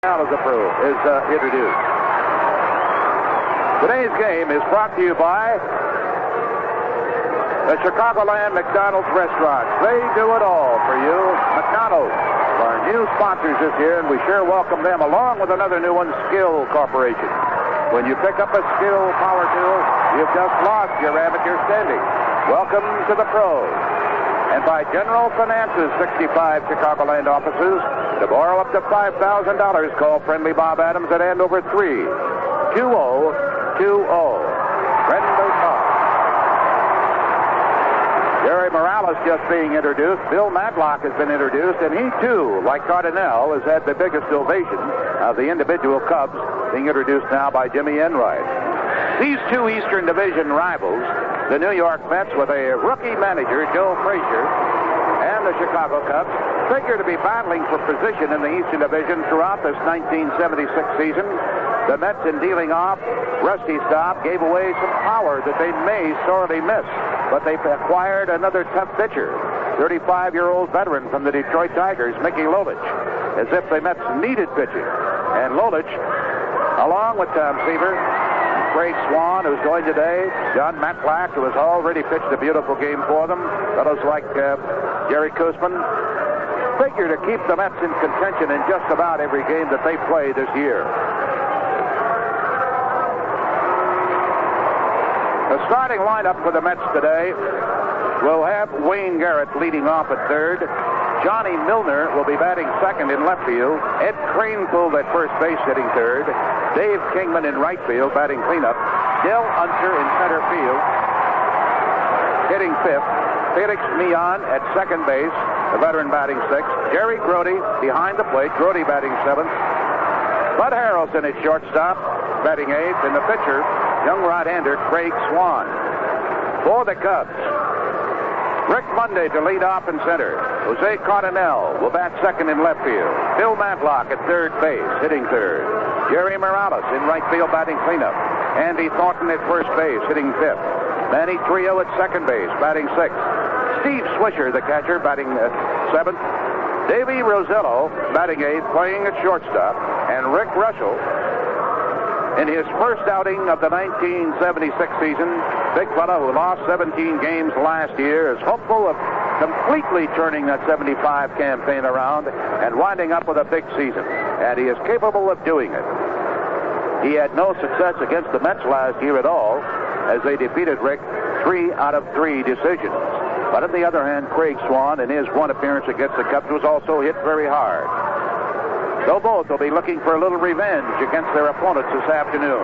Now is introduced. Today's game is brought to you by the Chicagoland McDonald's restaurants. They do it all for you. McDonald's are new sponsors this year, and we sure welcome them, along with another new one, Skill Corporation. When you pick up a Skill power tool, you've just lost your amateur standing. Welcome to the pros. And by General Finance's 65 Chicagoland offices, to borrow up to $5,000, call friendly Bob Adams at Andover 3-2020. Friendly Bob. Jerry Morales just being introduced. Bill Matlock has been introduced, and he too, like Cardinale, has had the biggest ovation of the individual Cubs, being introduced now by Jimmy Enright. These two Eastern Division rivals, the New York Mets with a rookie manager, Joe Frazier, and the Chicago Cubs, figure to be battling for position in the Eastern Division throughout this 1976 season. The Mets, in dealing off Rusty Staub, gave away some power that they may sorely miss, but they acquired another tough pitcher, 35-year-old veteran from the Detroit Tigers, Mickey Lolich, as if the Mets needed pitching. And Lolich, along with Tom Seaver, Craig Swan, who's going today, John Matlack, who has already pitched a beautiful game for them, fellows like Jerry Koosman, figure to keep the Mets in contention in just about every game that they play this year. The starting lineup for the Mets today will have Wayne Garrett leading off at third. Johnny Milner will be batting second in left field. Ed Kranepool at first base, hitting third. Dave Kingman in right field, batting cleanup. Del Unser in center field, hitting fifth. Felix Millan at second base, the veteran batting sixth. Jerry Grody behind the plate, Grody batting seventh. Bud Harrelson at shortstop, batting eighth. And the pitcher, young right-hander Craig Swan. For the Cubs, Rick Monday to lead off in center. Jose Cardinale will bat second in left field. Bill Matlock at third base, hitting third. Jerry Morales in right field, batting cleanup. Andy Thornton at first base, hitting fifth. Manny Trillo at second base, batting sixth. Steve Swisher, the catcher, batting seventh. Davey Rosello, batting eighth, playing at shortstop. And Rick Russell, in his first outing of the 1976 season, big fella who lost 17 games last year, is hopeful of completely turning that 75 campaign around and winding up with a big season. And he is capable of doing it. He had no success against the Mets last year at all, as they defeated Rick 3 out of 3 decisions. But on the other hand, Craig Swan, in his one appearance against the Cubs, was also hit very hard. So both will be looking for a little revenge against their opponents this afternoon.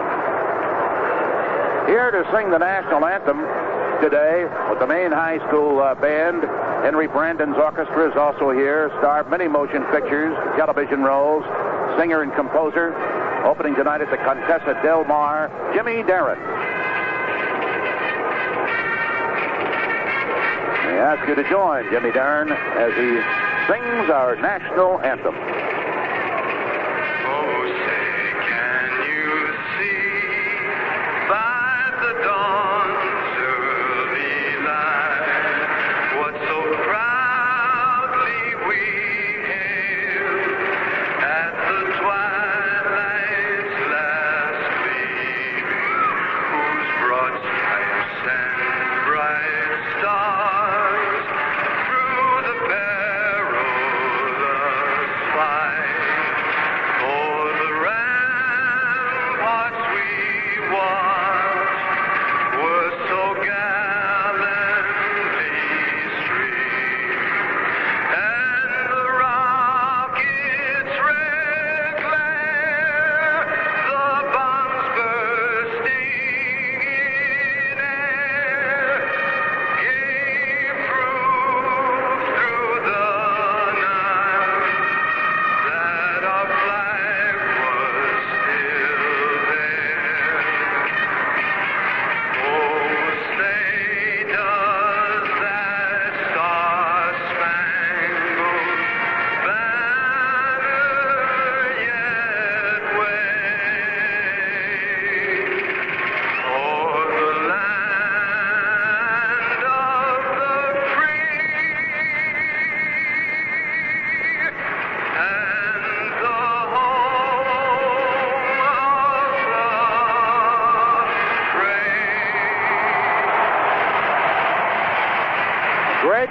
Here to sing the national anthem today with the Maine High School band, Henry Brandon's orchestra is also here, star of many motion pictures, television roles, singer and composer, opening tonight at the Contessa Del Mar, Jimmy Darren. We ask you to join Jimmy Darren as he sings our national anthem. Stars through the perilous fight.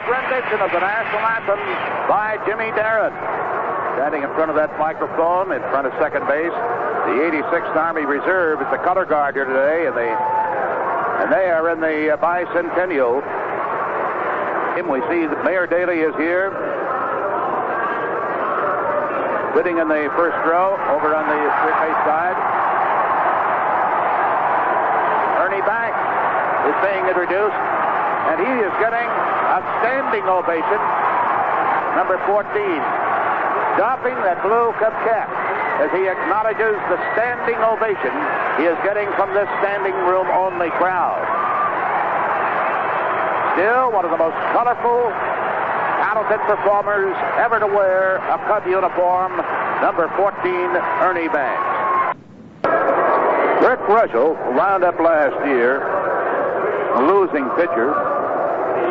rendition of the national anthem by Jimmy Darren. Standing in front of that microphone, in front of second base, the 86th Army Reserve is the color guard here today, and they are in the bicentennial. We see that Mayor Daley is here, sitting in the first row over on the third base side. Ernie Banks is being introduced, and he is getting a standing ovation. Number 14, doffing that blue Cub cap as he acknowledges the standing ovation he is getting from this standing room only crowd. Still one of the most colorful, talented performers ever to wear a Cub uniform, number 14, Ernie Banks. Rick Russell wound up last year a losing pitcher,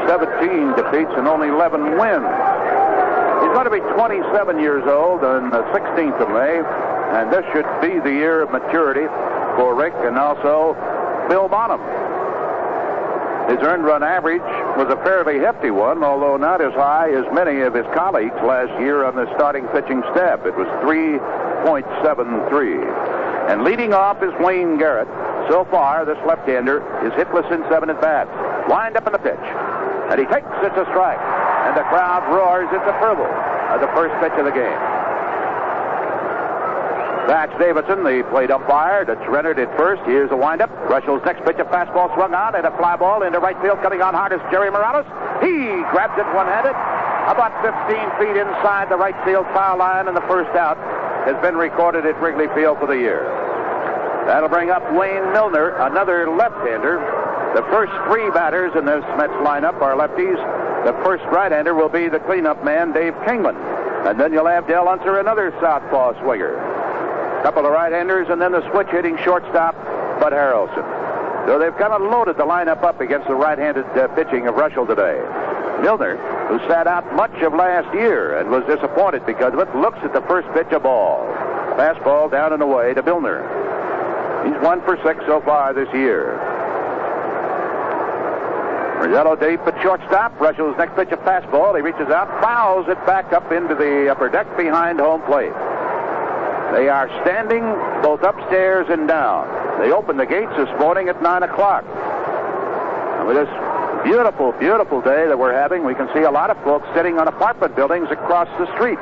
17 defeats and only 11 wins. He's going to be 27 years old on the 16th of May, and this should be the year of maturity for Rick and also Bill Bonham. His earned run average was a fairly hefty one, although not as high as many of his colleagues last year on the starting pitching staff. It was 3.73. And leading off is Wayne Garrett. So far, this left-hander is hitless in 7 at-bats. Wind up in the pitch. And he takes it to strike. And the crowd roars its approval of the first pitch of the game. Thatch Davidson, the plate umpire, that's rendered at first. Here's a windup. Russell's next pitch, a fastball swung on, and a fly ball into right field. Coming on hard is Jerry Morales. He grabs it one-handed. About 15 feet inside the right field foul line, and the first out has been recorded at Wrigley Field for the year. That'll bring up Wayne Milner, another left-hander. The first 3 batters in this Mets lineup are lefties. The first right-hander will be the cleanup man, Dave Kingman. And then you'll have Dale Unser, another southpaw swinger. Couple of right-handers, and then the switch-hitting shortstop, Bud Harrelson. So they've kind of loaded the lineup up against the right-handed pitching of Russell today. Milner, who sat out much of last year and was disappointed because of it, looks at the first pitch, a ball. Fastball down and away to Milner. He's 1 for 6 so far this year. Rizzetto deep at shortstop. Russell's next pitch, a fastball. He reaches out, fouls it back up into the upper deck behind home plate. They are standing both upstairs and down. They opened the gates this morning at 9 o'clock. And with this beautiful, beautiful day that we're having, we can see a lot of folks sitting on apartment buildings across the street.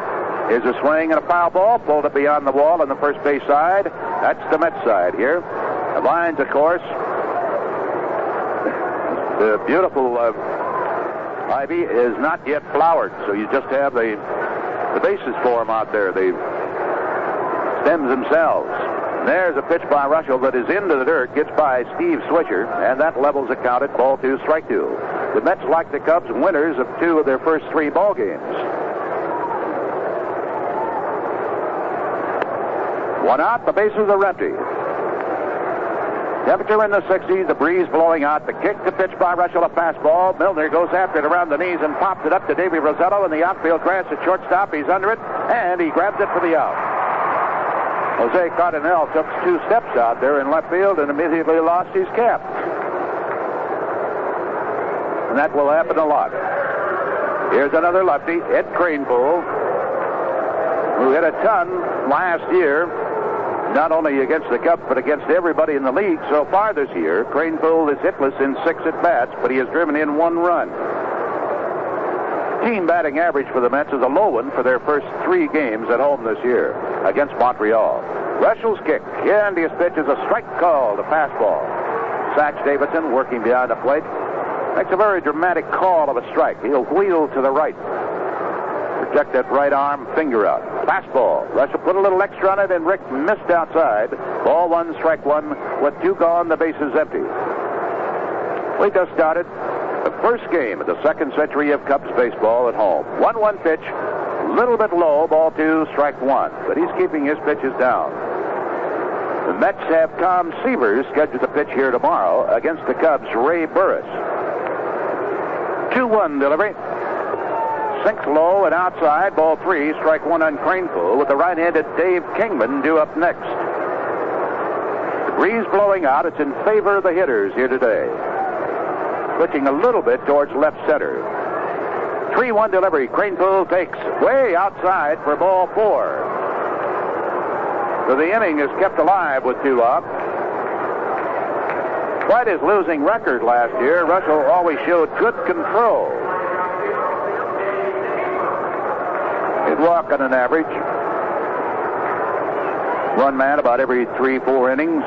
Here's a swing and a foul ball, pulled it beyond the wall on the first base side. That's the Mets side here. The lines, of course. The beautiful ivy is not yet flowered, so you just have the bases for them out there. The stems themselves. There's a pitch by Russell that is into the dirt, gets by Steve Swisher, and that levels the count at ball 2, strike 2. The Mets, like the Cubs, winners of 2 of their first 3 ball games. 1 out, the bases are empty. Temperature in the 60s, the breeze blowing out. The kick to pitch by Russell, a fastball. Milner goes after it around the knees and pops it up to Davey Rizzetto in the outfield grass at shortstop. He's under it, and he grabs it for the out. Jose Cardinal took 2 steps out there in left field and immediately lost his cap. And that will happen a lot. Here's another lefty, Ed Kranepool, who hit a ton last year, not only against the Cubs, but against everybody in the league so far this year. Kranepool is hitless in 6 at-bats, but he has driven in 1 run. Team batting average for the Mets is a low one for their first 3 games at home this year against Montreal. Russell's kick, and his pitch is a strike call, the fastball. Thatch Davidson working behind the plate. Makes a very dramatic call of a strike. He'll wheel to the right. Project that right arm finger out. Fastball. Russell put a little extra on it, and Rick missed outside. Ball 1, strike 1. With 2 gone, the base is empty. We just started the first game of the 2nd century of Cubs baseball at home. 1-1 pitch, a little bit low, ball 2, strike 1. But he's keeping his pitches down. The Mets have Tom Seavers scheduled to pitch here tomorrow against the Cubs' Ray Burris. 2-1 delivery. Sinks low and outside, ball 3, strike 1 on Kranepool, with the right-handed Dave Kingman due up next. The breeze blowing out. It's in favor of the hitters here today. Switching a little bit towards left center. 3-1 delivery. Cranepool takes way outside for ball 4. So the inning is kept alive with 2 up. Quite his losing record last year, Russell always showed good control. He'd walk on an average. 1 man about every 3-4 innings.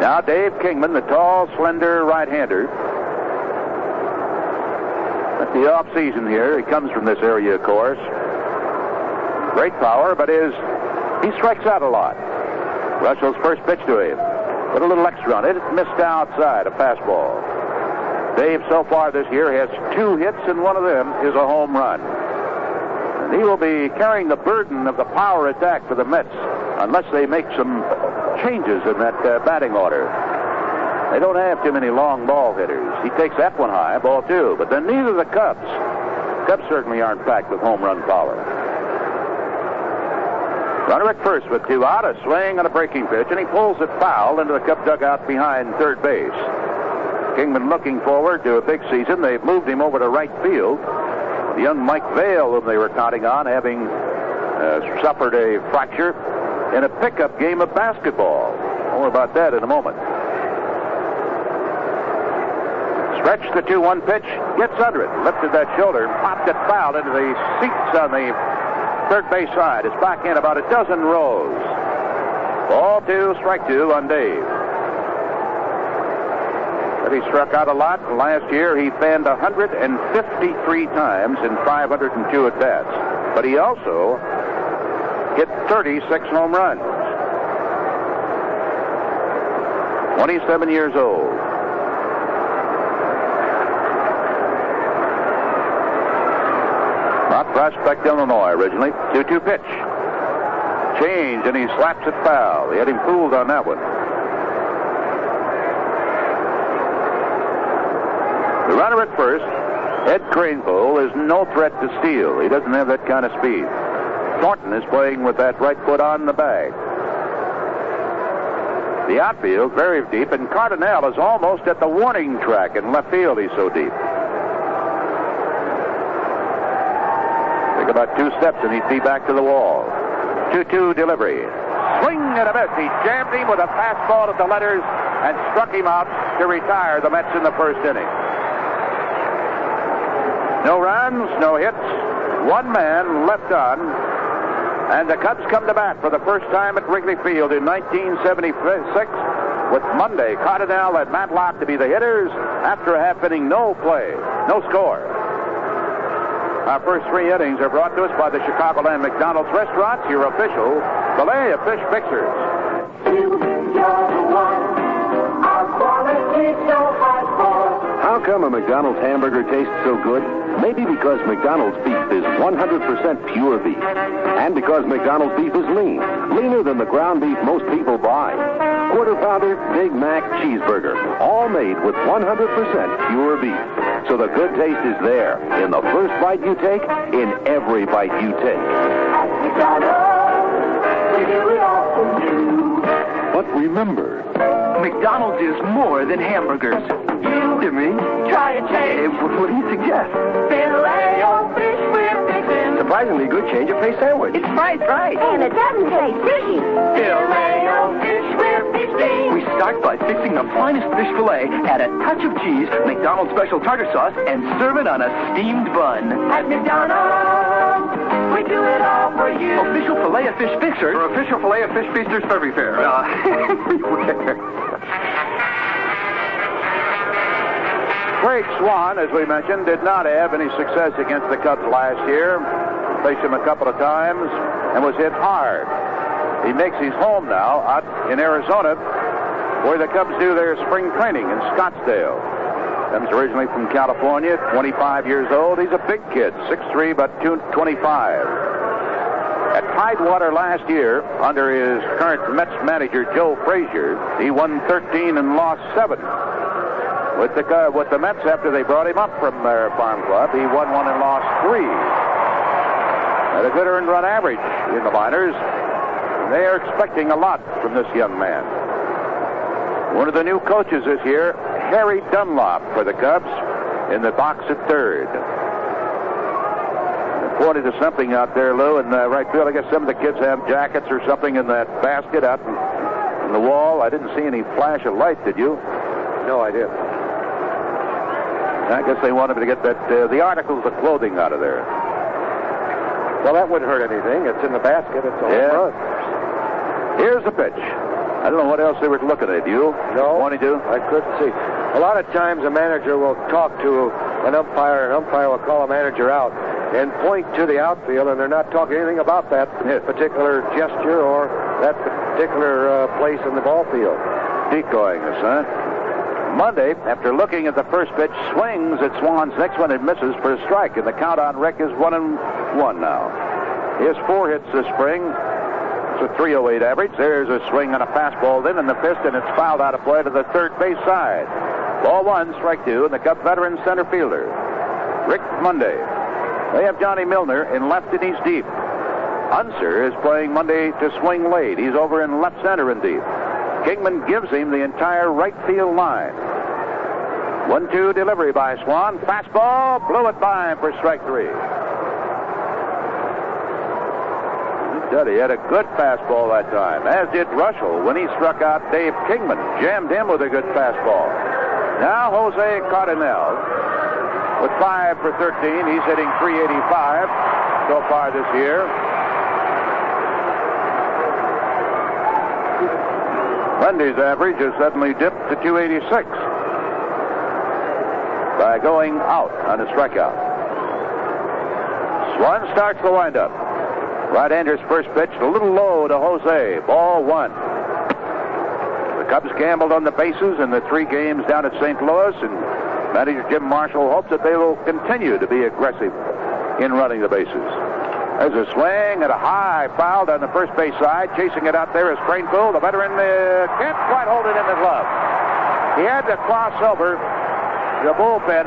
Now Dave Kingman, the tall, slender right-hander. At the off-season here, he comes from this area, of course. Great power, but he strikes out a lot. Russell's first pitch to him. Put a little extra on it. It missed outside, a fastball. Dave, so far this year, has 2 hits, and one of them is a home run. And he will be carrying the burden of the power attack for the Mets unless they make some changes in that batting order. They don't have too many long ball hitters. He takes that one high, ball 2. But then neither the Cubs. Cubs certainly aren't packed with home run power. Runner at first with 2 out, a swing and a breaking pitch, and he pulls it foul into the Cub dugout behind third base. Kingman looking forward to a big season. They've moved him over to right field. The young Mike Vail, whom they were counting on, having suffered a fracture in a pickup game of basketball. More about that in a moment. Stretched the 2-1 pitch, gets under it, lifted that shoulder, and popped it foul into the seats on the third base side. It's back in about a dozen rows. Ball 2, strike 2 on Dave. But he struck out a lot. Last year he fanned 153 times in 502 at-bats. But he also hit 36 home runs. 27 years old. Mount Prospect, Illinois, originally. 2-2 pitch. Change, and he slaps it foul. He had him fooled on that one. The runner at first, Ed Cranepool, is no threat to steal. He doesn't have that kind of speed. Thornton is playing with that right foot on the bag. The outfield very deep, and Cardinale is almost at the warning track in left field. He's so deep. Take about 2 steps, and he'd be back to the wall. 2-2 delivery. Swing and a miss. He jammed him with a fastball at the letters and struck him out to retire the Mets in the first inning. No runs, no hits. 1 man left on. And the Cubs come to bat for the first time at Wrigley Field in 1976 with Monday, Cardinale, and Matlock to be the hitters after a half inning, no play, no score. Our first 3 innings are brought to us by the Chicagoland McDonald's Restaurants, your official filet of fish fixers. How come a McDonald's hamburger tastes so good? Maybe because McDonald's beef is 100% pure beef. And because McDonald's beef is lean. Leaner than the ground beef most people buy. Quarter pounder, Big Mac, cheeseburger. All made with 100% pure beef. So the good taste is there. In the first bite you take, in every bite you take. At McDonald's, we do it all for you. But remember, McDonald's is more than hamburgers. You me? Try a change. What do you suggest? Filet-O-Fish we're fixing. Surprisingly good change of pace sandwich. It's priced right. And it doesn't taste fishy. Filet-O-Fish we're fixing. We start by fixing the finest fish fillet, add a touch of cheese, McDonald's special tartar sauce, and serve it on a steamed bun. At McDonald's, we do it all for you. Official Filet-O-Fish fixer. For official Filet-O-Fish feasters everywhere. Everywhere. Craig Swan, as we mentioned, did not have any success against the Cubs last year. Faced him a couple of times and was hit hard. He makes his home now out in Arizona, where the Cubs do their spring training in Scottsdale. Comes originally from California, 25 years old. He's a big kid, 6'3", but 225. At Tidewater last year, under his current Mets manager, Joe Frazier, he won 13 and lost 7. With the Mets, after they brought him up from their farm club, he won 1 and lost 3. Had a good earned run average in the minors. They are expecting a lot from this young man. One of the new coaches this year, Harry Dunlop for the Cubs, in the box at third. 20 to something out there, Lou, in right field. I guess some of the kids have jackets or something in that basket out in the wall. I didn't see any flash of light, did you? No, I didn't. I guess they wanted to get the articles of clothing out of there. Well, that wouldn't hurt anything. It's in the basket. It's a home run. Here's the pitch. I don't know what else they were looking at. You? No. 22? I couldn't see. A lot of times a manager will talk to an umpire, and an umpire will call a manager out and point to the outfield, and they're not talking anything about that particular gesture or that particular place in the ball field. Decoying us, huh? Monday, after looking at the first pitch, swings at Swan's next one and misses for a strike, and the count on Rick is 1-1 now. He has 4 hits this spring. It's a 308 average. There's a swing on a fastball in the fist, and it's fouled out of play to the third base side. Ball 1, strike 2, and the Cub veteran center fielder, Rick Monday. They have Johnny Milner in left, and he's deep. Unser is playing Monday to swing late. He's over in left center and deep. Kingman gives him the entire right field line. 1-2 delivery by Swan. Fastball, blew it by him for strike 3. He had a good fastball that time, as did Russell when he struck out Dave Kingman. Jammed him with a good fastball. Now Jose Cardinal with 5 for 13. He's hitting .385 so far this year. Monday's average has suddenly dipped to .286 by going out on a strikeout. Swan starts the windup. Right-hander's first pitch, a little low to Jose. Ball 1. The Cubs gambled on the bases in the 3 games down at St. Louis, and manager Jim Marshall hopes that they will continue to be aggressive in running the bases. There's a swing at a high foul down the first base side. Chasing it out there is Cranepool. The veteran can't quite hold it in the glove. He had to cross over the bullpen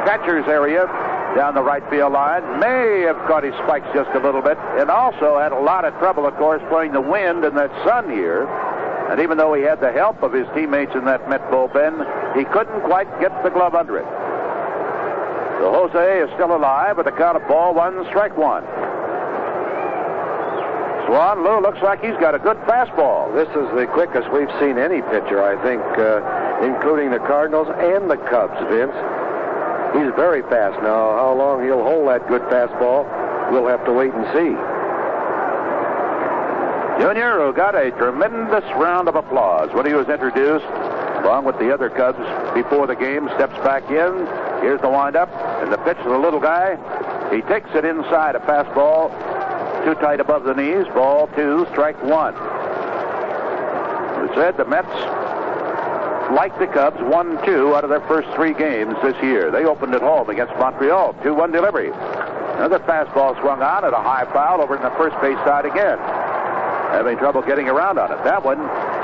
catcher's area down the right field line. May have caught his spikes just a little bit, and also had a lot of trouble, of course, playing the wind and that sun here. And even though he had the help of his teammates in that Met bullpen, he couldn't quite get the glove under it. So Jose is still alive with a count of ball 1, strike 1. Swan, Lou, looks like he's got a good fastball. This is the quickest we've seen any pitcher, I think, including the Cardinals and the Cubs, Vince. He's very fast now. How long he'll hold that good fastball, we'll have to wait and see. Junior, who got a tremendous round of applause when he was introduced, along with the other Cubs before the game, steps back in. Here's the windup, and the pitch to the little guy. He takes it inside a fastball, too tight above the knees. Ball 2, strike 1. It said the Mets, like the Cubs, 1-2 out of their first 3 games this year. They opened at home against Montreal. 2-1 delivery. Another fastball swung on at a high foul over in the first base side again. Having trouble getting around on it. That one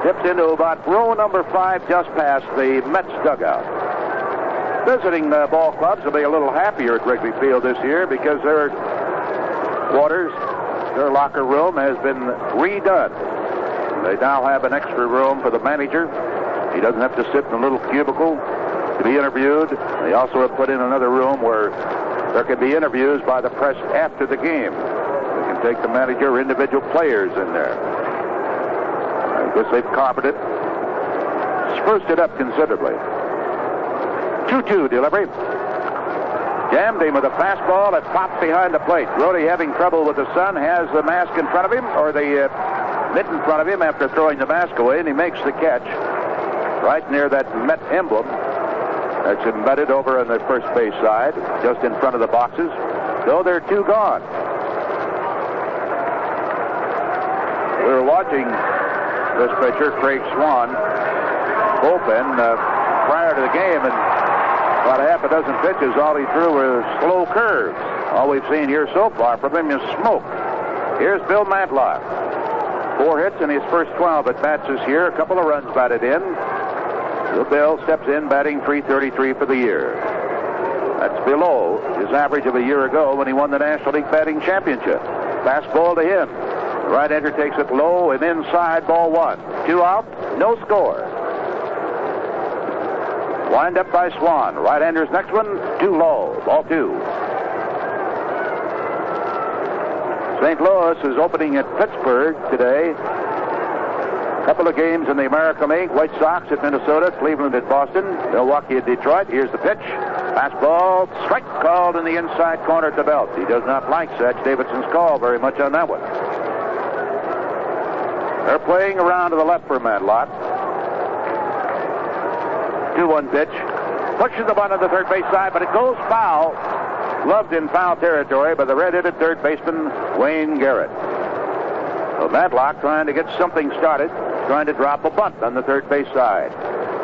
dips into about row number 5, just past the Mets dugout. Visiting ball clubs will be a little happier at Wrigley Field this year because their quarters, their locker room has been redone. They now have an extra room for the manager. He doesn't have to sit in a little cubicle to be interviewed. They also have put in another room where there can be interviews by the press after the game. They can take the manager or individual players in there. I guess they've carpeted, spruced it up considerably. 2-2 delivery. Jammed him with a fastball that popped behind the plate. Brody, having trouble with the sun, has the mask in front of him, or the mitt in front of him after throwing the mask away, and he makes the catch right near that Met emblem that's embedded over on the first base side, just in front of the boxes. So they're 2 gone. We were watching this pitcher, Craig Swan, bullpen prior to the game, and about half a dozen pitches, all he threw were slow curves. All we've seen here so far from him is smoke. Here's Bill Matlock. 4 hits in his first 12 at bats this year. A couple of runs batted in. Bill steps in batting .333 for the year. That's below his average of a year ago when he won the National League batting championship. Fastball to him. The right-hander takes it low and inside, ball 1. 2 out, no score. Wind up by Swan. Right-hander's next one, too low. Ball 2. St. Louis is opening at Pittsburgh today. A couple of games in the American League. White Sox at Minnesota, Cleveland at Boston, Milwaukee at Detroit. Here's the pitch. Fastball, strike called in the inside corner at the belt. He does not like Satch Davidson's call very much on that one. They're playing around to the left for Matlock. 2-1 pitch. Pushes the bunt on the third base side, but it goes foul. Gloved in foul territory by the red-headed third baseman, Wayne Garrett. So Matlock trying to get something started, trying to drop a bunt on the third base side.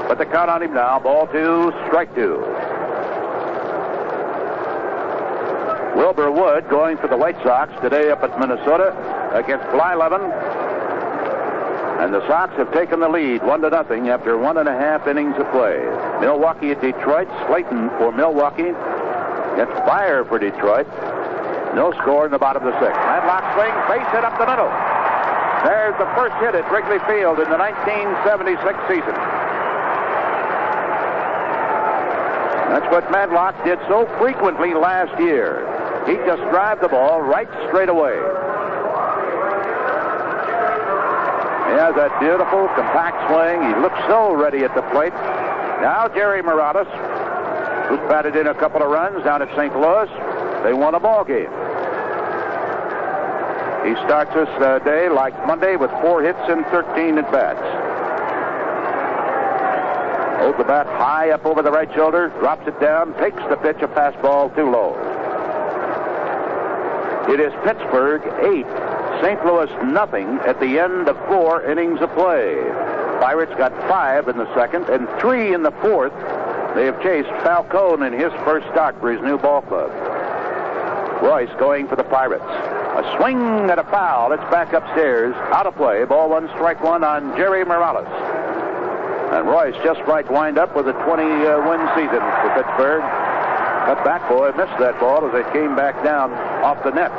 But the count on him now, ball 2, strike 2. Wilbur Wood going for the White Sox today up at Minnesota against Blyleven. And the Sox have taken the lead 1-0 after 1.5 innings of play. Milwaukee at Detroit. Slayton for Milwaukee. Gets Fire for Detroit. No score in the bottom of the sixth. Matlock swings, base hit up the middle. There's the first hit at Wrigley Field in the 1976 season. That's what Matlock did so frequently last year. He'd just drive the ball right straight away. He has that beautiful, compact swing. He looks so ready at the plate. Now Jerry Morales, who's batted in a couple of runs down at St. Louis. They won a ball game. He starts this day like Monday with 4 hits and 13 at-bats. Holds the bat high up over the right shoulder, drops it down, takes the pitch, a fastball too low. It is Pittsburgh 8, St. Louis nothing at the end of 4 innings of play. Pirates got 5 in the second and 3 in the fourth. They have chased Falcone in his first start for his new ball club. Royce going for the Pirates. A swing at a foul. It's back upstairs. Out of play. Ball 1, strike 1 on Jerry Morales. And Royce just right wind up with a 20-win season for Pittsburgh. Cut back boy missed that ball as it came back down off the net.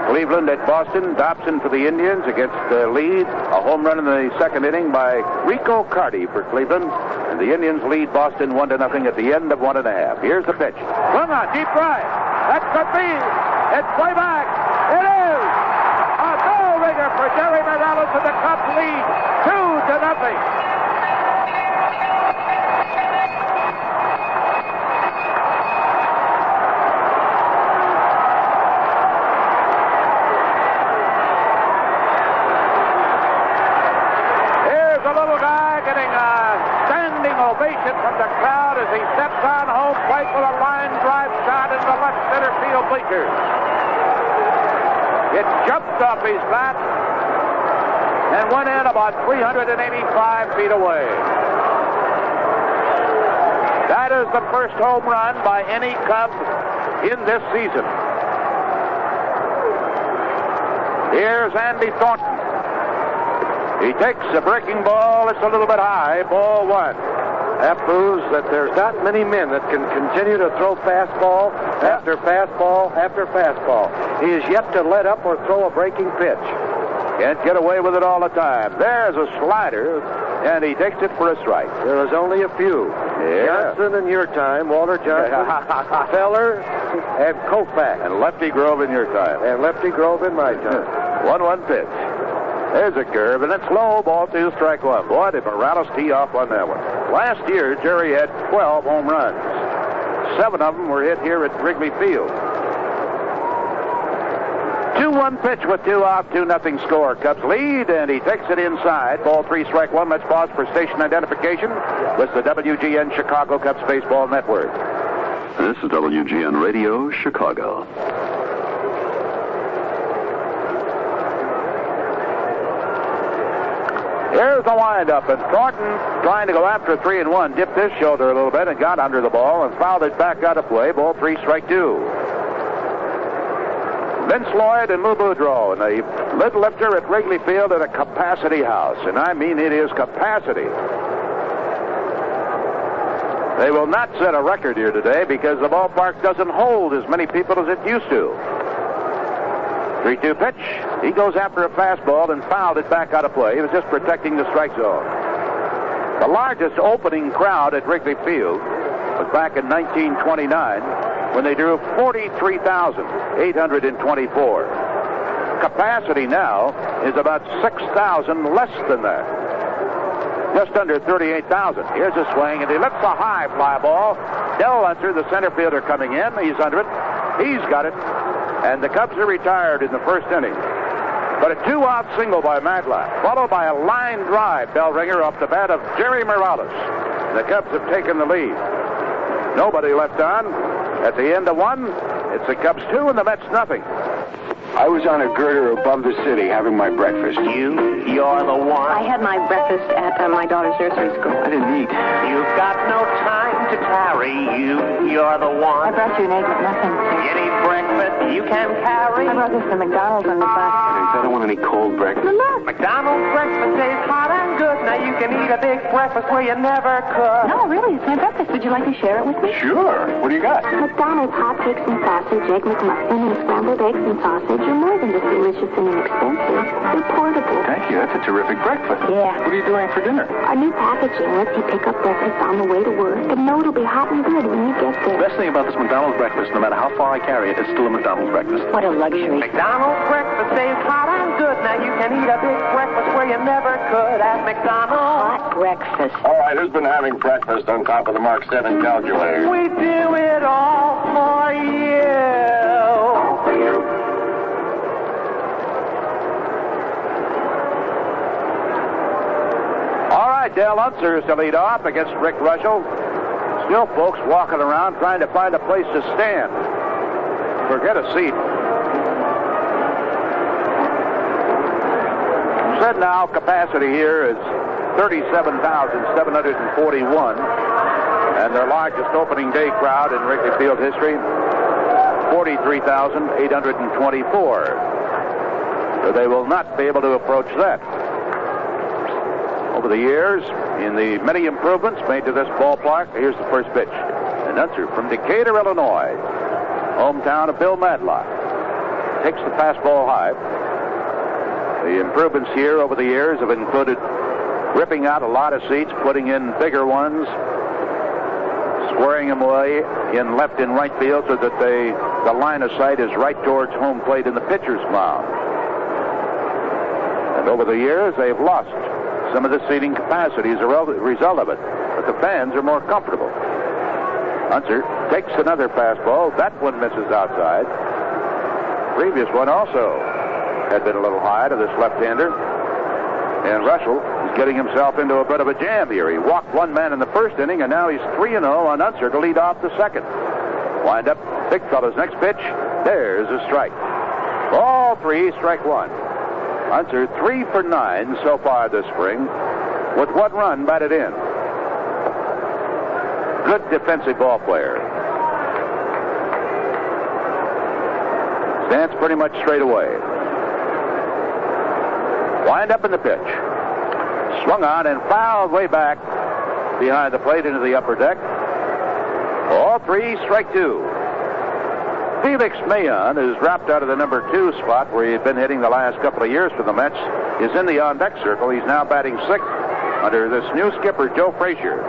Cleveland at Boston. Dobson for the Indians against the lead. A home run in the second inning by Rico Carty for Cleveland. And the Indians lead Boston 1-0 at the end of 1.5. Here's the pitch. Swung on, deep drive. That could be. It's way back. It is. A no-rigger for Jerry Morales, and the Cubs lead 2-0. From the crowd as he steps on home plate with a line drive shot into left center field bleachers. It jumped off his bat and went in about 385 feet away. That is the first home run by any Cub in this season. Here's Andy Thornton. He takes a breaking ball. It's a little bit high. Ball 1. That proves that there's not many men that can continue to throw fastball after fastball after fastball. He is yet to let up or throw a breaking pitch. Can't get away with it all the time. There's a slider, and he takes it for a strike. There was only a few. Yeah. Johnson in your time, Walter Johnson, Feller, and Koufax. And Lefty Grove in your time. And Lefty Grove in my time. 1-1 pitch. There's a curve, and it's low. Ball 2, strike 1. Boy, did Morales tee off on that one. Last year, Jerry had 12 home runs. 7 of them were hit here at Wrigley Field. 2-1 pitch with 2 out, 2-0 score. Cubs lead, and he takes it inside. Ball 3, strike 1. Let's pause for station identification with the WGN Chicago Cubs Baseball Network. This is WGN Radio, Chicago. Here's the windup, and Thornton trying to go after 3-1, dipped his shoulder a little bit and got under the ball and fouled it back out of play. Ball 3, strike 2. Vince Lloyd and Lou Boudreau in the lid lifter at Wrigley Field at a capacity house, and I mean it is capacity. They will not set a record here today because the ballpark doesn't hold as many people as it used to. 3-2 pitch. He goes after a fastball and fouled it back out of play. He was just protecting the strike zone. The largest opening crowd at Wrigley Field was back in 1929 when they drew 43,824. Capacity now is about 6,000 less than that. Just under 38,000. Here's a swing, and he lifts a high fly ball. Del Unser, the center fielder, coming in. He's under it. He's got it. And the Cubs are retired in the first inning. But a 2-out single by Matlack, followed by a line drive, bell ringer, off the bat of Jerry Morales. The Cubs have taken the lead. Nobody left on. At the end of one, it's the Cubs 2 and the Mets nothing. I was on a girder above the city having my breakfast. You're the one. I had my breakfast at my daughter's nursery school. I didn't eat. You've got no time to tarry. You're the I one. brought you an egg with nothing. Any breakfast you can carry. I brought this from McDonald's on the bus. Thanks, I don't want any cold breakfast. Look. McDonald's breakfast tastes hot and good. Now you can eat a big breakfast where you never could. No, really, it's my breakfast. Would you like to share it with me? Sure. What do you got? McDonald's hotcakes and sausage, egg McMuffin, and scrambled eggs and sausage are more than just delicious and inexpensive. They're portable. Thank you. That's a terrific breakfast. Yeah. What are you doing for dinner? Our new packaging lets you pick up breakfast on the way to work and know it'll be hot and good when you get The there. best thing about this McDonald's breakfast, no matter how far I carry it, it's still a McDonald's breakfast. What a luxury. McDonald's breakfast tastes hot and good. Now you can eat a big breakfast where you never could at McDonald's. Hot breakfast. All right, who's been having breakfast on top of the Mark 7 calculator? We do it all for you. All right, Del Unser is to lead off against Rick Russell. Still folks walking around trying to find a place to stand. Forget a seat. Said now capacity here is 37,741. And their largest opening day crowd in Wrigley Field history, 43,824. So they will not be able to approach that. Over the years, in the many improvements made to this ballpark, here's the first pitch. An Unser from Decatur, Illinois, hometown of Bill Matlack. Takes the fastball high. The improvements here over the years have included ripping out a lot of seats, putting in bigger ones, squaring them away in left and right field so that the line of sight is right towards home plate in the pitcher's mound. And over the years, they've lost some of the seating capacity as a result of it, but the fans are more comfortable. Unser takes another fastball. That one misses outside. Previous one also had been a little high to this left-hander. And Russell is getting himself into a bit of a jam here. He walked one man in the first inning, and now he's 3-0 on Unser to lead off the second. Wind up, big fella's next pitch. There's a strike. Ball 3, strike 1. Unser 3 for 9 so far this spring, with 1 run batted in. Good defensive ball player. Stands pretty much straight away. Wind up in the pitch. Swung on and fouled way back behind the plate into the upper deck. Ball 3, strike 2. Felix Mayon is dropped out of the number 2 spot where he had been hitting the last couple of years for the Mets. Is in the on-deck circle. He's now batting 6th under this new skipper, Joe Frazier.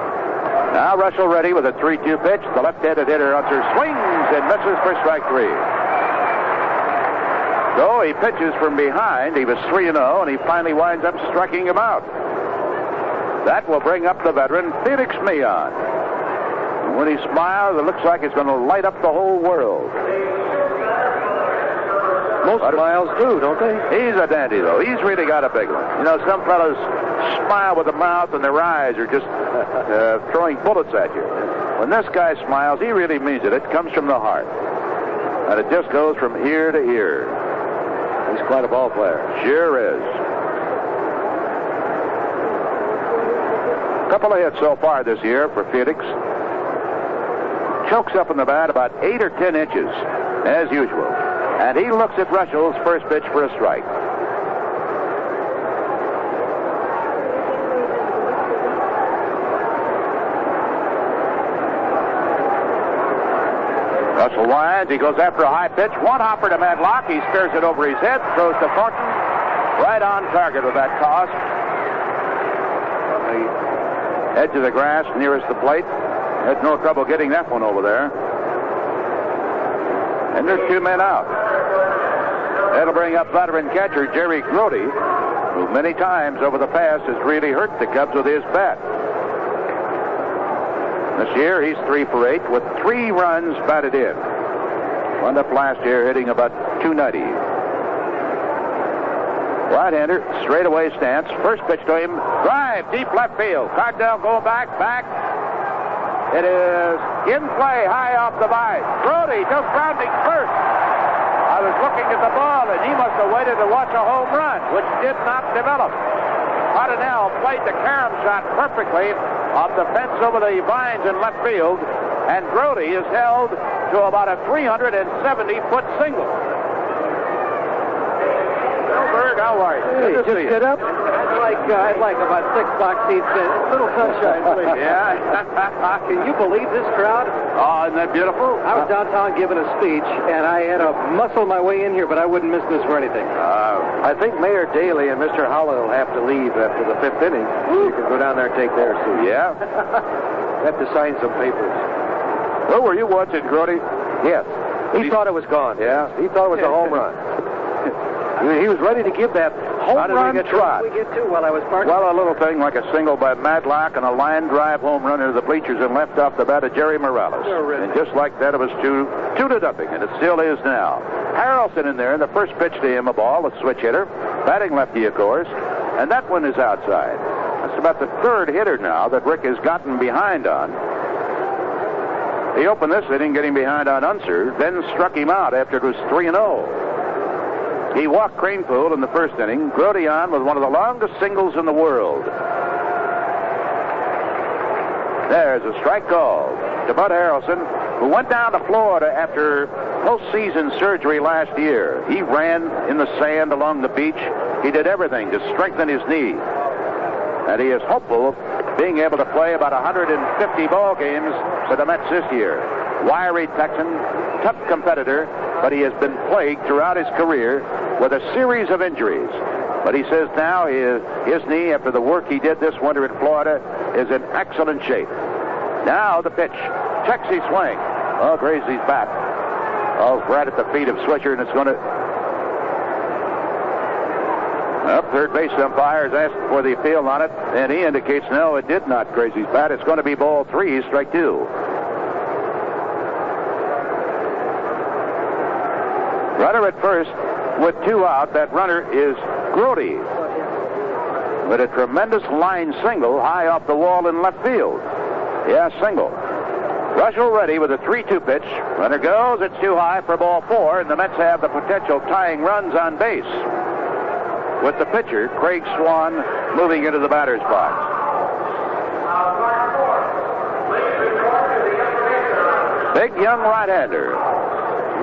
Now Russell ready with a 3-2 pitch. The left-handed hitter Unser swings and misses for strike 3. So he pitches from behind. He was 3-0, and he finally winds up striking him out. That will bring up the veteran, Felix Mayon. And when he smiles, it looks like it's going to light up the whole world. Most smiles do, don't they? He's a dandy, though. He's really got a big one. You know, some fellas smile with the mouth and their eyes are just throwing bullets at you. When this guy smiles, he really means it. It comes from the heart. And it just goes from ear to ear. He's quite a ball player. Sure is. Couple of hits so far this year for Felix. Chokes up in the bat about 8 or 10 inches, as usual. And he looks at Russell's first pitch for a strike. Russell winds. He goes after a high pitch. One hopper to Matlack. He spears it over his head. Throws to Thornton. Right on target with that toss. On the edge of the grass nearest the plate. Had no trouble getting that one over there. And there's 2 men out. That'll bring up veteran catcher Jerry Grote, who many times over the past has really hurt the Cubs with his bat. This year, he's 3 for 8 with 3 runs batted in. Wound up last year hitting about 290. Right-hander, straightaway stance. First pitch to him. Drive, deep left field. Cardell going back. It is in play, high off the vine. Brody just grounding first. I was looking at the ball, and he must have waited to watch a home run, which did not develop. Cardinal played the carom shot perfectly off the fence over the vines in left field, and Brody is held to about a 370-foot single. Berg, how are you? Hey, just get up. I'd like about 6 box seats. A little sunshine, please. Yeah. Can you believe this crowd? Oh, isn't that beautiful? I was downtown giving a speech, and I had to muscle my way in here, but I wouldn't miss this for anything. I think Mayor Daley and Mr. Howell will have to leave after the 5th inning. You can go down there and take their seat. Yeah. Have to sign some papers. Well, were you watching, Grote? Yes. He thought it was gone. Yeah. He thought it was a home run. He was ready to give that home run trot. We get to while I was parked. Well, a little thing like a single by Matlock and a line drive home run into the bleachers and left off the bat of Jerry Morales. And just like that, it was 2-0, and it still is now. Harrelson in there, and the first pitch to him, a ball, a switch hitter, batting lefty, of course, and that one is outside. That's about the 3rd hitter now that Rick has gotten behind on. He opened this inning getting behind on Unser, then struck him out after it was 3-0. He walked Cranepool in the first inning. Grote on with one of the longest singles in the world. There's a strike call to Bud Harrelson, who went down to Florida after postseason surgery last year. He ran in the sand along the beach. He did everything to strengthen his knee. And he is hopeful of being able to play about 150 ball games for the Mets this year. Wiry Texan, tough competitor, but he has been plagued throughout his career with a series of injuries. But he says now his knee, after the work he did this winter in Florida, is in excellent shape. Now the pitch. Checks his swing. Oh, grazed his bat. Oh, right at the feet of Swisher, and it's going to... Third base umpire has asked for the appeal on it, and he indicates no, it did not graze his bat. It's going to be ball 3, strike 2. Runner at first with 2 out. That runner is Grote. With a tremendous line single high off the wall in left field. Yeah, single. Russell ready with a 3-2 pitch. Runner goes. It's too high for ball 4, and the Mets have the potential tying runs on base. With the pitcher, Craig Swan, moving into the batter's box. Big young right-hander.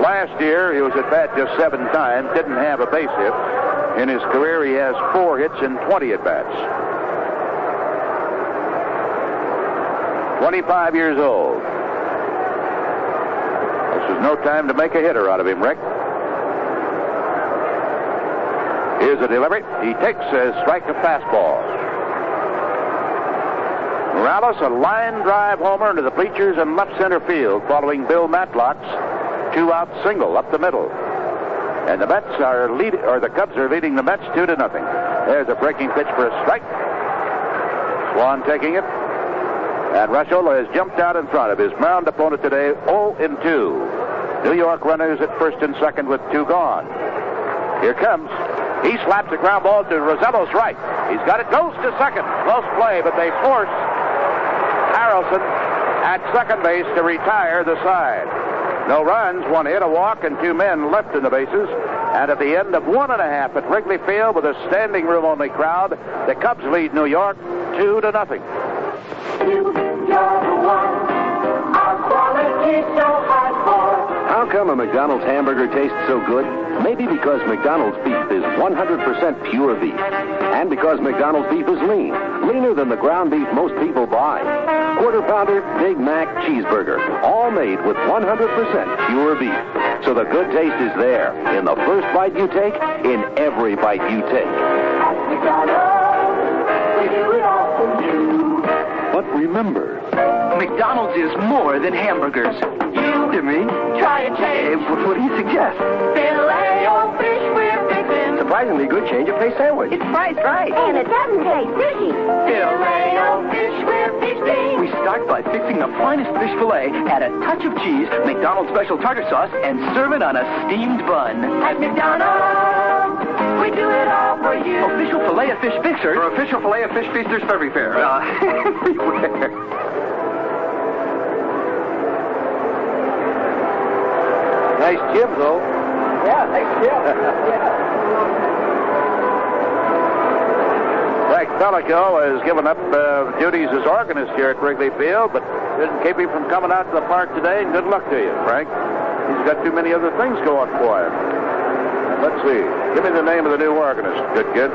Last year, he was at bat just 7 times, didn't have a base hit. In his career, he has 4 hits and 20 at-bats. 25 years old. This is no time to make a hitter out of him, Rick. Here's a delivery. He takes a strike of fastball. Morales, a line drive homer into the bleachers in left center field, following Bill Matlock's 2-out single up the middle. And the Mets are the Cubs are leading the Mets 2-0. There's a breaking pitch for a strike. Swan taking it. And Russell has jumped out in front of his mound opponent today, 0-2. New York runners at first and second with 2 gone. Here comes. He slaps a ground ball to Rosello's right. He's got it. Goes to second. Close play, but they force Harrelson at second base to retire the side. No runs, 1 hit, a walk, and 2 men left in the bases. And at the end of 1.5 at Wrigley Field with a standing room only crowd, the Cubs lead New York 2-0. How come a McDonald's hamburger tastes so good? Maybe because McDonald's beef is 100% pure beef. And because McDonald's beef is lean. Leaner than the ground beef most people buy. Quarter Pounder, Big Mac, Cheeseburger. All made with 100% pure beef. So the good taste is there. In the first bite you take, in every bite you take. At McDonald's, we do it all for you. But remember, McDonald's is more than hamburgers. You mean? Try a change. What do you suggest? Filet-O-Fish we're fixing. Surprisingly good change of pace sandwich. It's priced right. And it doesn't taste fishy. Filet-O-Fish we're fixing. We start by fixing the finest fish fillet, add a touch of cheese, McDonald's special tartar sauce, and serve it on a steamed bun. At McDonald's, we do it all for you. Official Filet-O-Fish fixer. For official Filet-O-Fish Feasters for every fair. Everywhere. Nice jib, though. Yeah, nice jib. Frank Pellico has given up duties as organist here at Wrigley Field, but didn't keep him from coming out to the park today. And good luck to you, Frank. He's got too many other things going for him. Let's see. Give me the name of the new organist. Good kid.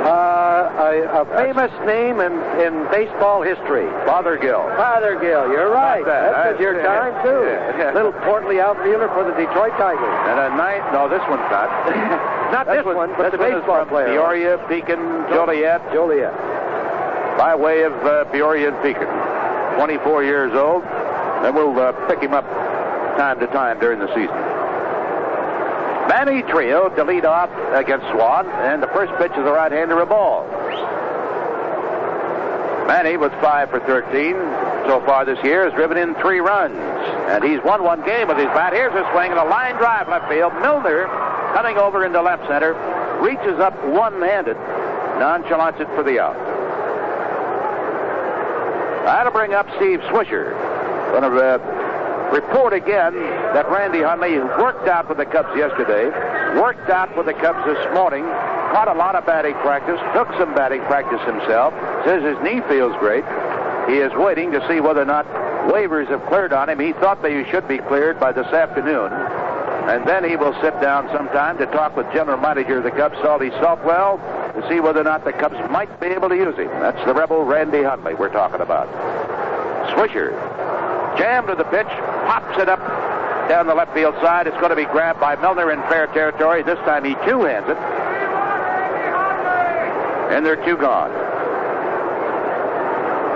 A famous name in baseball history. Fothergill. Fothergill, you're right. That was your time, too. Yeah. Little portly outfielder for the Detroit Tigers. And a ninth. No, this one's not. Not this one, but the baseball player. Peoria, Pekin, Joliet. Joliet. By way of Peoria and Pekin. 24 years old. And we'll pick him up time to time during the season. Manny Trio to lead off against Swan, and the first pitch is a right-hander, a ball. Manny, with 5 for 13 so far this year, has driven in 3 runs, and he's won 1 game with his bat. Here's a swing and a line drive left field. Milner, cutting over into left center, reaches up one-handed, nonchalants it for the out. That'll bring up Steve Swisher. Going to report again that Randy Hundley worked out with the Cubs yesterday, worked out with the Cubs this morning, caught a lot of batting practice, took some batting practice himself, says his knee feels great. He is waiting to see whether or not waivers have cleared on him. He thought they should be cleared by this afternoon. And then he will sit down sometime to talk with general manager of the Cubs, Salty Saltwell, to see whether or not the Cubs might be able to use him. That's the rebel Randy Hundley we're talking about. Swisher. Jam to the pitch, pops it up down the left field side. It's going to be grabbed by Milner in fair territory. This time he two-hands it. And they're 2 gone.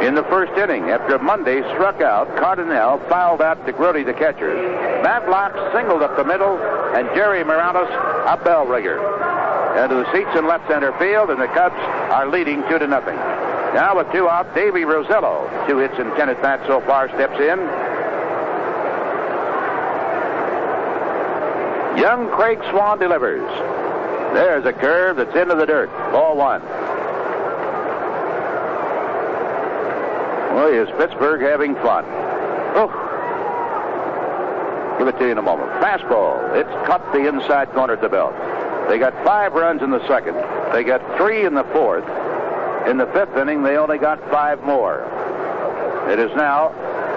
In the first inning, after Monday struck out, Cardinale fouled out DeGrody, the catcher. Matlock singled up the middle, and Jerry Morales, a bell rigger. And to the seats in left center field, and the Cubs are leading 2-0. Now with 2 out, Davey Rosello, 2 hits and 10 at-bats so far, steps in. Young Craig Swan delivers. There's a curve that's into the dirt. Ball 1. Well, is Pittsburgh having fun? Oh. Give it to you in a moment. Fastball. It's cut the inside corner of the belt. They got 5 runs in the second. They got 3 in the fourth. In the 5th inning, they only got 5 more. It is now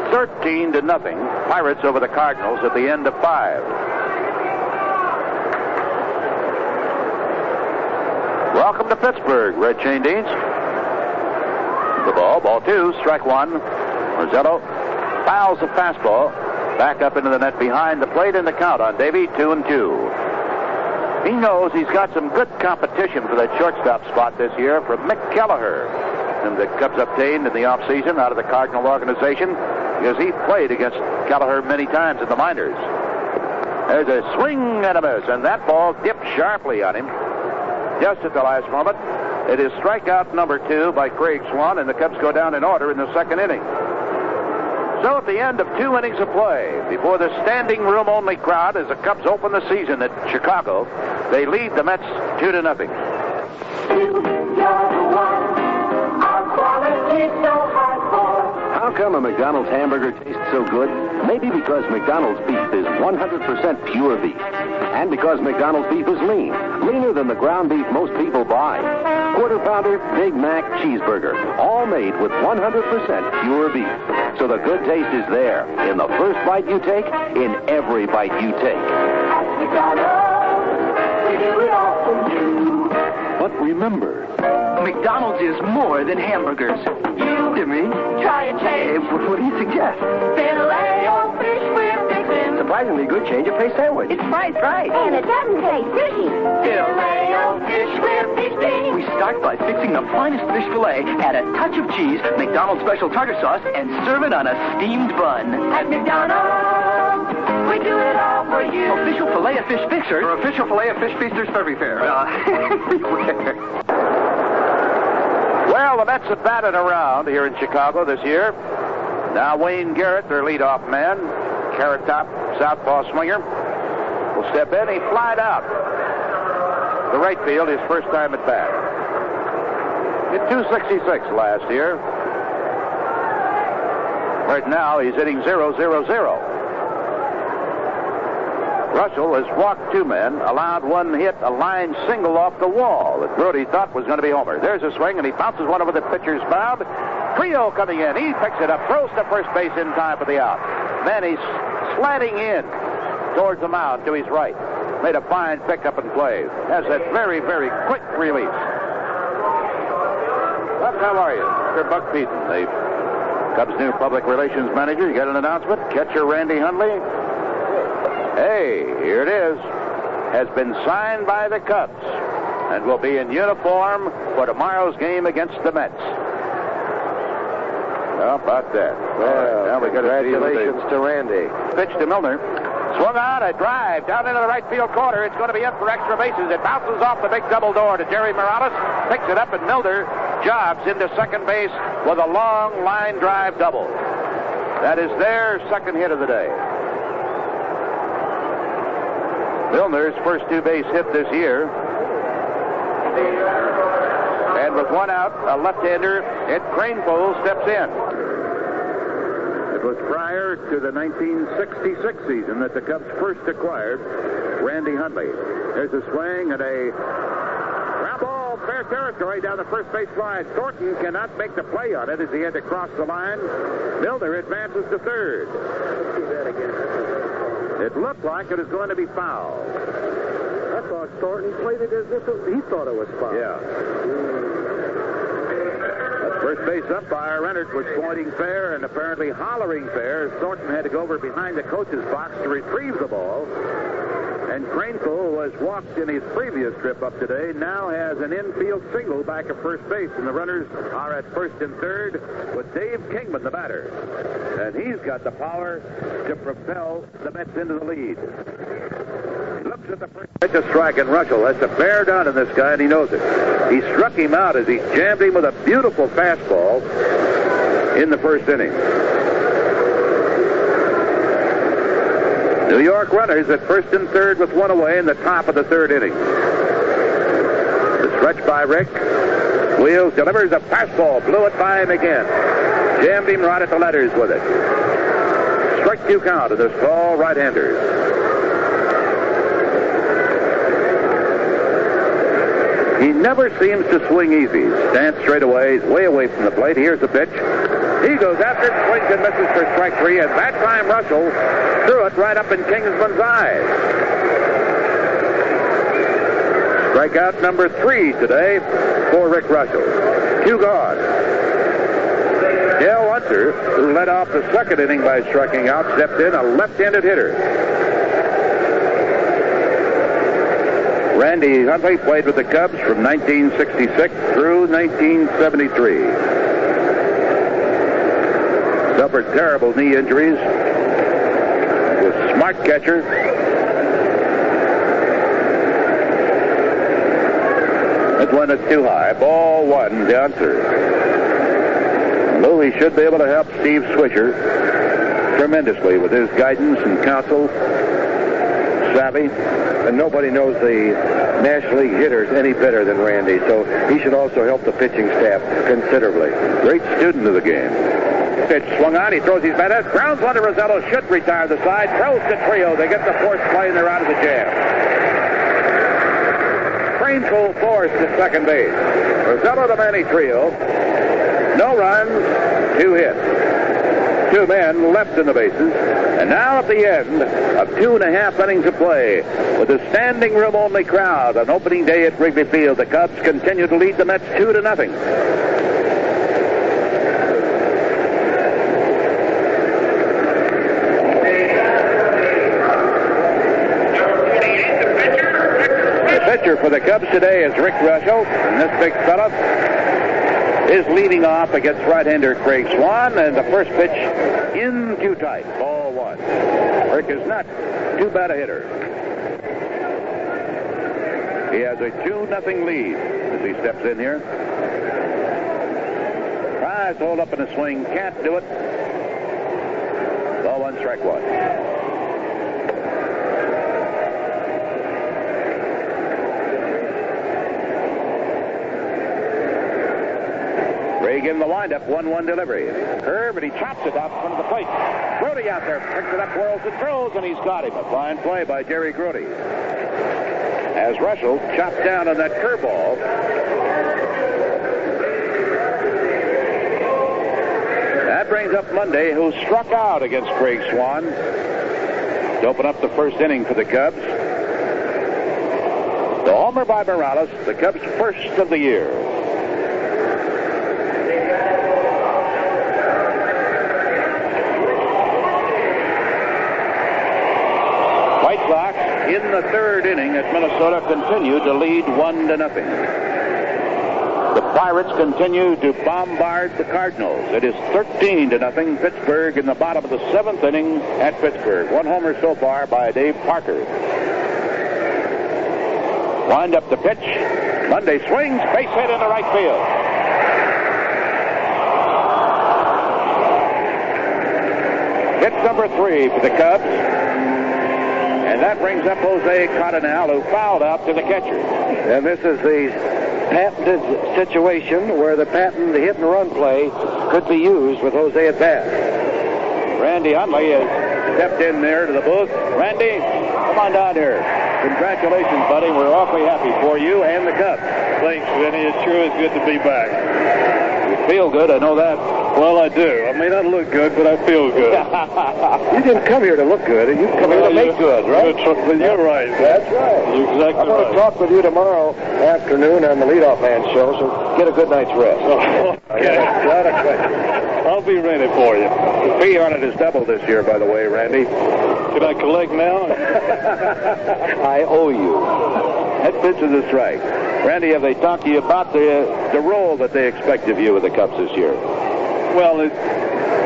13-0. Pirates over the Cardinals at the end of 5. Welcome to Pittsburgh, Red Chain Deans. The ball 2, strike 1. Rosello fouls the fastball. Back up into the net behind the plate in the count on Davey, 2-2. He knows he's got some good competition for that shortstop spot this year from Mick Kelleher, and the Cubs obtained in the offseason out of the Cardinal organization because he played against Kelleher many times in the minors. There's a swing and a miss, and that ball dipped sharply on him just at the last moment. It is strikeout number 2 by Craig Swan, and the Cubs go down in order in the 2nd inning. So at the end of 2 innings of play, before the standing room only crowd as the Cubs open the season at Chicago, they lead the Mets 2-0. How come a McDonald's hamburger tastes so good? Maybe because McDonald's beef is 100% pure beef. And because McDonald's beef is lean. Leaner than the ground beef most people buy. Quarter pounder, Big Mac, cheeseburger. All made with 100% pure beef. So the good taste is there. In the first bite you take, in every bite you take. We do it all for you. But remember, McDonald's is more than hamburgers. You mean? Try a change. What do you suggest? Filet-O-Fish we're fixing. Surprisingly good change of pace sandwich. It's priced right. And it doesn't taste fishy. Filet-O-Fish we're fixing. We start start by fixing the finest fish fillet, add a touch of cheese, McDonald's special tartar sauce, and serve it on a steamed bun. At McDonald's, we do it all for you. Official Filet-O-Fish Fixer. For official Filet-O-Fish Feasters February Fair. Everywhere. Well, the Mets have batted around here in Chicago this year. Now Wayne Garrett, their leadoff man, carrot top southpaw swinger, will step in. He flied out the right field his first time at bat. Hit 266 last year. Right now he's hitting 0-0-0. Russell has walked two men, allowed one hit, a line single off the wall that Brody thought was going to be homer. There's a swing, and he bounces one over the pitcher's mound. Trio coming in. He picks it up, throws to first base in time for the out. Then he's slanting in towards the mound to his right. Made a fine pickup and play. Has that very, very quick release. Buck, how are you? Mr. Buck Beaton, the Cubs' new public relations manager. You got an announcement? Catcher Randy Hundley. Hey, here it is. Has been signed by the Cubs and will be in uniform for tomorrow's game against the Mets. How about that? Well, now we got congratulations to Randy. Pitch to Milner. Swung out, a drive down into the right field corner. It's going to be in for extra bases. It bounces off the big double door to Jerry Morales. Picks it up, and Milner jogs into second base with a long line drive double. That is their second hit of the day. Milner's first two base hit this year. And with one out, a left-hander, Ed Craneful steps in. It was prior to the 1966 season that the Cubs first acquired Randy Hundley. There's a swing and a ground ball, fair territory down the first base line. Thornton cannot make the play on it as he had to cross the line. Milner advances to third. It looked like it was going to be foul. I thought Thornton played it as if he thought it was foul. Yeah. First base umpire Rennert was pointing fair and apparently hollering fair. Thornton had to go over behind the coach's box to retrieve the ball. And Craneful was walked in his previous trip up today, now has an infield single back at first base, and the runners are at first and third with Dave Kingman, the batter. And he's got the power to propel the Mets into the lead. He looks at the first pitch, a strike, and Russell has to bear down on this guy, and he knows it. He struck him out as he jammed him with a beautiful fastball in the first inning. New York runners at first and third with one away in the top of the third inning. The stretch by Rick. Wheels delivers a fastball. Blew it by him again. Jammed him right at the letters with it. Strike two count of this tall right-hander. He never seems to swing easy. Stands straight away. He's way away from the plate. Here's the pitch. He goes after it, swings and misses for strike three, and that time Russell threw it right up in Kingsman's eyes. Strikeout number 3 today for Rick Russell. 2 gone. Dale Unser, who led off the second inning by striking out, stepped in, a left-handed hitter. Randy Hundley played with the Cubs from 1966 through 1973. Suffered terrible knee injuries. Was a smart catcher. That one is too high. Ball one to Unser. Louis should be able to help Steve Swisher tremendously with his guidance and counsel. Savvy. And nobody knows the National League hitters any better than Randy, so he should also help the pitching staff considerably. Great student of the game. Pitch swung on. He throws his bat out. Grounds one to Rosello. Should retire the side. Throws to Trio. They get the fourth play, and they're out of the jam. Craneful forced at second base. Rosello to Manny Trio. No runs, 2 hits. 2 men left in the bases. And now at the end of 2.5 innings of play, with a standing room only crowd on opening day at Wrigley Field, the Cubs continue to lead the Mets 2-0. Pitcher for for the Cubs today is Rick Russell, and this big fella is leading off against right-hander Craig Swan, and the first pitch in too tight, ball one. Rick is not too bad a hitter. He has a 2-0 lead as he steps in here. Tries to hold up in a swing, can't do it. Ball one, strike one. Craig in the windup, 1-1 delivery. Curve, and he chops it out in front of the plate. Grody out there, picks it up, whirls and throws, and he's got him. A fine play by Jerry Grody. As Russell chopped down on that curveball. That brings up Monday, who struck out against Craig Swan to open up the first inning for the Cubs. The homer by Morales, the Cubs' first of the year. White Sox in the third inning at Minnesota continue to lead 1-0. The Pirates continue to bombard the Cardinals. It is 13-0. Pittsburgh in the bottom of the seventh inning at Pittsburgh. One homer so far by Dave Parker. Wind up the pitch. Monday swings, base hit into right field. Hit number 3 for the Cubs. And that brings up Jose Cardinal, who fouled out to the catcher. And this is the patented situation where the patent hit and run play could be used with Jose at bat. Randy Hundley has stepped in there to the booth. Randy, come on down here. Congratulations, buddy. We're awfully happy for you and the Cubs. Thanks, Vinny. It sure is good to be back. You feel good, I know that. Well, I do. I may not look good, but I feel good. You didn't come here to look good. You come here to make good, right? You're right. That's right. You're exactly right. I'm going to talk with you tomorrow afternoon on the leadoff man show, so get a good night's rest. Okay. Not a question. I'll be ready for you. The fee on it is doubled this year, by the way, Randy. Can I collect now? I owe you. That pitch is a strike. Randy, have they talked to you about the role that they expect of you with the Cubs this year? Well, it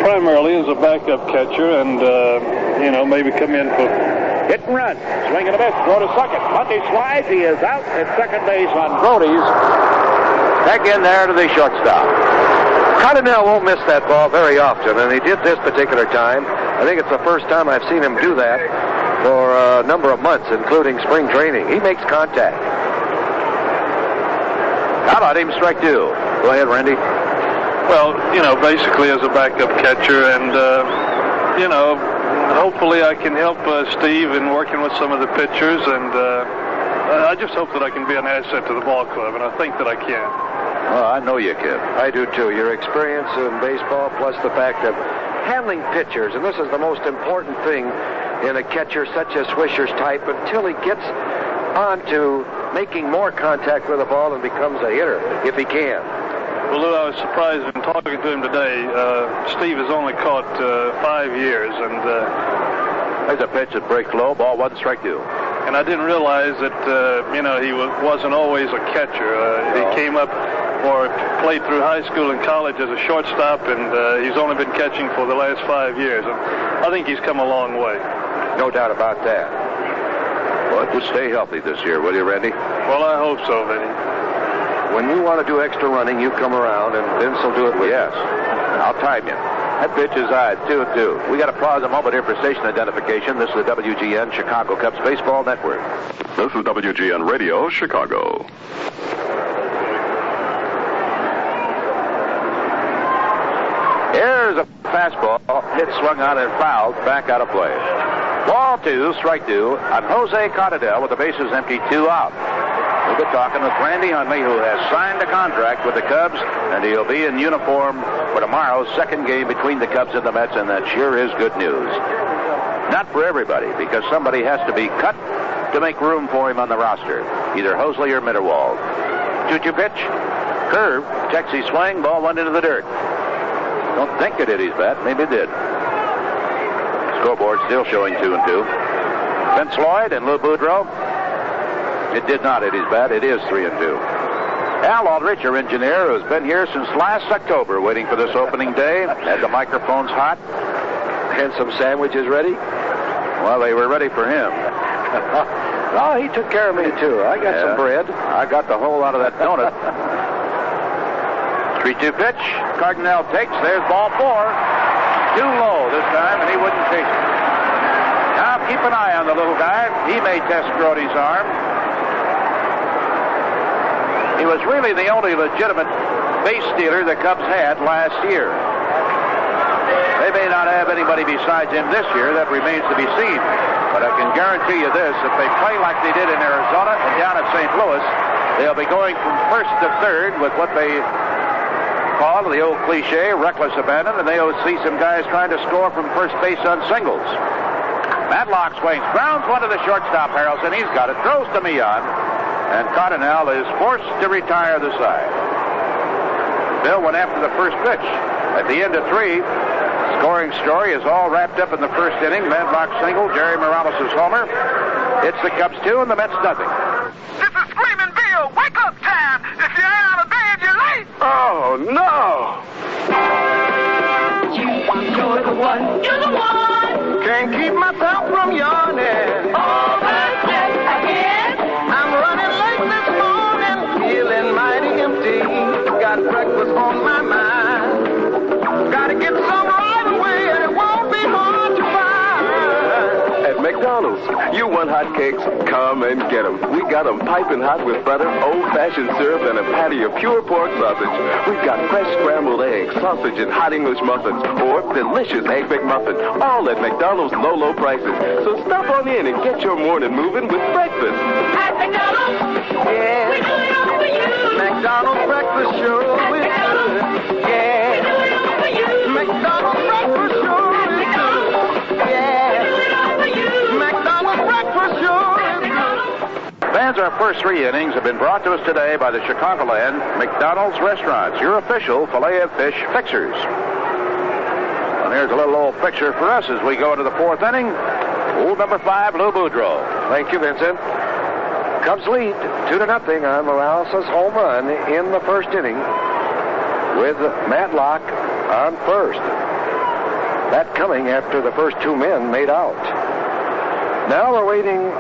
primarily is a backup catcher, and maybe come in for hit and run, swing and a miss, throw to second. Monday slides, he is out at second base on Brody's. Back in there to the shortstop. Cardinal won't miss that ball very often, and he did this particular time. I think it's the first time I've seen him do that for a number of months, including spring training. He makes contact. How about him, strike 2? Go ahead, Randy. Well, basically as a backup catcher, and, hopefully I can help Steve in working with some of the pitchers, and I just hope that I can be an asset to the ball club, and I think that I can. Well, I know you can. I do, too. Your experience in baseball, plus the fact of handling pitchers, and this is the most important thing in a catcher such as Swisher's type, until he gets on to making more contact with the ball and becomes a hitter, if he can. Well, Lou, I was surprised in talking to him today. Steve has only caught 5 years, and there's a pitch that breaks low, ball 1, strike 2. And I didn't realize that he wasn't always a catcher. He came up or played through high school and college as a shortstop, and he's only been catching for the last 5 years. And I think he's come a long way. No doubt about that. Well, just stay healthy this year, will you, Randy? Well, I hope so, Vinny. When you want to do extra running, you come around, and Vince will do it with you. Yes. I'll time you. That pitch is 2-2. We got to pause a moment here for station identification. This is the WGN Chicago Cubs Baseball Network. This is WGN Radio, Chicago. Here's a fastball. Hit, swung on, and fouled. Back out of play. Ball 2, strike 2 on Jose Cardinal with the bases empty, 2 out. We'll be talking with Randy Hundley, who has signed a contract with the Cubs, and he'll be in uniform for tomorrow's second game between the Cubs and the Mets, and that sure is good news. Not for everybody, because somebody has to be cut to make room for him on the roster, either Hosley or Mitterwald. 2-2 pitch, curve, checks his swing, ball 1 into the dirt. Don't think it hit his bat, maybe it did. Scoreboard still showing 2-2. Vince Lloyd and Lou Boudreau It did not hit his bat. It is 3-2. Al Aldrich, your engineer, who's been here since last October waiting for this opening day, had the microphones hot. And some sandwiches ready? Well, they were ready for him. Oh, he took care of me, too. I got some bread. I got the whole out of that donut. 3-2 pitch. Cardinal takes. There's ball 4. Too low this time, and he wouldn't chase it. Now keep an eye on the little guy. He may test Grody's arm. He was really the only legitimate base stealer the Cubs had last year. They may not have anybody besides him this year. That remains to be seen. But I can guarantee you this, if they play like they did in Arizona and down at St. Louis, they'll be going from first to third with what they call the old cliche, reckless abandon, and they'll see some guys trying to score from first base on singles. Matlock swings, grounds one to the shortstop, Harrelson. He's got it, throws to Millan. And Cardinal is forced to retire the side. Bill went after the first pitch. At the end of 3, scoring story is all wrapped up in the first inning. Matlock single, Jerry Morales' homer. It's the Cubs 2 and the Mets nothing. This is Screaming Bill. Wake up time. If you ain't out of bed, you're late. Oh, no! You're the one. You're the one. Can't keep myself from yawning. Overslept again. I'm running late this morning, feeling mighty empty. Got breakfast on my mind. Gotta get some right away, and it won't be hard to find. At McDonald's, you want hot cakes? Come and get them. We got them piping hot with butter, old-fashioned syrup, and a patty of pure pork sausage. We've got fresh scrambled eggs, sausage, and hot English muffins, or delicious Egg McMuffin, all at McDonald's low prices. So stop on in and get your morning moving with breakfast. At McDonald's. Yeah. We do it all for you. McDonald's breakfast show is good. Yeah. We do it all for you. McDonald's breakfast show is good. Yeah. We do it all for you. McDonald's breakfast show is good. Fans, our first 3 innings have been brought to us today by the Chicagoland McDonald's Restaurants, your official Filet-O-Fish fixers. And here's a little old fixer for us as we go into the 4th inning. Old number 5, Lou Boudreau. Thank you, Vincent. Cubs lead 2-0 on Morales' home run in the first inning with Matlock on first. That coming after the first 2 men made out. Now we're waiting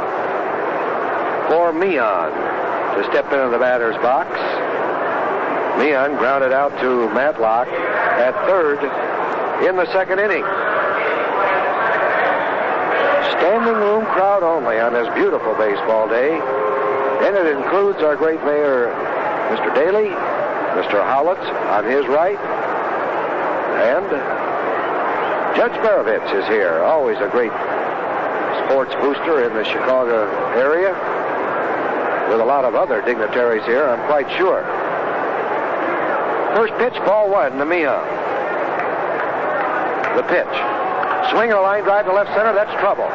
for Millan to step into the batter's box. Millan grounded out to Matlock at third in the second inning. Standing room crowd only on this beautiful baseball day. And it includes our great mayor, Mr. Daley, Mr. Howlett on his right, and Judge Barovitz is here, always a great sports booster in the Chicago area, with a lot of other dignitaries here, I'm quite sure. First pitch, ball 1 to Millan. The pitch. Swing and a line drive to left center, that's trouble.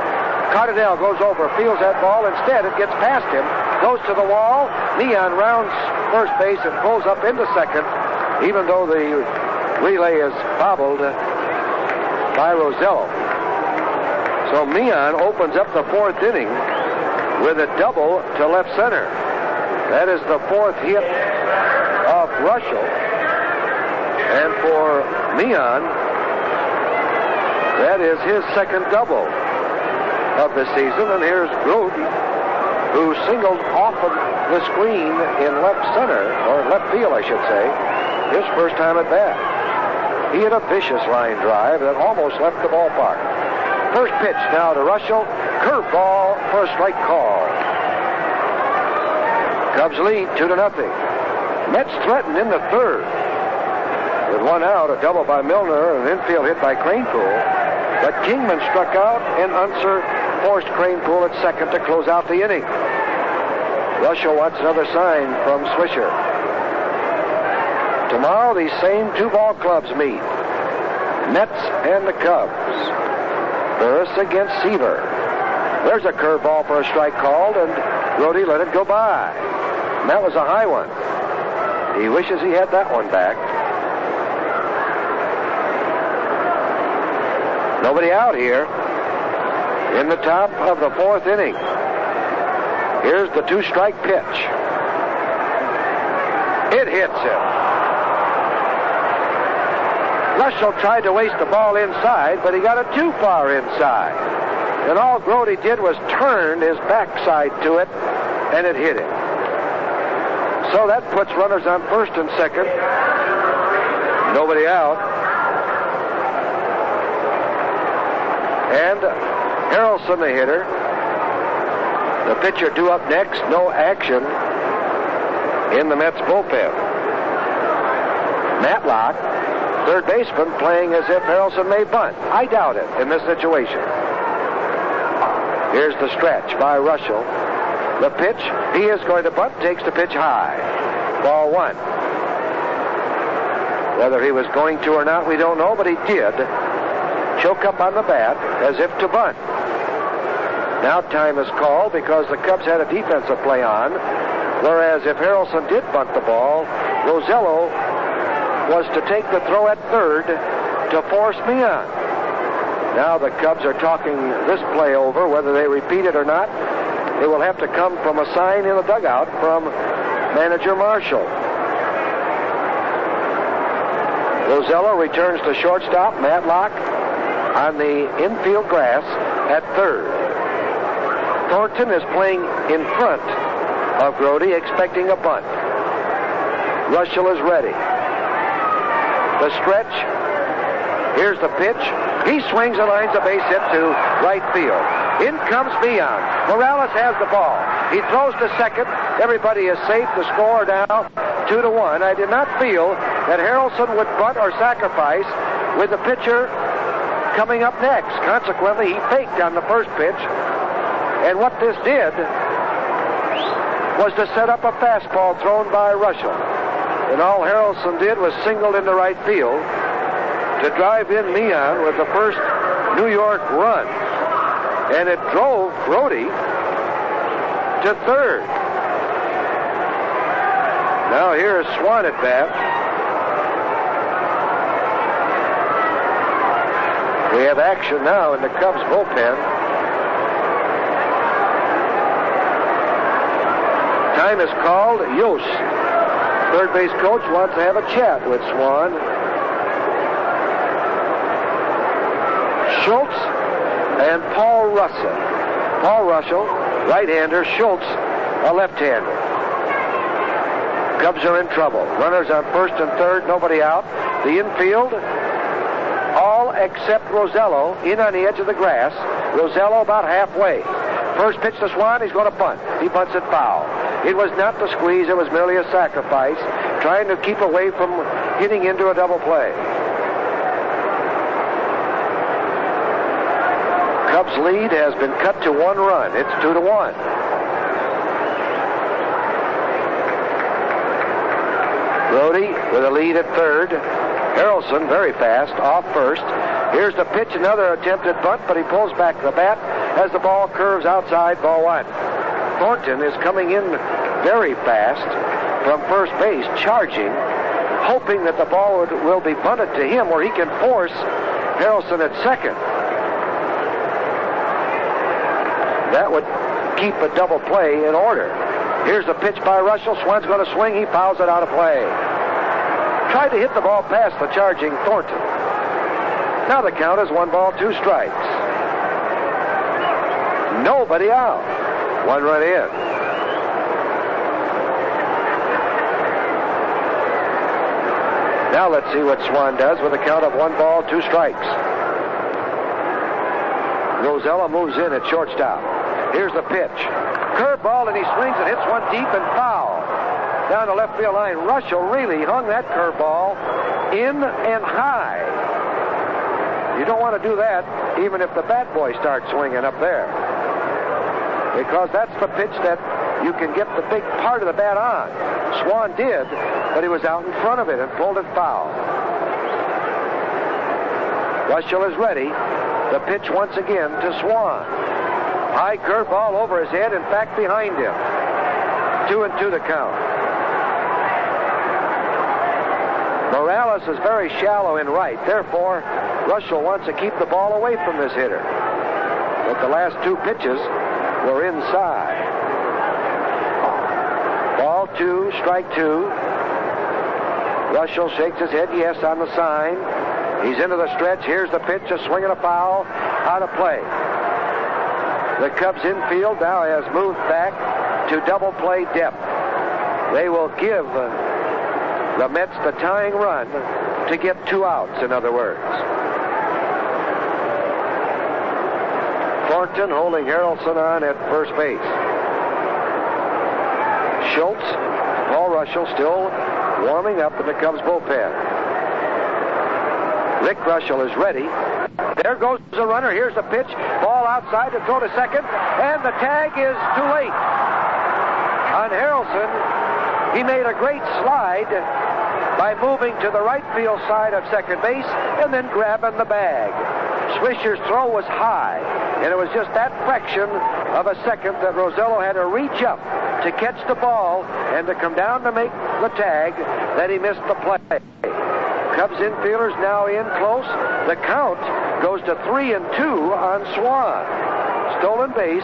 Cardinal goes over, fields that ball. Instead, it gets past him, goes to the wall. Millan rounds first base and pulls up into second, even though the relay is bobbled by Rosello. So Millan opens up the 4th inning with a double to left center. That is the 4th hit of Russell. And for Millan, that is his second double of the season. And here's Groot, who singled off of the screen in left center, or left field, I should say, his first time at bat. He hit a vicious line drive that almost left the ballpark. First pitch now to Russell. Curveball for a strike call. Cubs lead 2-0. Mets threatened in the 3rd. With 1 out, a double by Milner, and an infield hit by Cranepool. But Kingman struck out, and Unser forced Cranepool at second to close out the inning. Russell wants another sign from Swisher. Tomorrow, these same 2 ball clubs meet. Mets and the Cubs. Burris against Seaver. There's a curveball for a strike called, and Brody let it go by. And that was a high one. He wishes he had that one back. Nobody out here in the top of the 4th inning. Here's the 2-strike pitch. It hits him. Russell tried to waste the ball inside, but he got it too far inside. And all Grody did was turn his backside to it, and it hit him. So that puts runners on first and second. Nobody out. And Harrelson, the hitter. The pitcher due up next. No action in the Mets bullpen. Matlock, third baseman, playing as if Harrelson may bunt. I doubt it in this situation. Here's the stretch by Russell. The pitch, he is going to bunt, takes the pitch high. Ball 1. Whether he was going to or not, we don't know, but he did choke up on the bat as if to bunt. Now time is called because the Cubs had a defensive play on, whereas if Harrelson did bunt the ball, Rosello was to take the throw at third to force me on. Now the Cubs are talking this play over. Whether they repeat it or not, it will have to come from a sign in the dugout from manager Marshall. Rosello returns to shortstop. Matlock on the infield grass at third. Thornton is playing in front of Grody, expecting a bunt. Russell is ready. The stretch. Here's the pitch. He swings and lines a base hit to right field. In comes Mian. Morales has the ball. He throws to second. Everybody is safe. The score now 2-1. I did not feel that Harrelson would bunt or sacrifice with the pitcher coming up next. Consequently, he faked on the first pitch. And what this did was to set up a fastball thrown by Russell. And all Harrelson did was singled into right field to drive in Mian with the first New York run. And it drove Grody to third. Now here is Swan at bat. We have action now in the Cubs bullpen. Time is called. Yost, third base coach, wants to have a chat with Swan. Schultz and Paul Russell. Paul Russell, right-hander. Schultz, a left-hander. Cubs are in trouble. Runners on first and third, nobody out. The infield, all except Rosello, in on the edge of the grass. Rosello about halfway. First pitch to Swan, he's going to bunt. He bunts it foul. It was not the squeeze, it was merely a sacrifice, trying to keep away from hitting into a double play. Cubs lead has been cut to 1 run. It's 2-1. Grody with a lead at third. Harrelson, very fast, off first. Here's the pitch, another attempted bunt, but he pulls back the bat as the ball curves outside, ball 1. Thornton is coming in very fast from first base, charging, hoping that the ball will be bunted to him where he can force Harrelson at second. That would keep a double play in order. Here's the pitch by Russell. Swan's going to swing. He fouls it out of play. Tried to hit the ball past the charging Thornton. Now the count is 1 ball, 2 strikes. Nobody out. 1 run in. Now let's see what Swan does with a count of 1 ball, 2 strikes. Rosello moves in at shortstop. Here's the pitch. Curveball, and he swings and hits one deep and foul. Down the left field line. Russell really hung that curveball in and high. You don't want to do that even if the bat boy starts swinging up there, because that's the pitch that you can get the big part of the bat on. Swan did, but he was out in front of it and pulled it foul. Russell is ready. The pitch once again to Swan. High curveball over his head, in fact behind him. 2-2 the count. Morales is very shallow in right. Therefore, Russell wants to keep the ball away from this hitter. But the last 2 pitches were inside. 2, strike 2. Russell shakes his head yes on the sign. He's into the stretch. Here's the pitch, a swing and a foul, out of play. The Cubs infield now has moved back to double play depth. They will give the Mets the tying run to get 2 outs, in other words. Thornton holding Harrelson on at first base. Schultz, Paul Russell still warming up in the Cubs bullpen. Rick Russell is ready. There goes the runner. Here's the pitch. Ball outside to throw to second. And the tag is too late. On Harrelson, he made a great slide by moving to the right field side of second base and then grabbing the bag. Swisher's throw was high, and it was just that fraction of a second that Rosello had to reach up to catch the ball and to come down to make the tag that he missed the play. Cubs infielders now in close. The count goes to 3-2 on Swan. Stolen base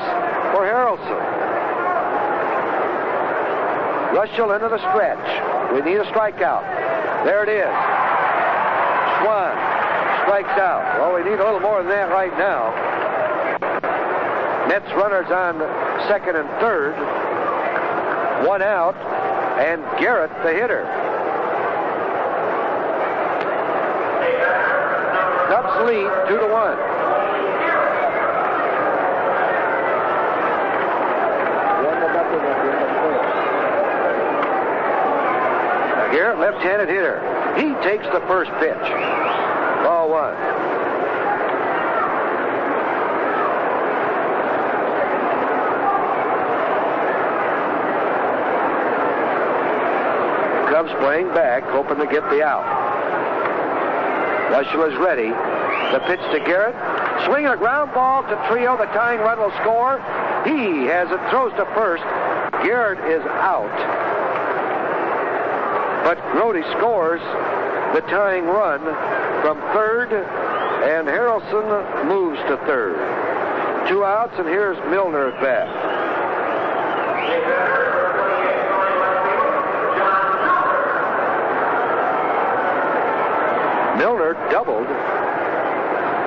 for Harrelson. Russell into the stretch. We need a strikeout. There it is. Swan strikes out. Well, we need a little more than that right now. Mets runners on second and third. 1 out, and Garrett the hitter. Cubs lead 2-1. Garrett, left-handed hitter. He takes the first pitch. Ball 1. Cubs playing back, hoping to get the out. Russell is ready. The pitch to Garrett. Swinging a ground ball to Trio. The tying run will score. He has it, throws to first. Garrett is out. But Grody scores the tying run from third, and Harrelson moves to third. 2 outs, and here's Milner at bat. Milner doubled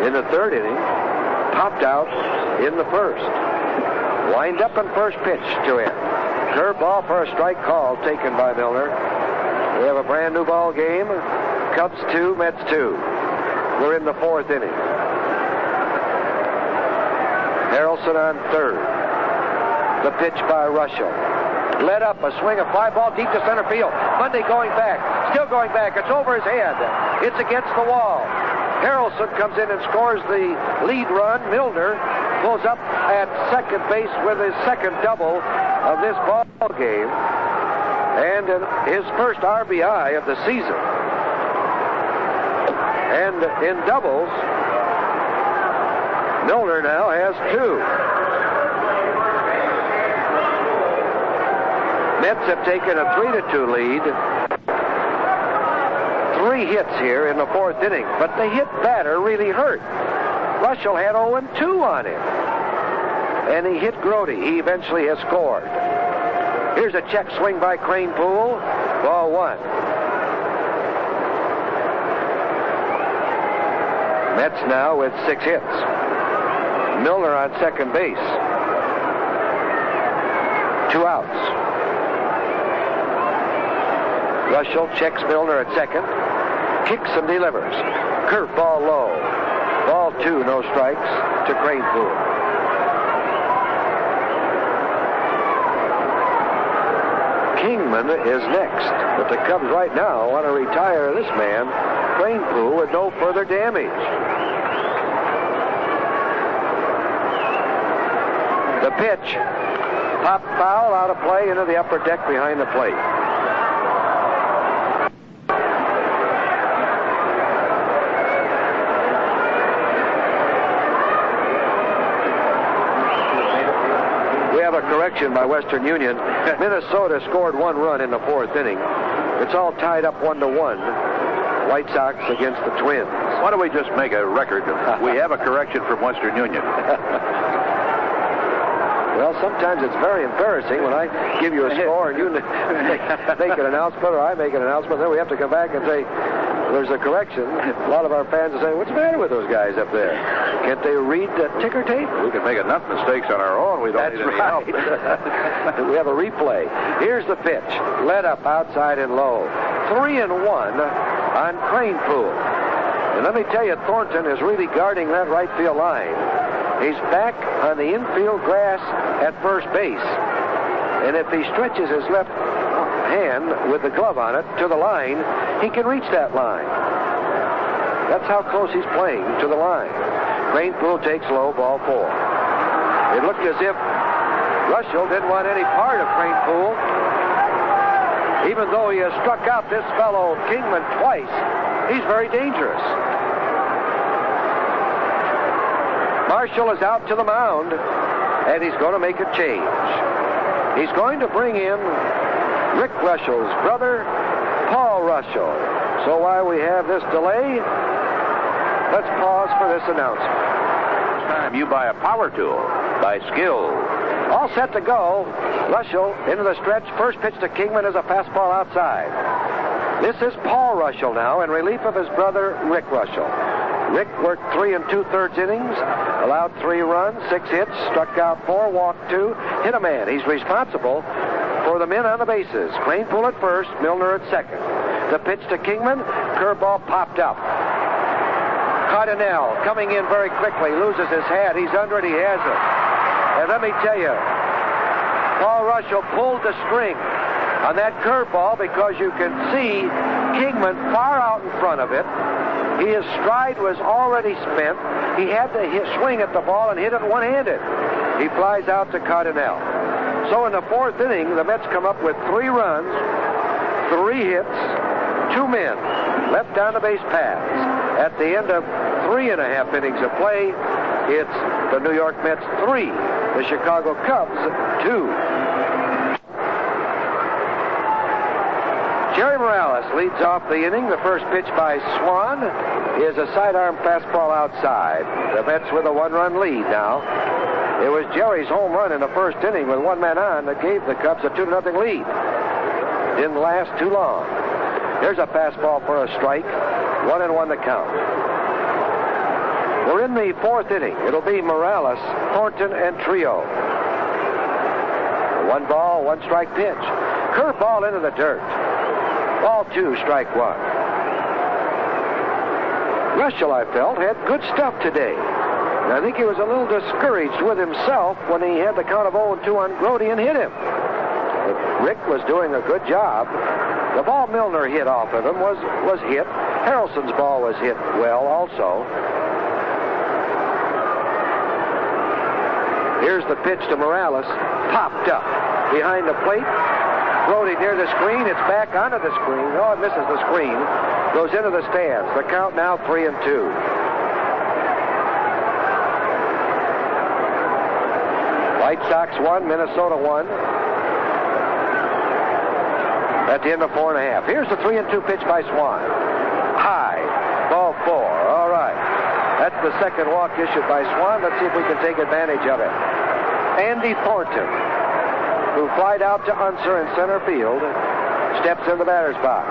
in the third inning, popped out in the first. Lined up in first pitch to him. Curveball for a strike call taken by Milner. We have a brand new ball game. Cubs 2, Mets 2. We're in the fourth inning. Harrelson on third. The pitch by Russell. Led up, a swing, a fly ball deep to center field. Monday going back, still going back. It's over his head. It's against the wall. Harrelson comes in and scores the lead run. Milner pulls up at second base with his second double of this ball game. And his first RBI of the season. And in doubles, Milner now has 2. Mets have taken a 3-2 lead. 3 hits here in the fourth inning, but the hit batter really hurt. Russell had 0-2 on him. And he hit Grody. He eventually has scored. Here's a check swing by Cranepool. Ball 1. Mets now with 6 hits. Milner on second base. 2 outs. Russell checks Milner at second. Kicks and delivers. Curveball low. Ball 2, no strikes to Cranepool. Kingman is next, but the Cubs right now want to retire this man, Cranepool, with no further damage. The pitch, pop foul, out of play into the upper deck behind the plate. A correction by Western Union. Minnesota scored 1 run in the fourth inning. It's all tied up 1-1. White Sox against the Twins. Why don't we just make a record? We have a correction from Western Union. Well, sometimes it's very embarrassing when I give you a score and you make an announcement or I make an announcement. Then we have to come back and say, there's a correction. A lot of our fans will say, what's the matter with those guys up there? Can't they read the ticker tape? We can make enough mistakes on our own. We don't need any help. We have a replay. Here's the pitch. Led up outside and low. 3-1 on Cranepool. And let me tell you, Thornton is really guarding that right field line. He's back on the infield grass at first base. And if he stretches his left hand with the glove on it to the line, he can reach that line. That's how close he's playing to the line. Cranepool takes low, ball 4. It looked as if Russell didn't want any part of Cranepool. Even though he has struck out this fellow Kingman twice, he's very dangerous. Marshall is out to the mound, and he's going to make a change. He's going to bring in Rick Russell's brother, Paul Russell. So while we have this delay, let's pause for this announcement. This time you buy a power tool by Skill. All set to go. Russell into the stretch. First pitch to Kingman is a fastball outside. This is Paul Russell now in relief of his brother, Rick Russell. Rick worked 3 2/3 innings, allowed 3 runs, 6 hits, struck out 4, walked 2, hit a man. He's responsible for the men on the bases. Cranepool at first, Milner at second. The pitch to Kingman, curveball popped up. Cardinale coming in very quickly, loses his hat. He's under it, he has it. And let me tell you, Paul Russell pulled the string on that curveball because you can see Kingman far out in front of it. His stride was already spent. He had to swing at the ball and hit it one-handed. He flies out to Cardinale. So in the 4th inning, the Mets come up with 3 runs, 3 hits, 2 men left down the base paths. At the end of 3.5 innings of play, it's the New York Mets 3, the Chicago Cubs 2. Jerry Morales leads off the inning. The first pitch by Swan is a sidearm fastball outside. The Mets with a 1-run lead now. It was Jerry's home run in the first inning with 1 man on that gave the Cubs a 2-0 lead. Didn't last too long. Here's a fastball for a strike. 1-1 the count. We're in the 4th inning. It'll be Morales, Thornton, and Trio. 1 ball, 1 strike pitch. Curveball into the dirt. Ball 2, strike 1. Russell, I felt, had good stuff today. And I think he was a little discouraged with himself when he had the count of 0-2 on Grody and hit him. But Rick was doing a good job. The ball Milner hit off of him was hit. Harrelson's ball was hit well also. Here's the pitch to Morales. Popped up behind the plate. Grody near the screen. It's back onto the screen. Oh, it misses the screen. Goes into the stands. The count now 3-2. White Sox 1, Minnesota 1. At the end of 4.5. Here's the 3-2 pitch by Swan. High. Ball 4. All right. That's the second walk issued by Swan. Let's see if we can take advantage of it. Andy Thornton, who flied out to Unser in center field, steps in the batter's box.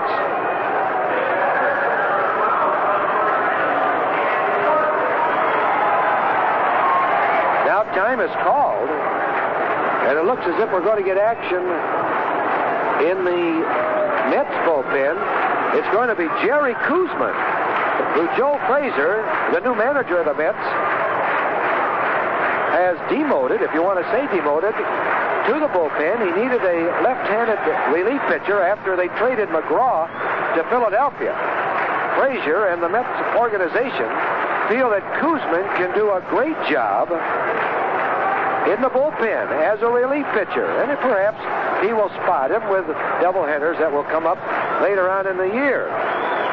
Now time is called, and it looks as if we're going to get action in the Mets bullpen. It's going to be Jerry Koosman, who Joe Frazier, the new manager of the Mets, has demoted, if you want to say demoted, to the bullpen. He needed a left-handed relief pitcher after they traded McGraw to Philadelphia. Frazier and the Mets organization feel that Koosman can do a great job in the bullpen as a relief pitcher, and perhaps he will spot him with doubleheaders that will come up later on in the year.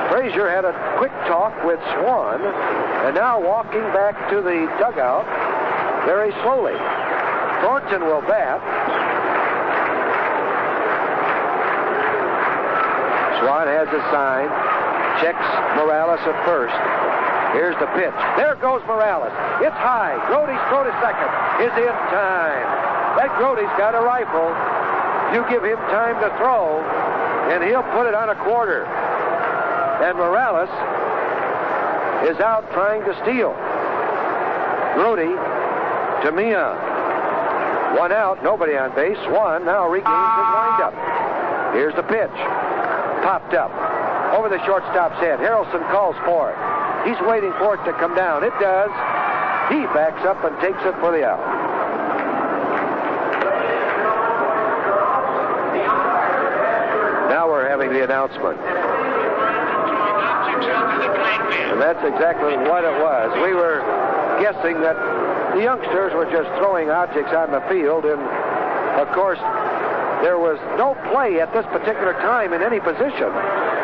Frazier had a quick talk with Swan, and now walking back to the dugout very slowly. Thornton will bat. Swan has a sign, checks Morales at first. Here's the pitch. There goes Morales. It's high. Grody's throw to second is in time. That Grote's got a rifle. You give him time to throw, and he'll put it on a quarter. And Morales is out trying to steal. Grote to Mia. One out, nobody on base. Swan now regains his windup. Here's the pitch. Popped up. Over the shortstop's head. Harrelson calls for it. He's waiting for it to come down. It does. He backs up and takes it for the out. Now we're having the announcement. And that's exactly what it was. We were guessing that the youngsters were just throwing objects on the field, and of course there was no play at this particular time in any position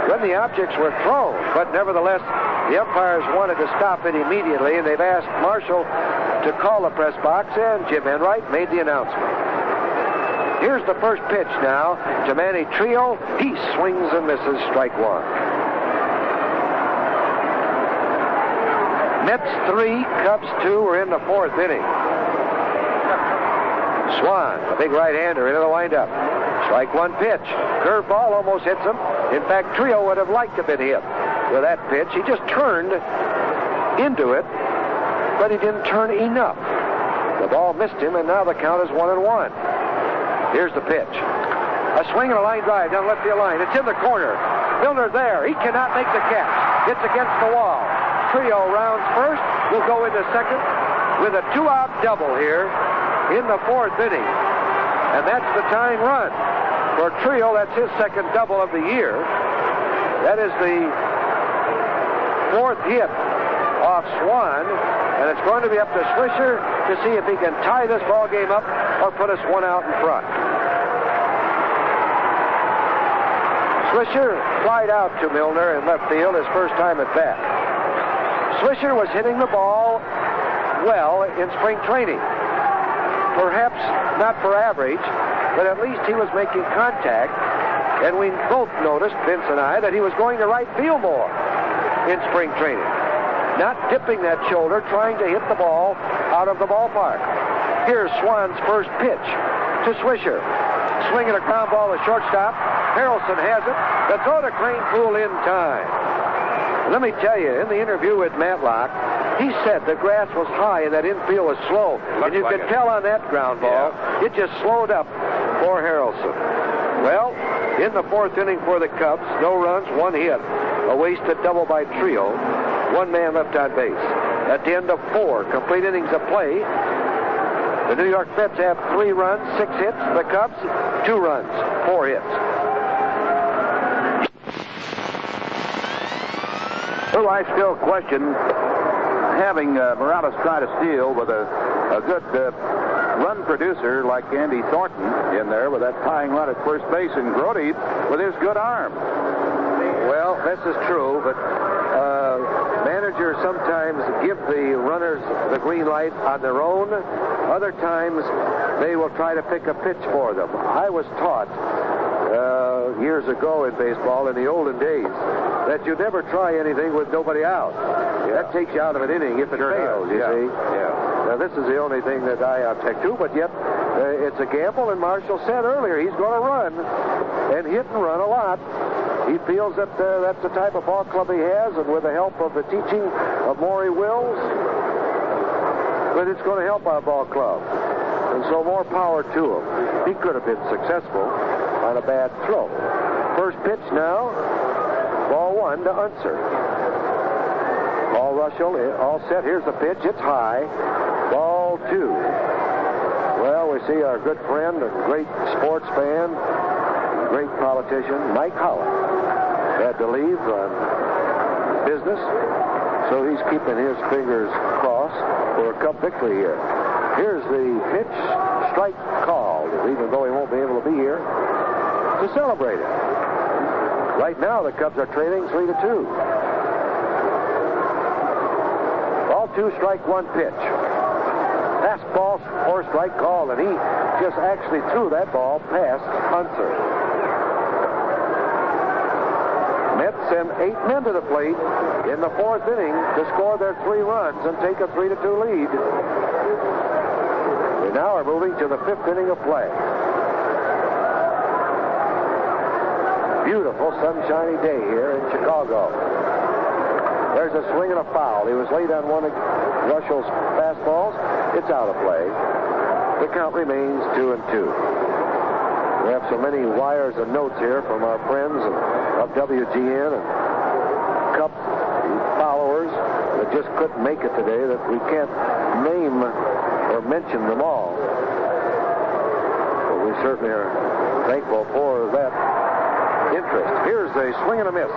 when the objects were thrown. But nevertheless, the umpires wanted to stop it immediately, and they've asked Marshall to call the press box, and Jim Enright made the announcement. Here's the first pitch now to Manny Trio. He swings and misses, strike one. Mets 3, Cubs 2. We're in the fourth inning. Swan, a big right-hander, into the windup. Strike one pitch. Curveball almost hits him. In fact, Trio would have liked to have been hit with that pitch. He just turned into it, but he didn't turn enough. The ball missed him, and now the count is 1-1. Here's the pitch. A swing and a line drive down left field line. It's in the corner. Milner there. He cannot make the catch. It's against the wall. Trio rounds first. Will go into second with a 2-out double here in the fourth inning. And that's the tying run. For Trio, that's his second double of the year. That is the fourth hit off Swan. And it's going to be up to Swisher to see if he can tie this ball game up or put us one out in front. Swisher flied out to Milner in left field his first time at bat. Swisher was hitting the ball well in spring training. Perhaps not for average, but at least he was making contact. And we both noticed, Vince and I, that he was going to right field more in spring training. Not dipping that shoulder, trying to hit the ball out of the ballpark. Here's Swan's first pitch to Swisher. Swinging a ground ball to shortstop. Harrelson has it. The throw to Cranepool in time. Let me tell you, in the interview with Matlock, he said the grass was high and that infield was slow. And you could tell on that ground ball, it just slowed up for Harrelson. Well, in the fourth inning for the Cubs, no runs, one hit. A wasted double by Trio. One man left on base. At the end of 4 complete innings of play, the New York Mets have 3 runs, 6 hits. The Cubs, 2 runs, 4 hits. Well, I still question having Morales try to steal with a good run producer like Andy Thornton in there with that tying run at first base, and Grote with his good arm. Well, this is true, but managers sometimes give the runners the green light on their own. Other times, they will try to pick a pitch for them. I was taught years ago in baseball, in the olden days, that you never try anything with nobody out. That takes you out of an inning if it fails, you see. Now, this is the only thing that I object to, but yet it's a gamble, and Marshall said earlier he's going to run and hit and run a lot. He feels that that's the type of ball club he has, and with the help of the teaching of Maury Wills, that it's going to help our ball club. And so more power to him. He could have been successful on a bad throw. First pitch now, ball 1 to Unser. Paul Russell, all set. Here's the pitch. It's high. Ball 2. Well, we see our good friend, a great sports fan, great politician, Mike Holland, had to leave on business, so he's keeping his fingers crossed for a Cup victory here. Here's the pitch, strike called, even though he won't be able to be here to celebrate it. Right now, the Cubs are trailing 3-2. Ball 2, strike 1 pitch. Fastball for strike called, and he just actually threw that ball past Unser. Mets send 8 men to the plate in the fourth inning to score their 3 runs and take a 3-2 lead. We now are moving to the 5th inning of play. Beautiful sunshiny day here in Chicago. There's a swing and a foul. He was late on one of Russell's fastballs. It's out of play. The count remains 2-2. We have so many wires and notes here from our friends of WGN and Cup followers that just couldn't make it today, that we can't name or mention them all. But we certainly are thankful for that interest. Here's a swing and a miss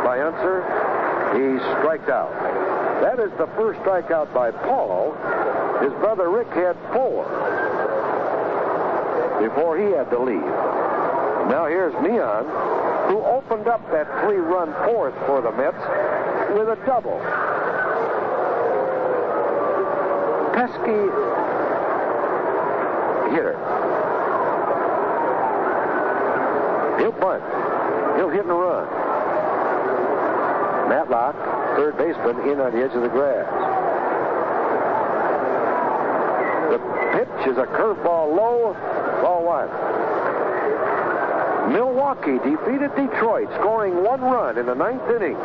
by Unser. He striked out. That is the first strikeout by Paul. His brother Rick had 4 before he had to leave. Now here's Neon, who opened up that 3-run fourth for the Mets with a double. Pesky hitter. He'll bunt. He'll hit and run. Matlock, third baseman, in on the edge of the grass. The pitch is a curveball low, ball 1. Milwaukee defeated Detroit, scoring 1 run in the 9th inning.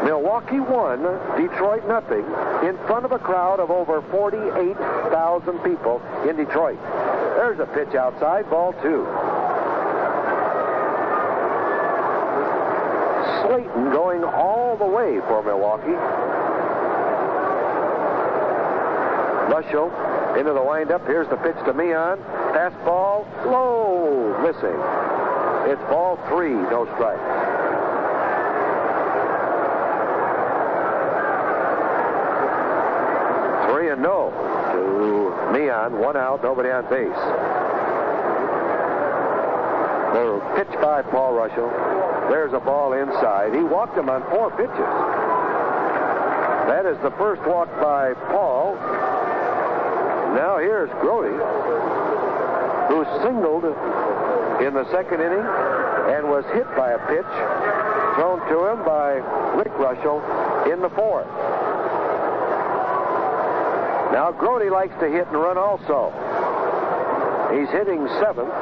Milwaukee won, Detroit nothing, in front of a crowd of over 48,000 people in Detroit. There's a pitch outside, ball 2. Slayton going all the way for Milwaukee. Russell into the windup. Here's the pitch to Meehan. Fastball, low, missing. It's ball 3, no strike. Three and no to Meehan. 1 out, nobody on base. The pitch by Paul Russell. There's a ball inside. He walked him on 4 pitches. That is the first walk by Paul. Now here's Grody, who singled in the 2nd inning and was hit by a pitch thrown to him by Rick Russell in the 4th. Now Grody likes to hit and run also. He's hitting 7th.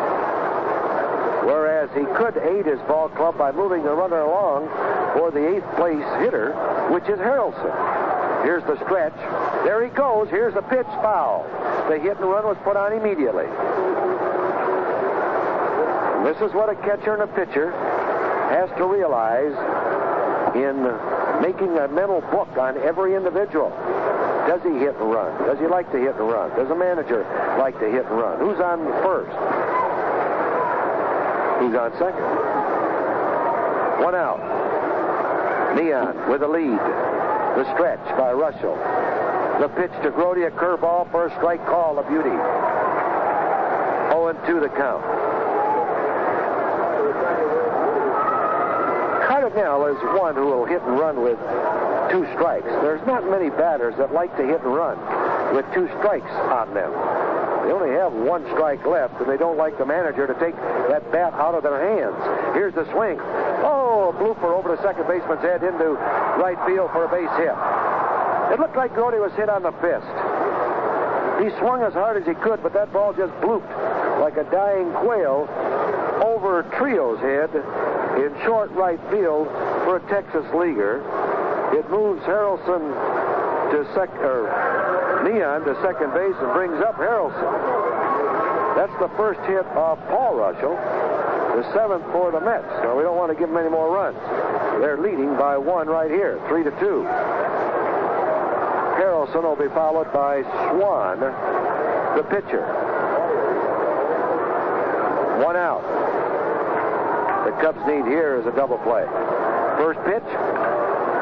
Whereas he could aid his ball club by moving the runner along for the 8th place hitter, which is Harrelson. Here's the stretch. There he goes. Here's the pitch, foul. The hit and run was put on immediately. And this is what a catcher and a pitcher has to realize in making a mental book on every individual. Does he hit and run? Does he like to hit and run? Does a manager like to hit and run? Who's on first? Who's on second? 1 out. Neon with a lead. The stretch by Russell. The pitch to Grody, a curveball for a strike call, a beauty. 0-2 the count. Cardinal is one who will hit and run with 2 strikes. There's not many batters that like to hit and run with 2 strikes on them. They only have 1 strike left, and they don't like the manager to take that bat out of their hands. Here's the swing. Oh, a blooper over the second baseman's head into right field for a base hit. It looked like Grody was hit on the fist. He swung as hard as he could, but that ball just blooped like a dying quail over Trio's head in short right field for a Texas leaguer. It moves Harrelson to Neon to second base and brings up Harrelson. That's the first hit of Paul Russell, the 7th for the Mets. So we don't want to give them any more runs. They're leading by 1 right here, 3-2. Harrelson will be followed by Swan, the pitcher. 1 out. The Cubs need here is a double play. First pitch,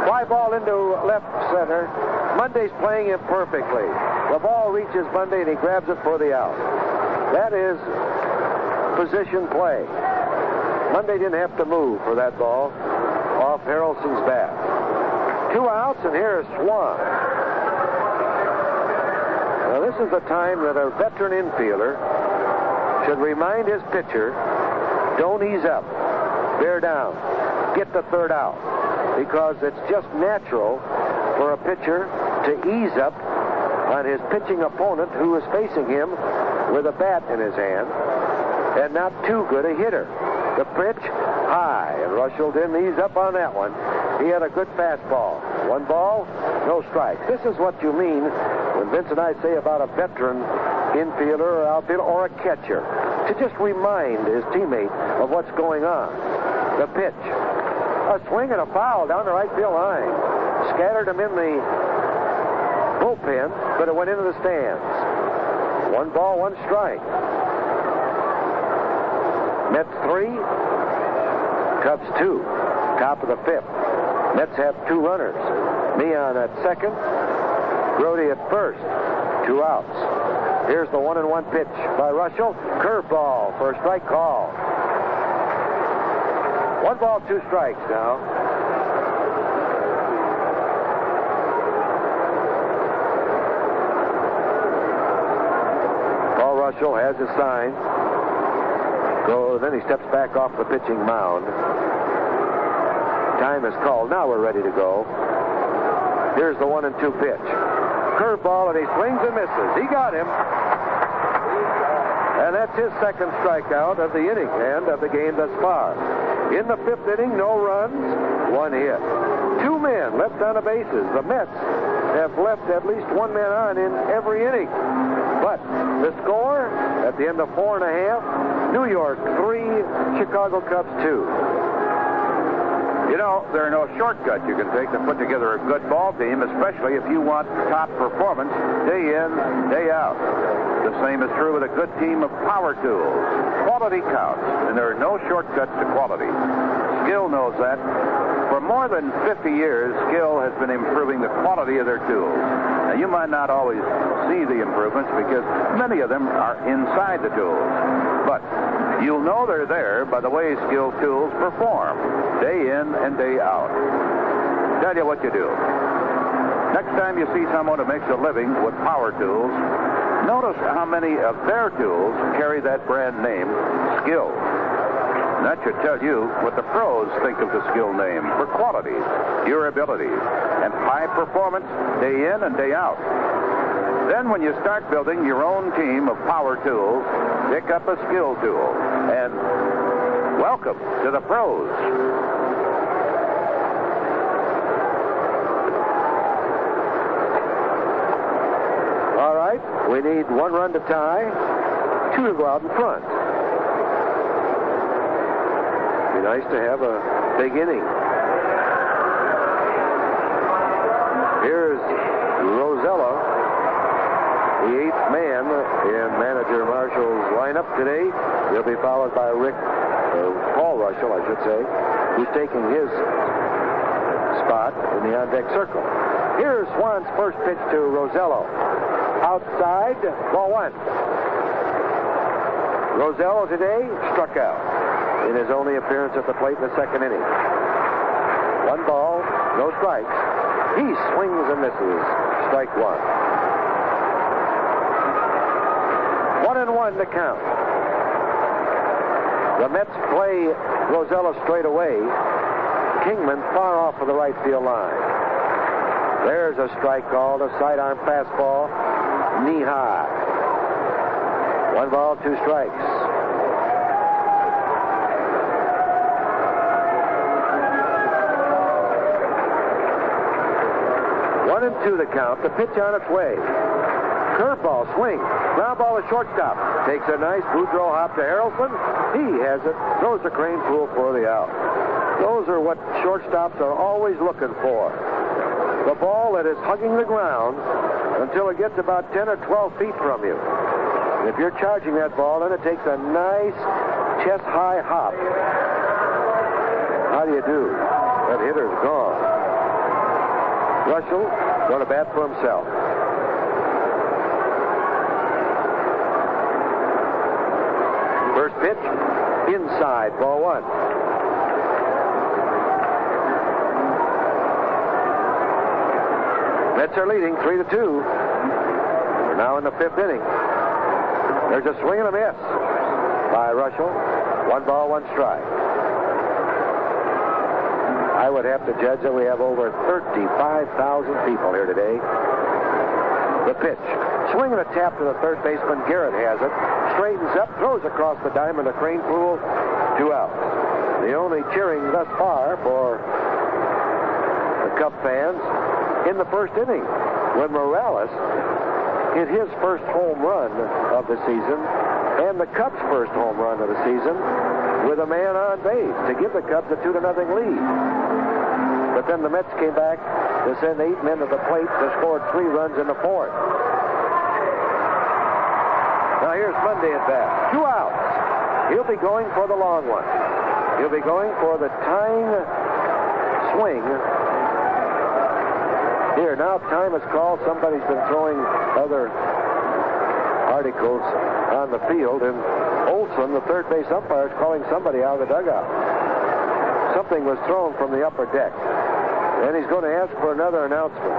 fly ball into left center. Monday's playing him perfectly. The ball reaches Monday and he grabs it for the out. That is position play. Monday didn't have to move for that ball off Harrelson's bat. 2 outs, and here is Swan. Now this is the time that a veteran infielder should remind his pitcher, don't ease up, bear down, get the 3rd out. Because it's just natural for a pitcher to ease up on his pitching opponent who is facing him with a bat in his hand and not too good a hitter. The pitch, high, and Russell didn't ease up on that one. He had a good fastball. 1 ball, no strike. This is what you mean when Vince and I say about a veteran infielder or outfielder or a catcher, to just remind his teammate of what's going on. The pitch, a swing and a foul down the right field line. Scattered him in the bullpen, but it went into the stands. 1 ball, 1 strike. Mets 3, Cubs 2. Top of the 5th. Mets have 2 runners. Meehan at second, Grody at first. 2 outs. Here's the 1-1 pitch by Russell. Curveball for a strike call. 1 ball, 2 strikes now. Paul Russell has his sign. Then he steps back off the pitching mound. Time is called. Now we're ready to go. Here's the 1-2 pitch. Curveball, and he swings and misses. He got him. And that's his second strikeout of the inning and of the game thus far. In the 5th inning, no runs, 1 hit. 2 men left on the bases. The Mets have left at least 1 man on in every inning. But the score at the end of 4 1/2, New York 3, Chicago Cubs 2. You know, there are no shortcuts you can take to put together a good ball team, especially if you want top performance day in, day out. The same is true with a good team of power tools. Quality counts, and there are no shortcuts to quality. Skill knows that. For more than 50 years, Skill has been improving the quality of their tools. Now, you might not always see the improvements because many of them are inside the tools. But you'll know they're there by the way Skill tools perform, day in and day out. Tell you what you do. Next time you see someone who makes a living with power tools, notice how many of their tools carry that brand name, Skill. And that should tell you what the pros think of the Skill name for quality, durability, and high performance day in and day out. Then when you start building your own team of power tools, pick up a Skill tool. And welcome to the pros. All right, we need 1 run to tie, 2 to go out in front. Be nice to have a big inning. Here's Rosello, the 8th man in manager Marshall's lineup today. He'll be followed by Paul Russell, I should say, who's taking his spot in the on-deck circle. Here's Swan's first pitch to Rosello. Outside, ball 1. Rosello today struck out in his only appearance at the plate in the 2nd inning. 1 ball, no strikes. He swings and misses. Strike 1. 1-1 to count. The Mets play Rosello straight away. Kingman far off of the right field line. There's a strike called, a sidearm fastball, knee high. 1 ball, 2 strikes. One and 2 to count. The pitch on its way. Curveball, swing. Ground ball to shortstop. Takes a nice Boudreaux hop to Harrelson. He has it. Throws the crane pool for the out. Those are what shortstops are always looking for. The ball that is hugging the ground until it gets about 10 or 12 feet from you. And if you're charging that ball, then it takes a nice chest-high hop. How do you do? That hitter's gone. Russell going to bat for himself. First pitch, inside, ball 1. Mets are leading 3-2. We're now in the 5th inning. There's a swing and a miss by Russell. 1 ball, 1 strike. I would have to judge that we have over 35,000 people here today. The pitch. Swing and a tap to the third baseman. Garrett has it. Straightens up, throws across the diamond to Crane Pool. 2 outs. The only cheering thus far for the Cub fans in the first inning when Morales hit his first home run of the season and the Cubs' first home run of the season with a man on base to give the Cubs a 2-0 lead. But then the Mets came back to send 8 men to the plate to score 3 runs in the fourth. Now here's Monday at bat. 2 outs. He'll be going for the long one. He'll be going for the tying swing. Here, now time is called. Somebody's been throwing other articles on the field, and Olson, the third base umpire, is calling somebody out of the dugout. Something was thrown from the upper deck, and he's going to ask for another announcement.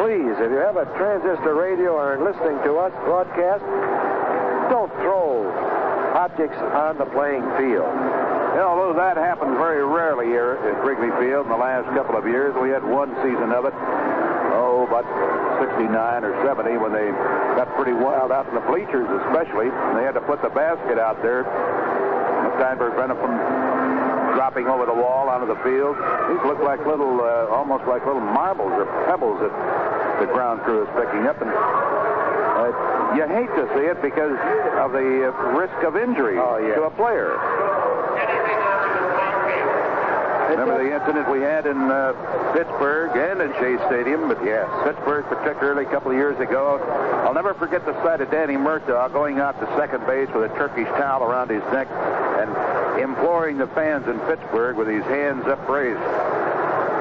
Please, if you have a transistor radio or are listening to us broadcast, don't throw objects on the playing field. Although that happened very rarely here at Wrigley Field in the last couple of years, we had one season of it, about 69 or 70, when they got pretty wild out in the bleachers especially, and they had to put the basket out there. Sometimes prevent them from dropping over the wall onto the field. These look like little, almost like little marbles or pebbles that the ground crew is picking up, and you hate to see it because of the risk of injury to a player. Remember the incident we had in Pittsburgh and in Shea Stadium? But yes, Pittsburgh particularly a couple of years ago. I'll never forget the sight of Danny Murtaugh going out to second base with a Turkish towel around his neck and imploring the fans in Pittsburgh with his hands upraised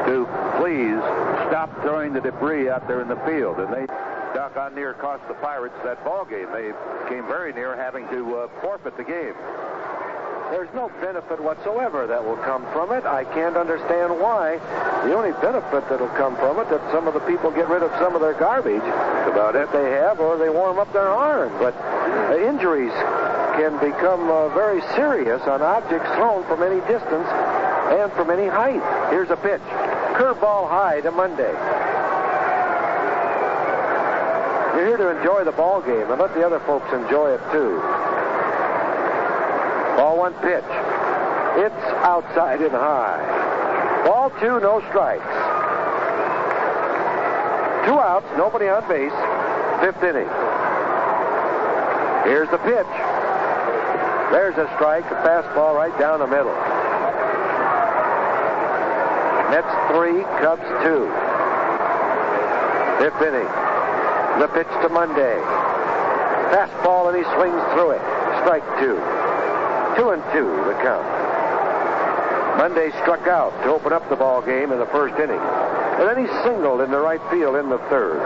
to please stop throwing the debris out there in the field. And they doggone near cost the Pirates that ball game. They came very near having to forfeit the game. There's no benefit whatsoever that will come from it. I can't understand why. The only benefit that will come from it, that some of the people get rid of some of their garbage. That's about it. They have, or they warm up their arms. But injuries can become very serious on objects thrown from any distance and from any height. Here's a pitch. Curveball high to Monday. You're here to enjoy the ball game, and let the other folks enjoy it too. Ball 1 pitch. It's outside and high. Ball 2, no strikes. 2 outs, nobody on base. 5th inning. Here's the pitch. There's a strike, a fastball right down the middle. Mets 3, Cubs 2. 5th inning. The pitch to Monday. Fastball, and he swings through it. Strike 2. 2-2, the count. Monday struck out to open up the ball game in the first inning. And then he singled into right field in the third.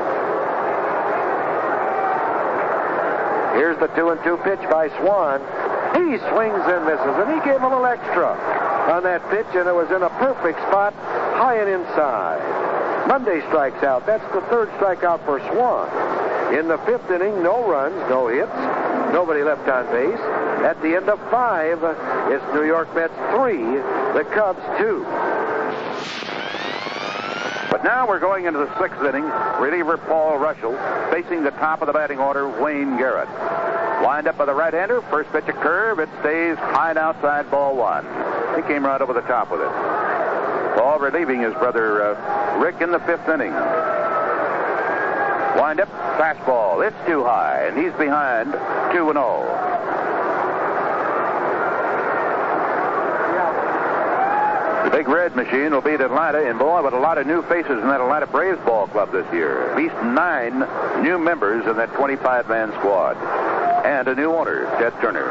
Here's the 2-2 pitch by Swan. He swings and misses, and he gave him a little extra on that pitch, and it was in a perfect spot, high and inside. Monday strikes out. That's the third strikeout for Swan. In the 5th inning, no runs, no hits, nobody left on base. At the end of 5, it's New York Mets 3, the Cubs 2. But now we're going into the 6th inning. Reliever Paul Russell facing the top of the batting order, Wayne Garrett. Lined up by the right-hander, first pitch a curve. It stays high and outside, ball 1. He came right over the top with it. Paul relieving his brother Rick in the 5th inning. Wind up, fastball. It's too high, and he's behind 2-0. The Big Red Machine will be at Atlanta, and boy, with a lot of new faces in that Atlanta Braves ball club this year. At least 9 new members in that 25-man squad. And a new owner, Ted Turner.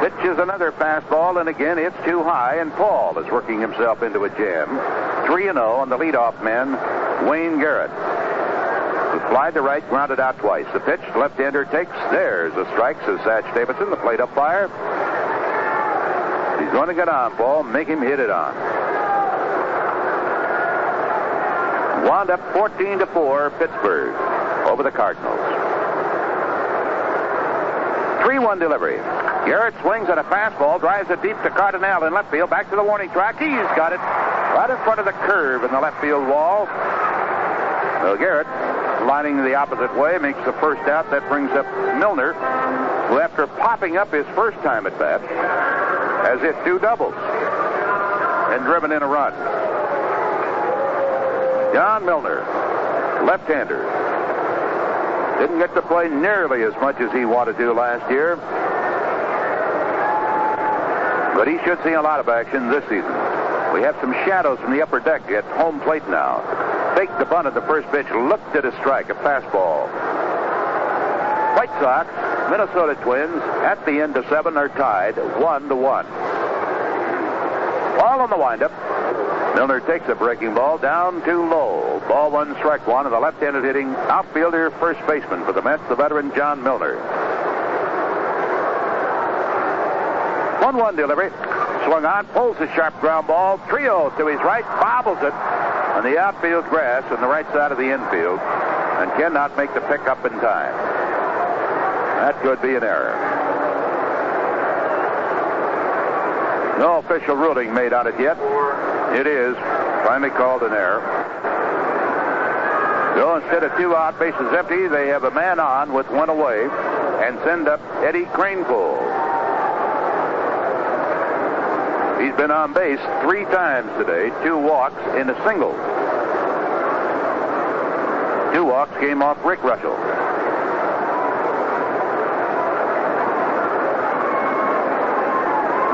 Pitch is another fastball, and again, it's too high, and Paul is working himself into a jam. 3-0 on the leadoff man, Wayne Garrett. The slide to right, grounded out twice. The pitch, left-hander takes. There's a strike, says Satch Davidson, the plate umpire. He's going to get on, Paul. Make him hit it on. Wound up 14-4, Pittsburgh over the Cardinals. 3-1 delivery. Garrett swings at a fastball, drives it deep to Cardinale in left field. Back to the warning track. He's got it right in front of the curve in the left field wall. Well, Garrett, lining the opposite way, makes the first out. That brings up Milner, who, after popping up his first time at bat, has hit 2 doubles and driven in a run. John Milner, left-hander, didn't get to play nearly as much as he wanted to last year, but he should see a lot of action this season. We have some shadows from the upper deck at home plate now. Faked the bunt at the first pitch, looked at a strike, a fastball. White Sox, Minnesota Twins, at the end of 7 are tied 1-1. Ball on the windup. Milner takes a breaking ball down too low. Ball 1, strike 1, and the left-handed hitting outfielder, first baseman for the Mets, the veteran John Milner. 1-1 delivery. Swung on, pulls a sharp ground ball. Trio to his right, bobbles it on the outfield grass on the right side of the infield, and cannot make the pickup in time. That could be an error. No official ruling made on it yet. It is finally called an error. So instead of 2 out, bases empty, they have a man on with 1 away and send up Eddie Kranepool. He's been on base 3 times today, 2 walks in a single. 2 walks came off Rick Russell.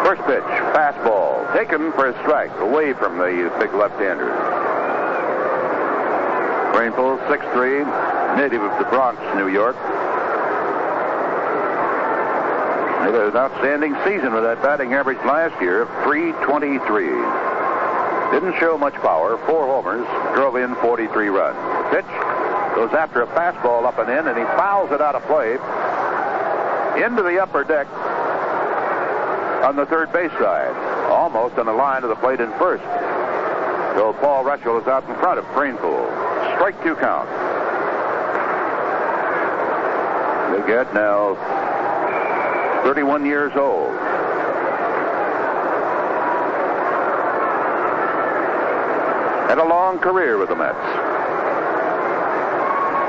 First pitch, fastball, taken for a strike, away from the big left-hander. Kranepool, 6'3", native of the Bronx, New York. He had an outstanding season with that batting average last year of .323. Didn't show much power, 4 homers, drove in 43 runs. The pitch goes after a fastball up and in, and he fouls it out of play into the upper deck on the third base side, almost on the line of the plate in first. So Paul Russell is out in front of Kranepool. Strike 2 count. They get now 31 years old. Had a long career with the Mets.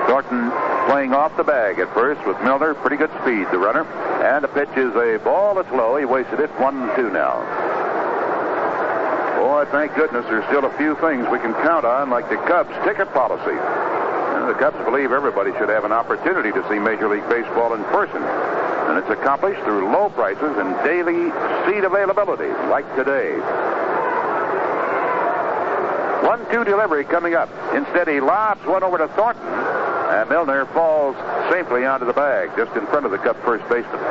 Thornton playing off the bag at first with Milner. Pretty good speed, the runner. And the pitch is a ball that's low. He wasted it. 1-2 now. Boy, thank goodness there's still a few things we can count on, like the Cubs' ticket policy. The Cubs believe everybody should have an opportunity to see Major League Baseball in person. And it's accomplished through low prices and daily seat availability, like today. 1-2 delivery coming up. Instead, he lobs one over to Thornton, and Milner falls safely onto the bag, just in front of the Cub first baseman.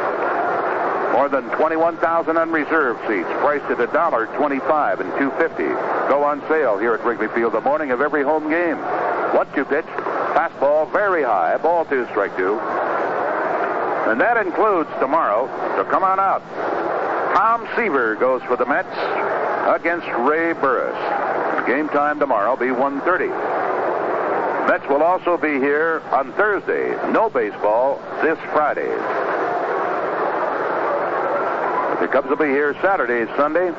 More than 21,000 unreserved seats, priced at $1.25 and $2.50, go on sale here at Wrigley Field the morning of every home game. 1-2 pitch, fastball very high, ball 2, strike 2. And that includes tomorrow, so come on out. Tom Seaver goes for the Mets against Ray Burris. Game time tomorrow will be 1:30. Mets will also be here on Thursday. No baseball this Friday. The Cubs will be here Saturday, Sunday,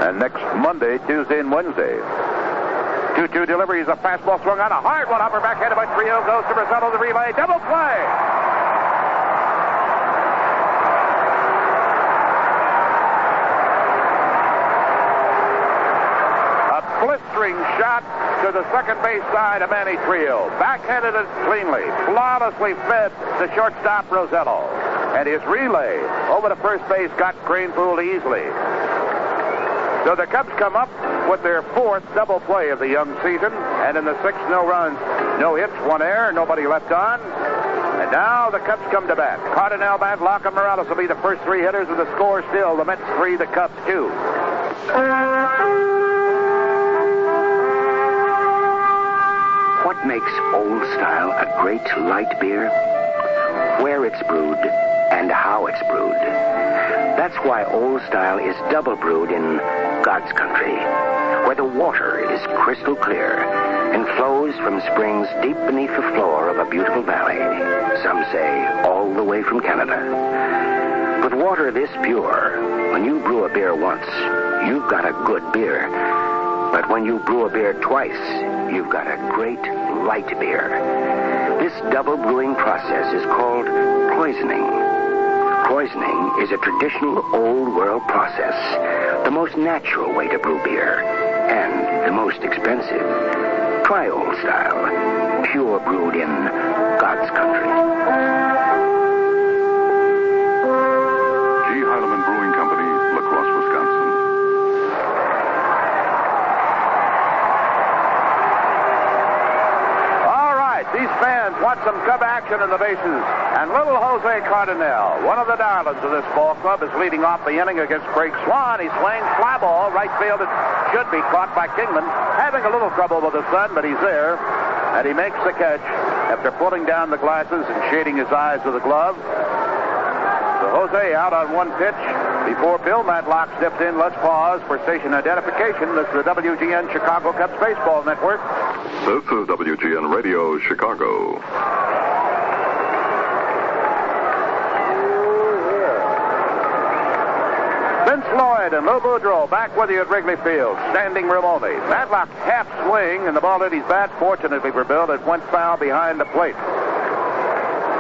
and next Monday, Tuesday, and Wednesday. 2-2 delivery is a fastball swung on. A hard one upper backhanded by Trio. Goes to Rizzetto, the relay. Double play. A blistering shot to the second base side of Manny Trio. Backhanded it cleanly. Flawlessly fed the shortstop Rizzetto. And his relay over to first base got Kranepool easily. So the Cubs come up with their 4th double play of the young season. And in the 6th, no runs, no hits, 1 error, nobody left on. And now the Cubs come to bat. Cardinal bat, Locke and Morales will be the first 3 hitters, and the score still the Mets 3, the Cubs 2. What makes Old Style a great light beer? Where it's brewed and how it's brewed. That's why Old Style is double brewed in God's country, where the water is crystal clear and flows from springs deep beneath the floor of a beautiful valley, some say all the way from Canada. With water this pure, when you brew a beer once, you've got a good beer. But when you brew a beer twice, you've got a great light beer. This double brewing process is called poisoning. Poisoning is a traditional old-world process, the most natural way to brew beer, and the most expensive. Try Old Style, pure brewed in God's country. G. Heilemann Brewing Company, La Crosse, Wisconsin. All right, these fans want some cub action in the bases. And little Jose Cardinal, one of the darlings of this ball club, is leading off the inning against Craig Swan. He swings, fly ball, right field. It should be caught by Kingman. Having a little trouble with the sun, but he's there. And he makes the catch after pulling down the glasses and shading his eyes with a glove. So Jose out on one pitch. Before Bill Matlock steps in, let's pause for station identification. This is the WGN Chicago Cubs Baseball Network. This is WGN Radio, Chicago. Vince Lloyd and Lou Boudreau back with you at Wrigley Field. Standing room only. Matlock half swing, and the ball hit his bat. Fortunately for Bill, it went foul behind the plate.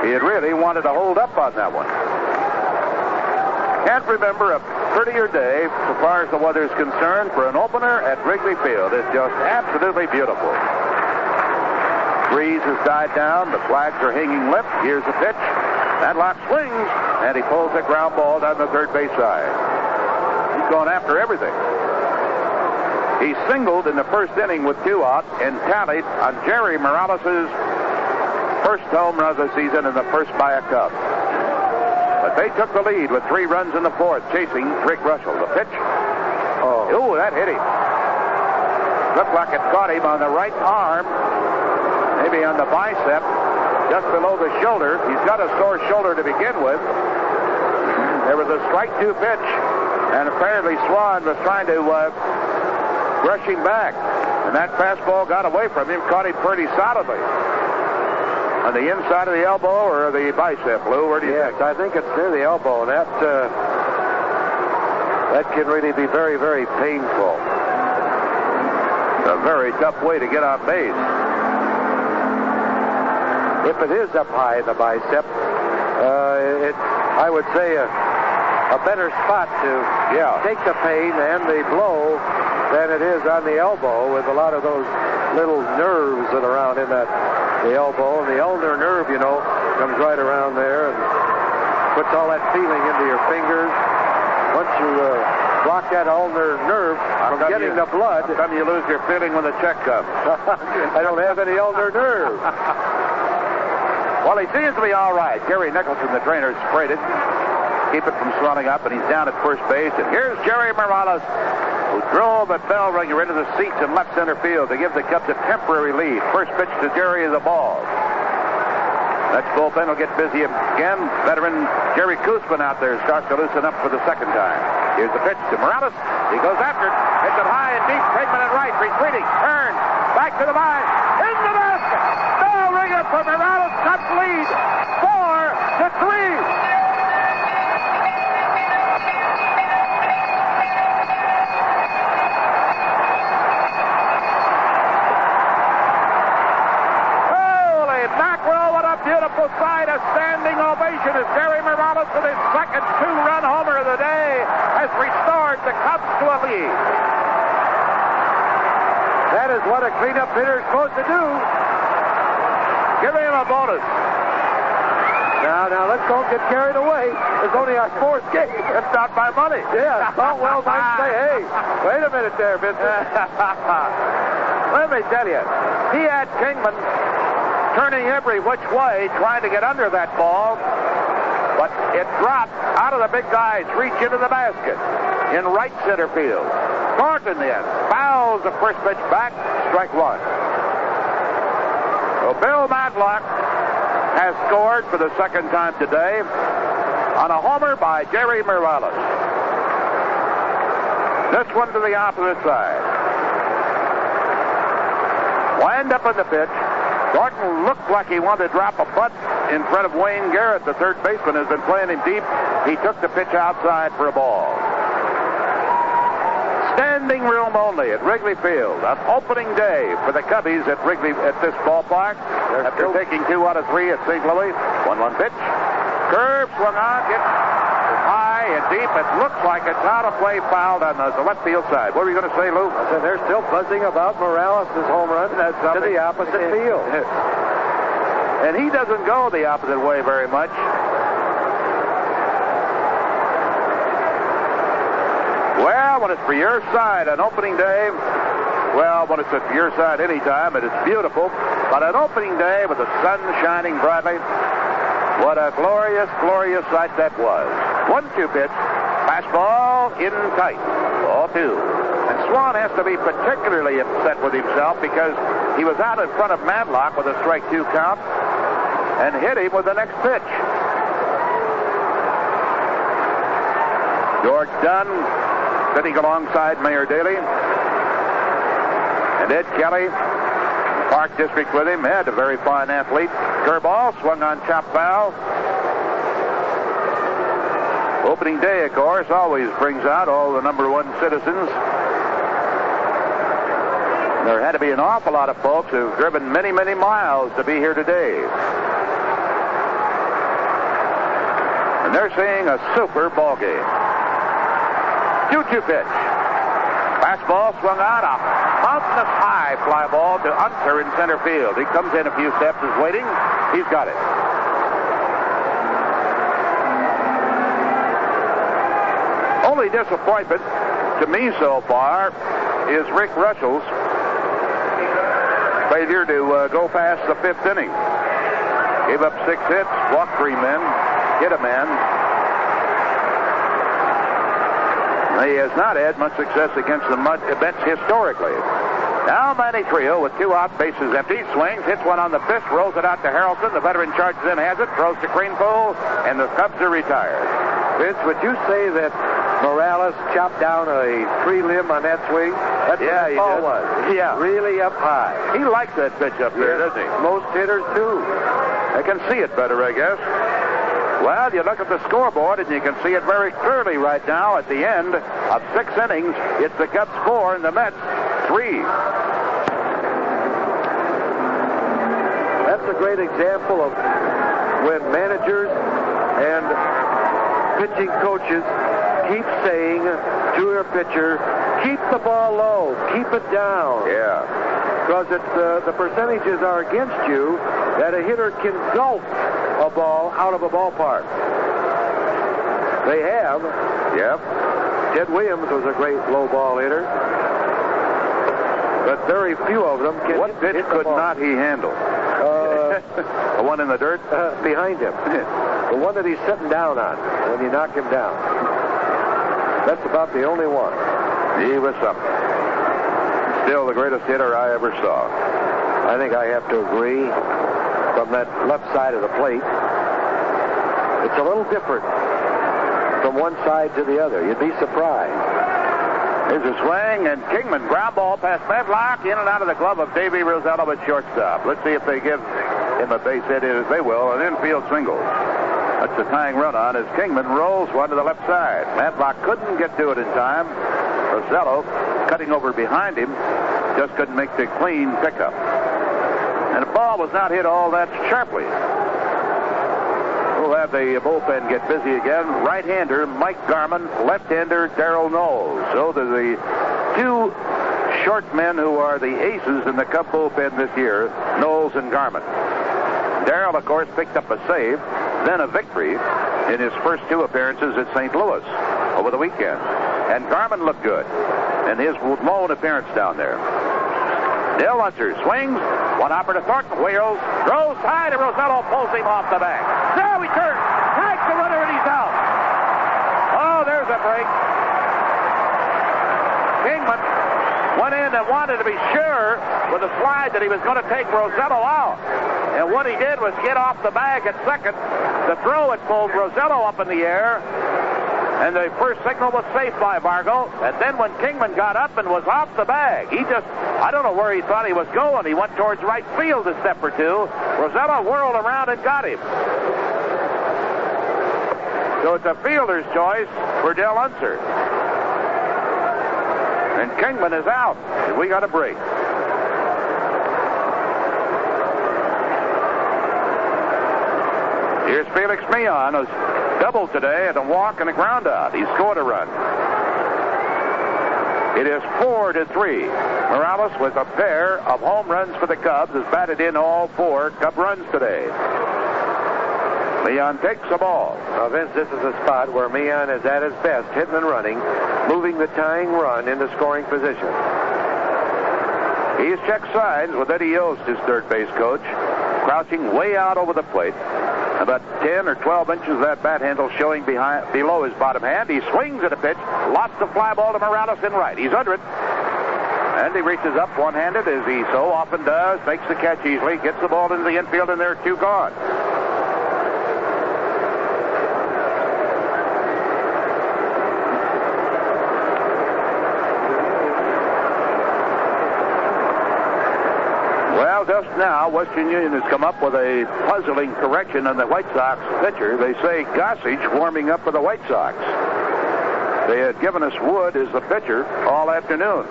He had really wanted to hold up on that one. Can't remember a prettier day, so far as the weather is concerned, for an opener at Wrigley Field. It's just absolutely beautiful. Breeze has died down. The flags are hanging limp. Here's the pitch. Matlock swings, and he pulls a ground ball down the third base side. He's going after everything. He singled in the first inning with 2 out and tallied on Jerry Morales' first home run of the season and the first by a Cub. But they took the lead with 3 runs in the fourth, chasing Rick Russell. The pitch. Oh, that hit him. Looked like it caught him on the right arm, maybe on the bicep, just below the shoulder. He's got a sore shoulder to begin with. There was a strike 2 pitch. And apparently Swan was trying to brush him back. And that fastball got away from him, caught him pretty solidly. On the inside of the elbow or the bicep, Lou? Where do you think? I think it's near the elbow. And that can really be very, very painful. A very tough way to get on base. If it is up high in the bicep, I would say a better spot to take the pain and the blow than it is on the elbow, with a lot of those little nerves that are around in the elbow. And the ulnar nerve, comes right around there and puts all that feeling into your fingers. Once you block that ulnar nerve from getting the blood... How come you lose your feeling when the check comes? I don't have any ulnar nerve. Well, he seems to be all right. Gary Nicholson, the trainer, sprayed it. Keep it from swelling up, and he's down at first base. And here's Jerry Morales, who drove a bell ringer into the seats in left center field to give the Cubs a temporary lead. First pitch to Jerry is a ball. Next bullpen will get busy again. Veteran Jerry Koosman out there starts to loosen up for the second time. Here's the pitch to Morales. He goes after it. Hits it high and deep. Kingman at right. Retreating. Turns. Back to the line. In the basket. Bell ringer for Morales. Cubs lead 4-3. Beautiful sight, a standing ovation as Jerry Morales, with his second 2-run homer of the day, has restored the Cubs to a lead. That is what a cleanup hitter is supposed to do. Give him a bonus. Now, let's don't get carried away. It's only our 4th game. It's not my money. Yeah, Caldwell might say, hey, wait a minute there, Vincent. Let me tell you, he had Kingman turning every which way, trying to get under that ball, but it dropped out of the big guy's reach into the basket in right center field. Thornton then fouls the first pitch back, strike 1. So Bill Matlock has scored for the second time today on a homer by Jerry Morales. This one to the opposite side. Wind up in the pitch. Thornton looked like he wanted to drop a bunt in front of Wayne Garrett. The third baseman has been playing him deep. He took the pitch outside for a ball. Standing room only at Wrigley Field. An opening day for the Cubbies at Wrigley at this ballpark. After taking 2 out of 3 at St. Louis. 1-1 pitch. Curve swung on, gets high and deep. It looks like it's out of play, fouled on the left field side. What were you going to say, Lou? I said they're still buzzing about Morales' home run to the opposite field. And he doesn't go the opposite way very much. Well, when it's for your side on opening day, well, when it's for your side anytime, it is beautiful. But on opening day with the sun shining brightly, what a glorious, glorious sight that was. 1-2 pitch, fastball in tight, 0-2. And Swan has to be particularly upset with himself because he was out in front of Matlock with a strike 2 count and hit him with the next pitch. George Dunn sitting alongside Mayor Daley. And Ed Kelly, Park District with him. Ed, a very fine athlete. Curveball swung on chop foul. Opening day, of course, always brings out all the number 1 citizens. There had to be an awful lot of folks who've driven many, many miles to be here today. And they're seeing a super ball game. 2-2 pitch. Fastball swung on, a mountainous high fly ball to Unser in center field. He comes in a few steps, is waiting. He's got it. Only disappointment to me so far is Rick Russell's failure to go past the 5th inning. Gave up 6 hits, walked 3 men, hit a man. He has not had much success against the Mets historically. Now Manny Trio with 2 out, bases empty, swings, hits one on the 5th, rolls it out to Harrelson. The veteran charges in, has it, throws to Greenpool, and the Cubs are retired. Vince, would you say that Morales chopped down a tree limb on that swing? That's what the ball was. Yeah. Really up high. He likes that pitch up there, doesn't he? Most hitters do. They can see it better, I guess. Well, you look at the scoreboard, and you can see it very clearly right now at the end of 6 innings. It's the Cubs 4 and the Mets 3. That's a great example of when managers and pitching coaches keep saying to their pitcher, keep the ball low, keep it down. Yeah. Because the percentages are against you that a hitter can gulp a ball out of a ballpark. They have. Yep. Ted Williams was a great low ball hitter. But very few of them can What pitch could not he handle? The one in the dirt? Behind him. The one that he's sitting down on when you knock him down. That's about the only one. He was something. Still the greatest hitter I ever saw. I think I have to agree. From that left side of the plate, it's a little different from one side to the other. You'd be surprised. Here's a swing, and Kingman ground ball past Matlock, in and out of the glove of Davey Rosello at shortstop. Let's see if they give him a base hit, as they will, an infield single. That's the tying run on as Kingman rolls one to the left side. Matlock couldn't get to it in time. Rosello, cutting over behind him, just couldn't make the clean pickup. And the ball was not hit all that sharply. We'll have the bullpen get busy again. Right-hander Mike Garman, left-hander Darrell Knowles. So the 2 short men who are the aces in the Cub bullpen this year, Knowles and Garman. Darrell, of course, picked up a save, then a victory in his first 2 appearances at St. Louis over the weekend. And Garman looked good in his lone appearance down there. Dale Unser swings. One hopper to Thornton. Wheels. Throws high to Rosello. Pulls him off the back. Now he turns. Tags the runner and he's out. Oh, there's a break. Kingman went in and wanted to be sure with a slide that he was going to take Rosello out. And what he did was get off the bag at second. The throw had pulled Rosello up in the air. And the first signal was safe by Vargo. And then when Kingman got up and was off the bag, I don't know where he thought he was going. He went towards right field a step or 2. Rosello whirled around and got him. So it's a fielder's choice for Dale Unser. And Kingman is out. We got a break. Here's Felix Meehan, who's doubled today at a walk and a ground out. He scored a run. It is 4-3. Morales, with a pair of home runs for the Cubs, has batted in all 4 Cub runs today. Meehan takes the ball. Now, Vince, this is a spot where Meehan is at his best, hitting and running, moving the tying run into scoring position. He's checked signs with Eddie Yost, his third base coach, crouching way out over the plate. About 10 or 12 inches of that bat handle showing below his bottom hand. He swings at a pitch, lots of fly ball to Morales in right. He's under it. And he reaches up one-handed, as he so often does, makes the catch easily, gets the ball into the infield, and there are 2 gone. Just now, Western Union has come up with a puzzling correction on the White Sox pitcher. They say Gossage warming up for the White Sox. They had given us Wood as the pitcher all afternoon.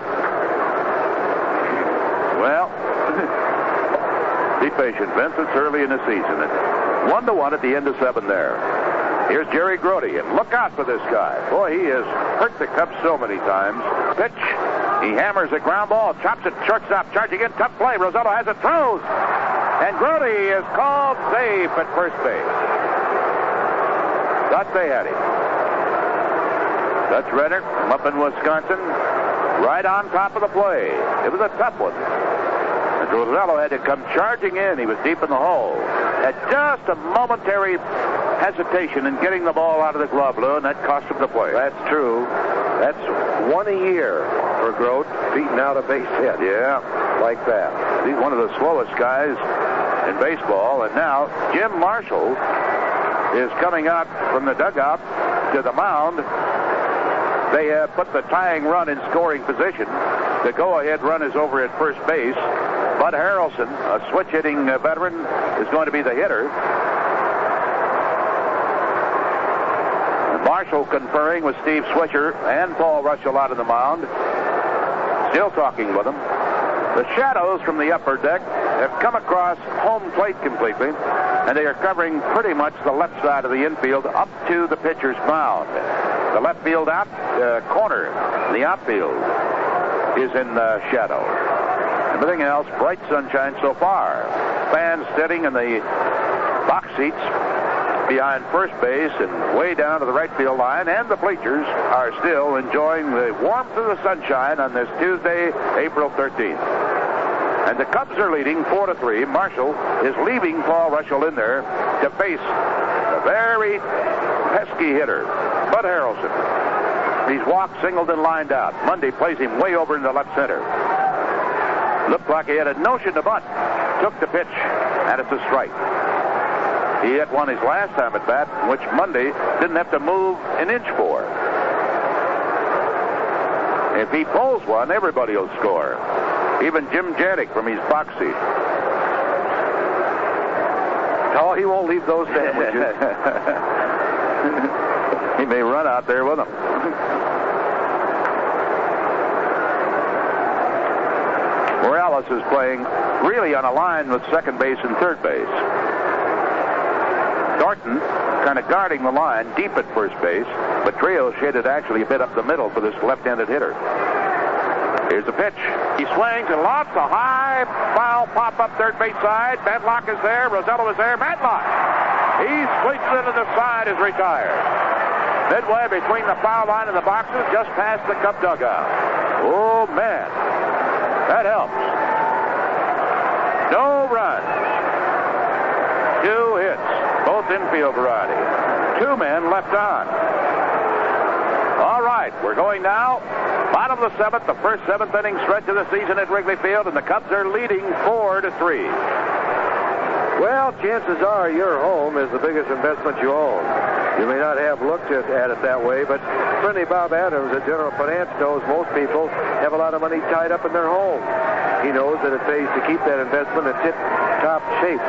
Well, be patient, Vince. It's early in the season. 1-1 at the end of 7 there. Here's Jerry Grote, and look out for this guy. Boy, he has hurt the Cubs so many times. Pitch. He hammers a ground ball, chops it shortstop, charging in, tough play. Rosello has it, throws. And Grote is called safe at first base. Thought they had him. Dutch Renner from up in Wisconsin, right on top of the play. It was a tough one. And Rosello had to come charging in. He was deep in the hole. Had just a momentary hesitation in getting the ball out of the glove, Lou, and that cost him the play. That's true. That's 1 a year for Grote, beating out a base hit. Yeah, like that. He's one of the slowest guys in baseball. And now Jim Marshall is coming out from the dugout to the mound. They have put the tying run in scoring position. The go-ahead run is over at first base. Bud Harrelson, a switch-hitting veteran, is going to be the hitter. Marshall conferring with Steve Swisher and Paul Russell out of the mound. Still talking with them. The shadows from the upper deck have come across home plate completely, and they are covering pretty much the left side of the infield up to the pitcher's mound. The left field out corner, the outfield, is in shadow. Everything else, bright sunshine so far. Fans sitting in the box seats behind first base and way down to the right field line, and the bleachers are still enjoying the warmth of the sunshine on this Tuesday, April 13th. And the Cubs are leading 4-3. Marshall is leaving Paul Russell in there to face a very pesky hitter, Bud Harrelson. He's walked, singled, and lined out. Monday plays him way over in the left center. Looked like he had a notion to bunt. Took the pitch, and it's a strike. He hit one his last time at bat, which Monday didn't have to move an inch for. If he pulls one, everybody will score. Even Jim Janik from his box seat. No, he won't leave those sandwiches. He may run out there with them. Morales is playing really on a line with second base and third base. Thornton kind of guarding the line deep at first base, but Trio shaded actually a bit up the middle for this left-handed hitter. Here's the pitch. He swings and lots of high foul pop up third base side. Matlock is there. Rosello is there. Matlock. He squeaks into the side, is retired. Midway between the foul line and the boxes, just past the Cub dugout. Oh, man. That helps. No runs. 2 hits. Both infield variety. 2 men left on. All right, we're going now. Bottom of the 7th, the first 7th inning stretch of the season at Wrigley Field, and the Cubs are leading 4-3. Well, chances are your home is the biggest investment you own. You may not have looked at it that way, but Friendly Bob Adams at General Finance knows most people have a lot of money tied up in their home. He knows that it pays to keep that investment in tip-top shape.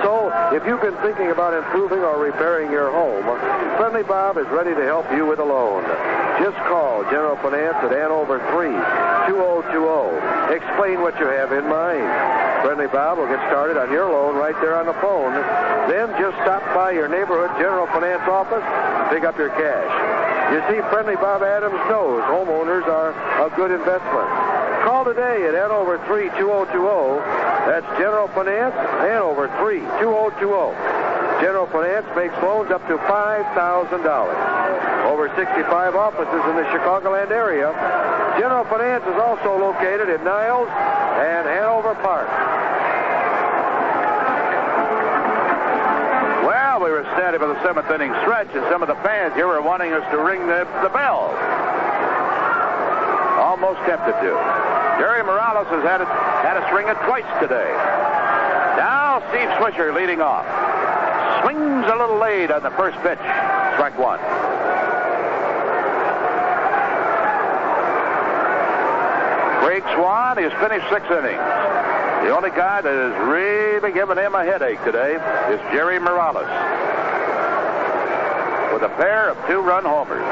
So, if you've been thinking about improving or repairing your home, Friendly Bob is ready to help you with a loan. Just call General Finance at Hanover 3-2020. Explain what you have in mind. Friendly Bob will get started on your loan right there on the phone. Then just stop by your neighborhood General Finance office and pick up your cash. You see, Friendly Bob Adams knows homeowners are a good investment. Call today at Hanover 3-2020. That's General Finance, Hanover 3-2020. General Finance makes loans up to $5,000. Over 65 offices in the Chicagoland area. General Finance is also located in Niles and Hanover Park. Well, we were standing for the 7th inning stretch, and some of the fans here were wanting us to ring the bell. Almost tempted to. Jerry Morales has had us ring it twice today. Now Steve Swisher leading off. Swings a little late on the first pitch. Strike one. Craig Swan has finished 6 innings. The only guy that has really given him a headache today is Jerry Morales, with a pair of 2-run homers.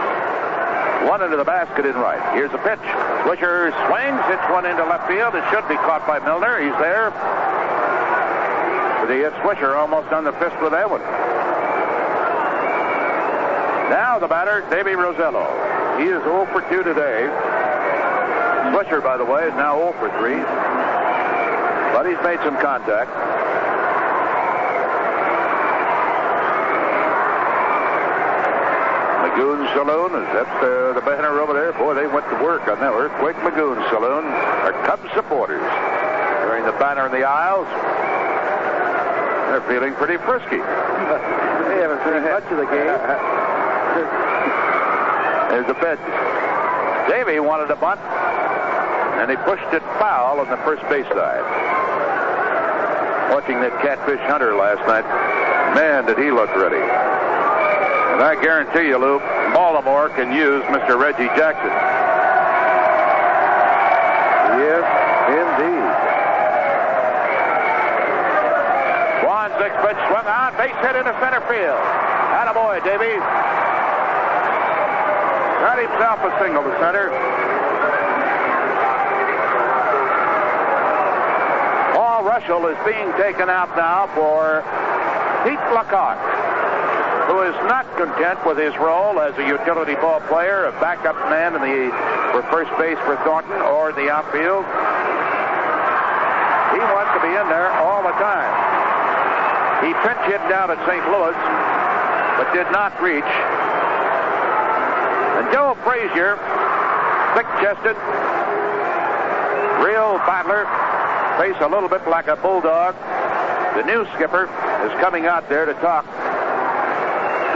One into the basket in right. Here's the pitch. Swisher swings, hits one into left field. It should be caught by Milner. He's there. But he hit Swisher almost on the fist with that one. Now the batter, Davey Rosello. He is 0 for 2 today. Swisher, by the way, is now 0 for 3. But he's made some contact. Magoon Saloon, that's the banner over there. Boy, they went to work on that. Earthquake Magoon Saloon. Our Cubs supporters wearing the banner in the aisles. They're feeling pretty frisky. They haven't seen much of the game. There's the pitch. Davey wanted a bunt, and he pushed it foul on the first base side. Watching that Catfish Hunter last night, man, did he look ready. And I guarantee you, Lou, Baltimore can use Mr. Reggie Jackson. Yes, indeed. Swan, 6-pitch swung on, base hit into center field. Attaboy, Davey. Got himself a single to center. Paul Russell is being taken out now for Pete Lecoq, who is not content with his role as a utility ball player, a backup man for first base for Thornton or the outfield. He wants to be in there all the time. He pinch hit down at St. Louis, but did not reach. And Joe Frazier, thick-chested, real battler, face a little bit like a bulldog. The new skipper is coming out there to talk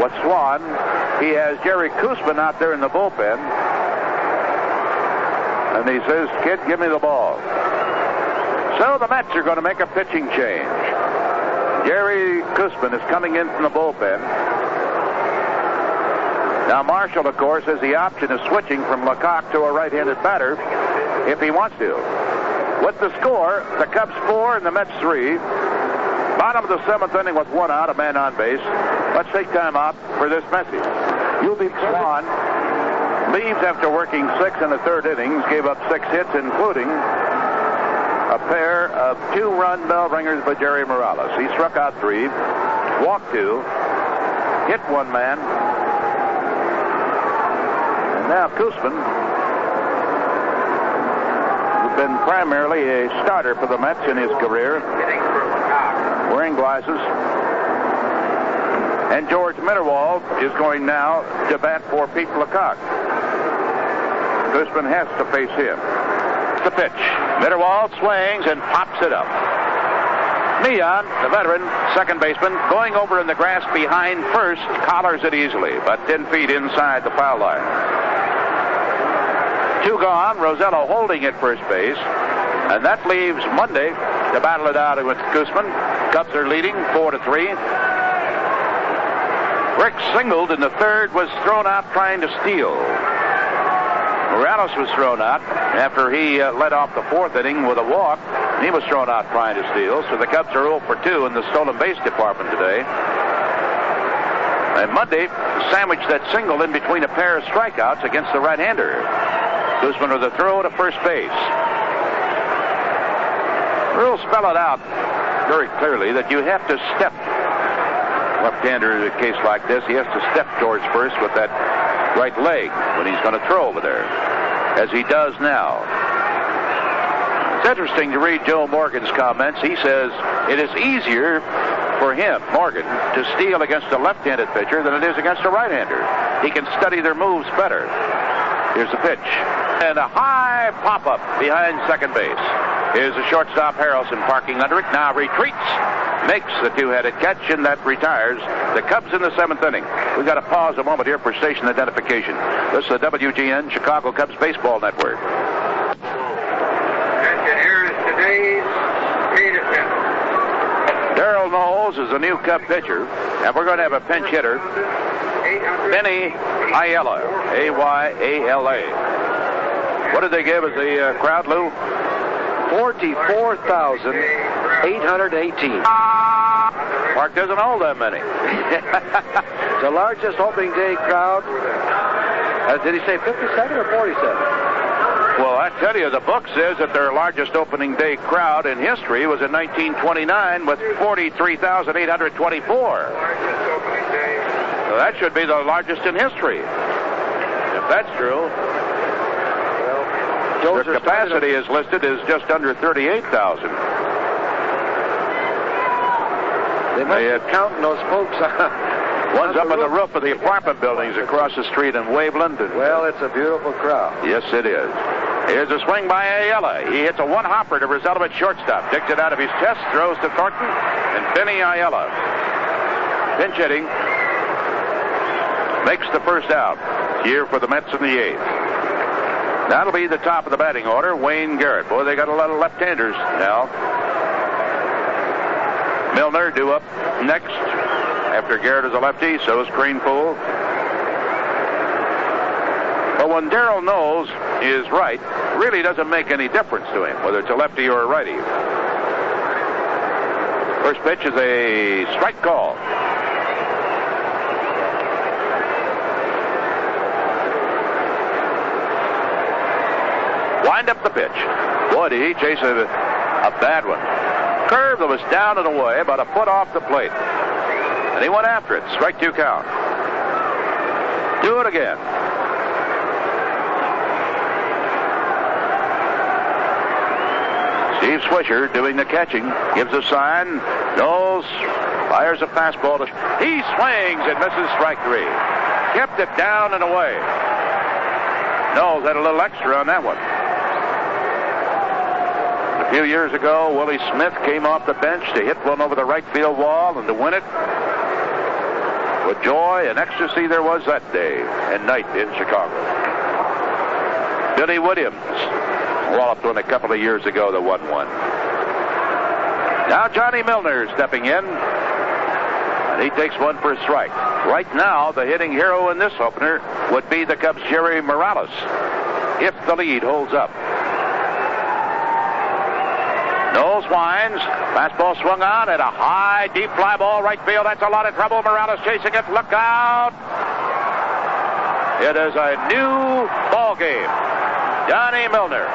with Swan. He has Jerry Koosman out there in the bullpen. And he says, "Kid, give me the ball." So the Mets are going to make a pitching change. Jerry Koosman is coming in from the bullpen. Now Marshall, of course, has the option of switching from Lecoq to a right-handed batter if he wants to. With the score, the Cubs 4 and the Mets 3. Bottom of the 7th inning with 1 out, a man on base. Let's take time out for this message. You'll be Swan leaves after working 6 in the 3rd innings, gave up 6 hits, including a pair of 2-run bell ringers by Jerry Morales. He struck out 3, walked 2, hit 1 man. And now Koosman, who's been primarily a starter for the Mets in his career, wearing glasses. And George Mitterwald is going now to bat for Pete Lecoq. Koosman has to face him. The pitch. Mitterwald swings and pops it up. Neon, the veteran, second baseman, going over in the grass behind first, collars it easily, but 10 feet inside the foul line. 2 gone, Rosello holding at first base, and that leaves Monday to battle it out with Koosman. Cubs are leading 4-3. Frick singled, and the third was thrown out trying to steal. Morales was thrown out after he led off the fourth inning with a walk. He was thrown out trying to steal, so the Cubs are 0 for 2 in the stolen base department today. And Monday sandwiched that single in between a pair of strikeouts against the right-hander. Guzman with a throw to first base. Rules spell it out very clearly that you have to step. Left-hander in a case like this, he has to step towards first with that right leg when he's going to throw over there, as he does now. It's interesting to read Joe Morgan's comments. He says it is easier for him, Morgan, to steal against a left-handed pitcher than it is against a right-hander. He can study their moves better. Here's the pitch. And a high pop-up behind second base. Here's the shortstop Harrelson parking under it. Now retreats. Makes the two-headed catch, and that retires the Cubs in the seventh inning. We've got to pause a moment here for station identification. This is the WGN Chicago Cubs Baseball Network. And here is today's lead attempt. Darrell Knowles is a new Cub pitcher, and we're going to have a pinch hitter, Benny Ayala, A-Y-A-L-A. What did they give as the crowd, Lou? 44,818. Mark doesn't hold that many. The largest opening day crowd. Did he say 57 or 47? Well, I tell you, the book says that their largest opening day crowd in history was in 1929 with 43,824. So that should be the largest in history, if that's true. Their capacity is listed as just under 38,000. They must be counting those folks. One's up on the roof of the apartment buildings across the street in Waveland. Well, it's a beautiful crowd. Yes, it is. Here's a swing by Ayala. He hits a one-hopper to result at shortstop. Digs it out of his chest, throws to Thornton, and Benny Ayala, pinch hitting, makes the first out. Here for the Mets in the eighth. That'll be the top of the batting order, Wayne Garrett. Boy, they got a lot of left-handers now. Milner due up next. After Garrett is a lefty, so is Greenpool. But when Darrell Knowles is right, it really doesn't make any difference to him, whether it's a lefty or a righty. First pitch is a strike call. Wind up the pitch. Boy, did he chase a bad one. Curve that was down and away, about a foot off the plate. And he went after it. Strike two count. Do it again. Steve Swisher doing the catching. Gives a sign. Knowles fires a fastball. He swings and misses strike three. Kept it down and away. Knowles had a little extra on that one. A few years ago, Willie Smith came off the bench to hit one over the right field wall and to win it. What joy and ecstasy there was that day and night in Chicago. Billy Williams walloped one a couple of years ago that won one. Now Johnny Milner stepping in, and he takes one for a strike. Right now, the hitting hero in this opener would be the Cubs' Jerry Morales, if the lead holds up. Knowles winds. Fastball swung on at a high, deep fly ball right field. That's a lot of trouble. Morales chasing it. Look out. It is a new ball game. Johnny Milner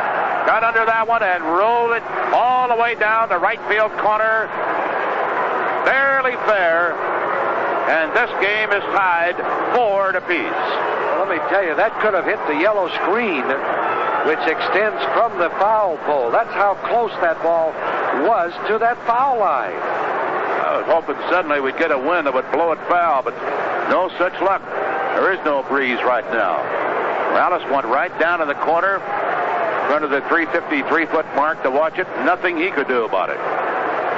got under that one and rolled it all the way down the right field corner. Barely fair. And this game is tied 4 apiece. Well, let me tell you, that could have hit the yellow screen, which extends from the foul pole. That's how close that ball was to that foul line. I was hoping suddenly we'd get a wind that would blow it foul, but no such luck. There is no breeze right now. Morales went right down to the corner, in front of the 353-foot mark to watch it. Nothing he could do about it.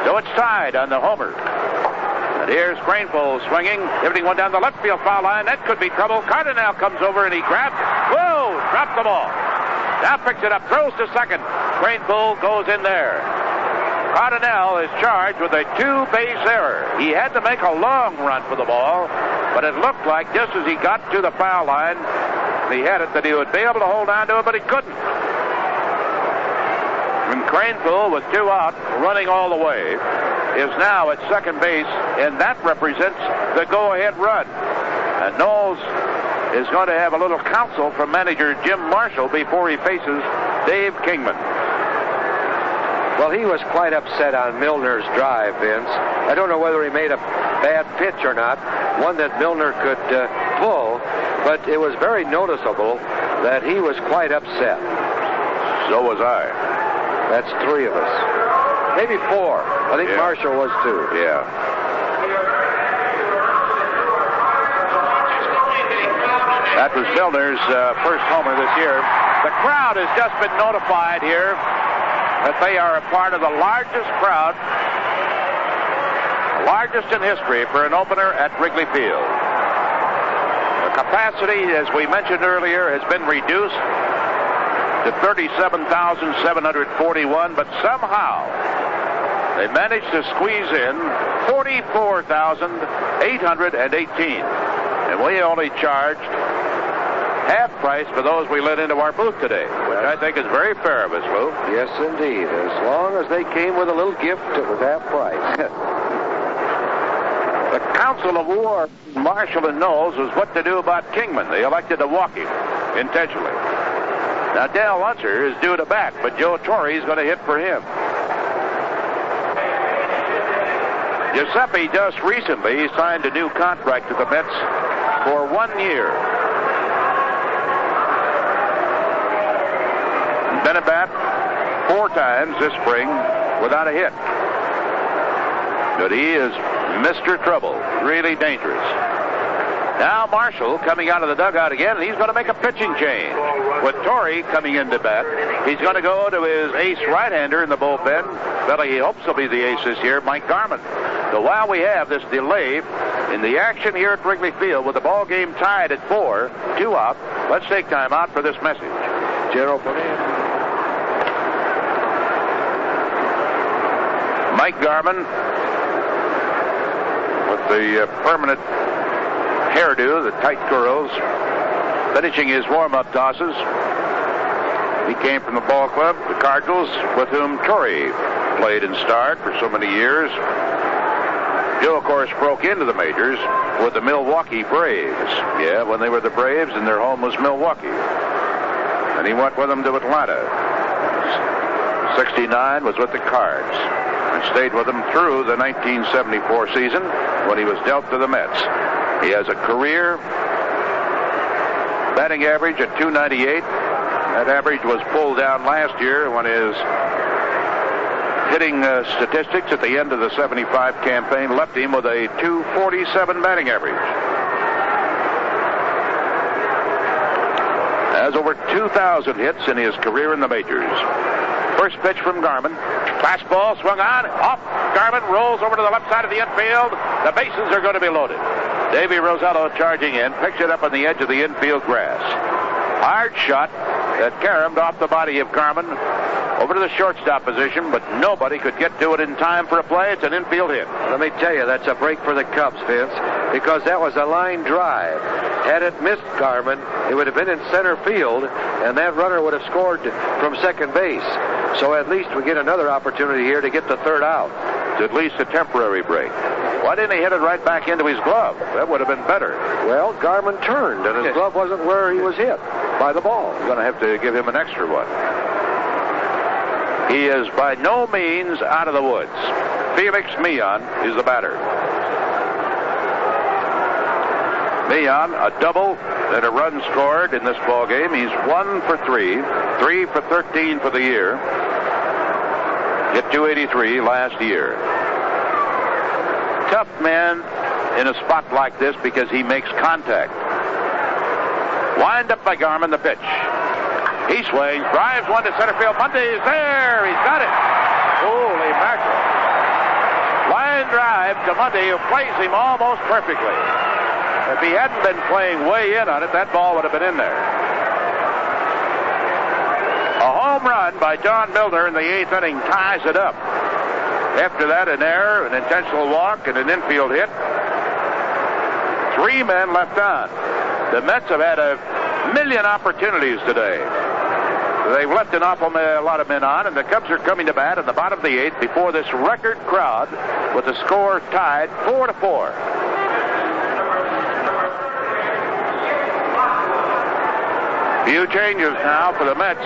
So it's tied on the homer. And here's Greenpool swinging, hitting one down the left field foul line. That could be trouble. Cardinal comes over and he grabs. Whoa! Dropped the ball. Now picks it up, throws to second. Greenpool goes in there. Cardinal is charged with a two-base error. He had to make a long run for the ball. But it looked like just as he got to the foul line, he had it, that he would be able to hold on to it, but he couldn't. And Cranepool, with 2 out, running all the way, is now at second base, and that represents the go-ahead run. And Knowles is going to have a little counsel from manager Jim Marshall before he faces Dave Kingman. Well, he was quite upset on Milner's drive, Vince. I don't know whether he made a bad pitch or not, one that Milner could pull, but it was very noticeable that he was quite upset. So was I. That's 3 of us. Maybe 4. I think Marshall was too. Yeah. That was Milner's first homer this year. The crowd has just been notified here that they are a part of the largest crowd, the largest in history for an opener at Wrigley Field. The capacity, as we mentioned earlier, has been reduced to 37,741, but somehow they managed to squeeze in 44,818. And we only charged half price for those we let into our booth today, which I think is very fair of us, Lou. Yes, indeed. As long as they came with a little gift, it was half price. The Council of War, Marshall and Knowles, was what to do about Kingman. They elected to walk him intentionally. Now, Dale Unser is due to bat, but Joe Torre is going to hit for him. Giuseppe just recently signed a new contract with the Mets for 1 year. Been at bat 4 times this spring without a hit. But he is Mr. Trouble, really dangerous. Now Marshall coming out of the dugout again, and he's going to make a pitching change. With Torre coming into bat, he's going to go to his ace right-hander in the bullpen. Well, he hopes he'll be the ace this year, Mike Garman. So while we have this delay in the action here at Wrigley Field with the ball game tied at 4, 2 out, let's take time out for this message. General Bonanza. Mike Garman with the permanent hairdo, the tight curls, finishing his warm-up tosses. He came from the ball club, the Cardinals, with whom Torre played and starred for so many years. Joe, of course, broke into the majors with the Milwaukee Braves. Yeah, when they were the Braves and their home was Milwaukee. And he went with them to Atlanta. 69 was with the Cards. And stayed with them through the 1974 season when he was dealt to the Mets. He has a career batting average at .298. That average was pulled down last year when his hitting statistics at the end of the 75 campaign left him with a .247 batting average. Has over 2,000 hits in his career in the majors. First pitch from Garman. Fastball swung on, off. Garman rolls over to the left side of the infield. The bases are going to be loaded. Davey Rosello charging in, picks it up on the edge of the infield grass. Hard shot that caromed off the body of Garman over to the shortstop position, but nobody could get to it in time for a play. It's an infield hit. Let me tell you, that's a break for the Cubs, Vince, because that was a line drive. Had it missed Garman, it would have been in center field, and that runner would have scored from second base. So at least we get another opportunity here to get the third out. It's at least a temporary break. Why didn't he hit it right back into his glove? That would have been better. Well, Garman turned, and his glove wasn't where he was hit by the ball. We're going to have to give him an extra one. He is by no means out of the woods. Felix Millan is the batter. Millan, a double and a run scored in this ball game. He's 1 for 3, 3 for 13 for the year. Hit .283 last year. Tough man in a spot like this because he makes contact. Wind up by Garman, the pitch. He swings, drives one to center field. Monday is there. He's got it. Holy mackerel. Line drive to Monday, who plays him almost perfectly. If he hadn't been playing way in on it, that ball would have been in there. A home run by John Milner in the 8th inning ties it up. After that, an error, an intentional walk, and an infield hit. 3 3 men left on. The Mets have had a million opportunities today. They've left an awful lot of men on, and the Cubs are coming to bat in the bottom of the 8th before this record crowd with the score tied 4-4. Few changes now for the Mets.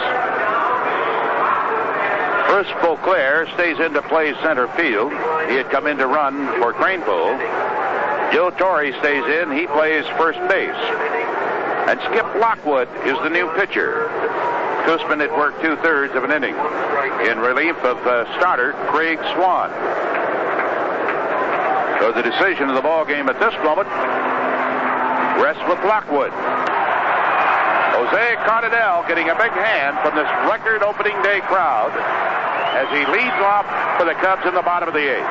First, Beauclair stays in to play center field. He had come in to run for Craneville. Joe Torre stays in. He plays first base. And Skip Lockwood is the new pitcher. Koosman had worked 2/3 of an inning in relief of starter Craig Swan. So the decision of the ball game at this moment rests with Lockwood. Jose Cardinal getting a big hand from this record opening day crowd as he leads off for the Cubs in the bottom of the 8th.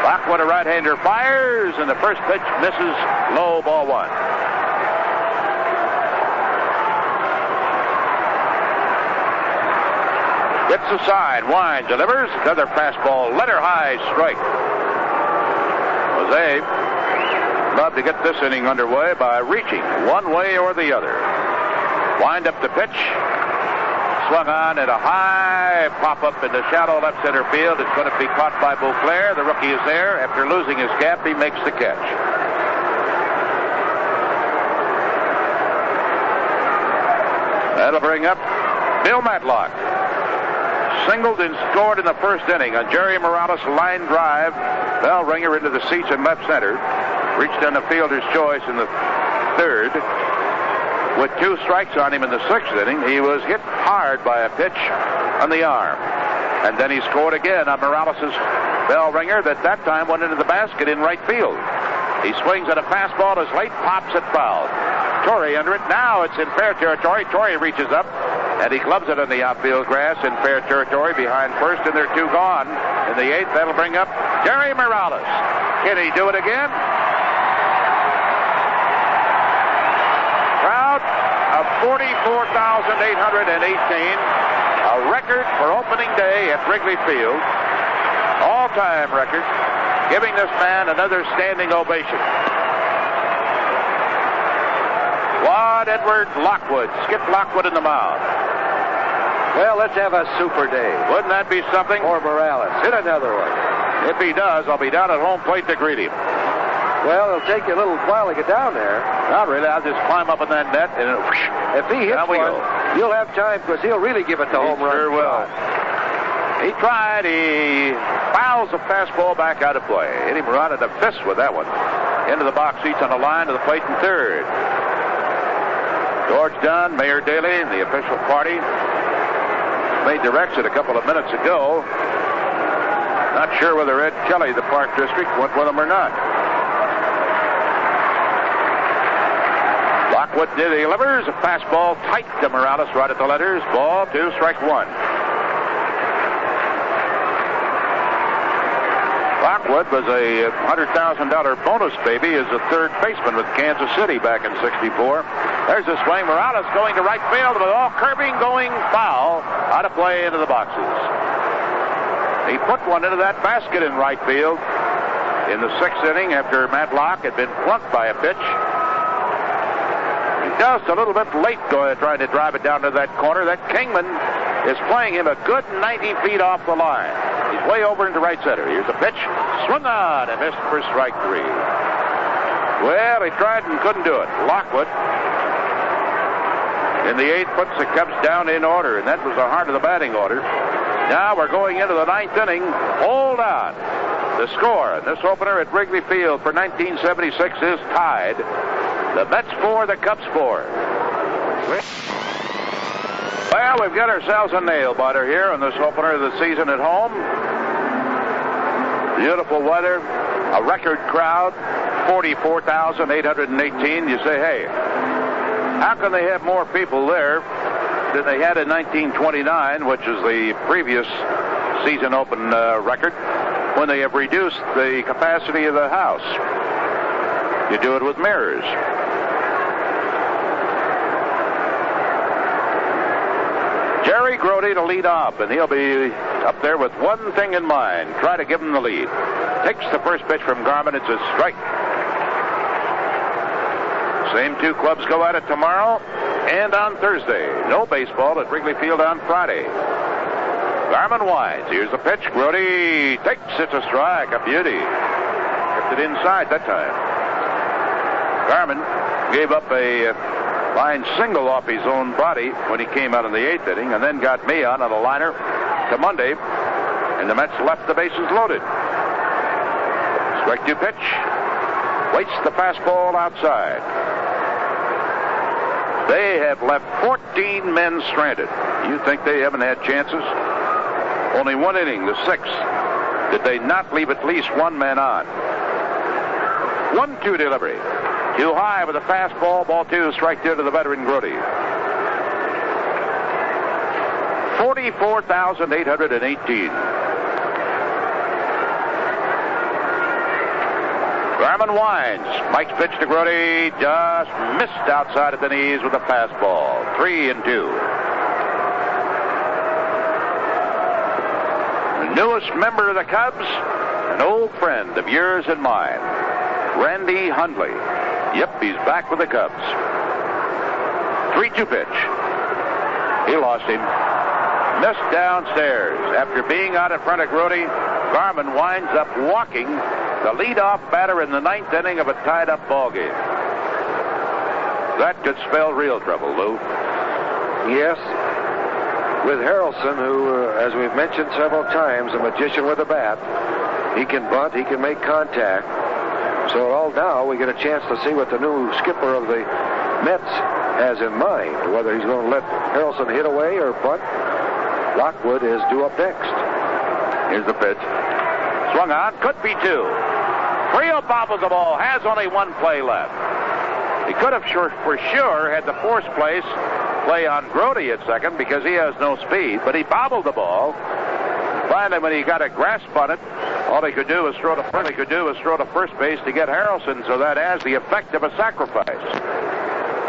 Lockwood, a right-hander, fires, and the first pitch misses low, ball 1. Gets aside, winds, delivers, another fastball, letter high strike. Jose loved to get this inning underway by reaching one way or the other. Wind up the pitch. Swung on at a high pop-up in the shallow left center field. It's going to be caught by Beauclair. The rookie is there. After losing his cap, he makes the catch. That'll bring up Bill Matlock. Singled and scored in the first inning on Jerry Morales' line drive. Bell ringer into the seats in left center. Reached on the fielder's choice in the 3rd. With 2 strikes on him in the 6th inning, he was hit hard by a pitch on the arm. And then he scored again on Morales' bell ringer that time went into the basket in right field. He swings at a fastball as late, pops it foul. Torre under it. Now it's in fair territory. Torre reaches up, and he clubs it on the outfield grass in fair territory behind first, and there are 2 gone. In the 8th, that'll bring up Jerry Morales. Can he do it again? Crowd of 44,818, a record for opening day at Wrigley Field, all-time record, giving this man another standing ovation. Claude Edward Lockwood, Skip Lockwood in the mound. Well, let's have a super day. Wouldn't that be something? Or Morales. Hit another one. If he does, I'll be down at home plate to greet him. Well, it'll take you a little while to get down there. Not really. I'll just climb up in that net, and if he hits one, you'll have time because he'll really give it the home run. Sure will. He tried. He fouls the fastball back out of play. Hit him right at the fist with that one. Into the box seats on the line to the plate in 3rd. George Dunn, Mayor Daley, and the official party made their exit a couple of minutes ago. Not sure whether Ed Kelly, the Park District, went with them or not. Lockwood delivers a fastball tight to Morales right at the letters. Ball 2, strike 1. Lockwood was a $100,000 bonus baby as a 3rd baseman with Kansas City back in '64. There's a swing. Morales going to right field with all curving going foul. Out of play into the boxes. He put one into that basket in right field in the 6th inning after Matlock had been plunked by a pitch. He's just a little bit late trying to drive it down to that corner. That Kingman is playing him a good 90 feet off the line. He's way over into right center. Here's a pitch. Swung on and missed for strike 3. Well, he tried and couldn't do it. Lockwood in the 8th puts the Cubs down in order, and that was the heart of the batting order. Now we're going into the 9th inning. Hold on. The score in this opener at Wrigley Field for 1976 is tied. The Mets 4, the Cubs 4. Well, we've got ourselves a nail-biter here on this opener of the season at home. Beautiful weather, a record crowd, 44,818. You say, hey, how can they have more people there than they had in 1929, which is the previous season open record, when they have reduced the capacity of the house? You do it with mirrors. Jerry Grody to lead off, and he'll be up there with one thing in mind. Try to give him the lead. Takes the first pitch from Garman. It's a strike. Same two clubs go at it tomorrow and on Thursday. No baseball at Wrigley Field on Friday. Garman winds. Here's the pitch. Grote takes. It's a strike. A beauty. Kept it inside that time. Garman gave up a line single off his own body when he came out in the 8th inning, and then got Mayon on a liner to Monday, and the Mets left the bases loaded. Strike 2 pitch. Waits the fastball outside. They have left 14 men stranded. You think they haven't had chances? Only one inning, the 6th. Did they not leave at least one man on? 1-2 delivery. Too high with a fastball. Ball 2, strike 2 to the veteran Grote. 44,818. Garman winds. Mike's pitch to Grote just missed outside at the knees with a fastball. 3-2. The newest member of the Cubs, an old friend of yours and mine, Randy Hundley. Yep, he's back with the Cubs. 3-2 pitch. He lost him. Missed downstairs. After being out in front of Grote, Garman winds up walking the leadoff batter in the 9th inning of a tied-up ball game. That could spell real trouble, Lou. Yes. With Harrelson, who, as we've mentioned several times, a magician with a bat, he can bunt, he can make contact. So all now we get a chance to see what the new skipper of the Mets has in mind, whether he's going to let Harrelson hit away or bunt. Lockwood is due up next. Here's the pitch. Swung on, could be 2. Trio bobbles the ball, has only one play left. He could have for sure had the force play on Grote at second because he has no speed, but he bobbled the ball. Finally, when he got a grasp on it, all he could do was throw to first base to get Harrelson, so that has the effect of a sacrifice.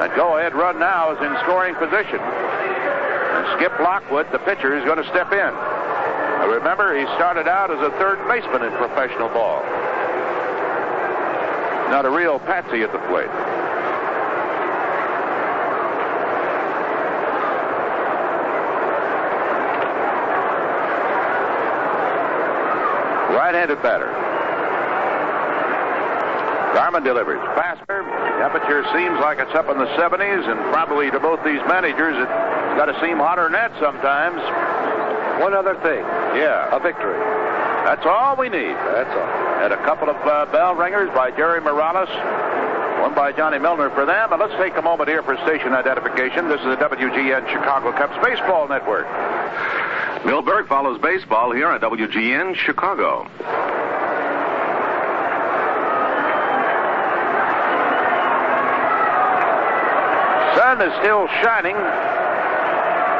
And go-ahead run now is in scoring position. And Skip Lockwood, the pitcher, is going to step in. Now remember, he started out as a third baseman in professional ball. Not a real patsy at the plate. Right-handed batter. Garman delivers. Faster. Temperature seems like it's up in the 70s, and probably to both these managers, it's got to seem hotter than that sometimes. One other thing. Yeah. A victory. That's all we need. That's all. And a couple of bell ringers by Jerry Morales, one by Johnny Milner for them. And let's take a moment here for station identification. This is the WGN Chicago Cubs Baseball Network. Bill Berg follows baseball here on WGN Chicago. Sun is still shining,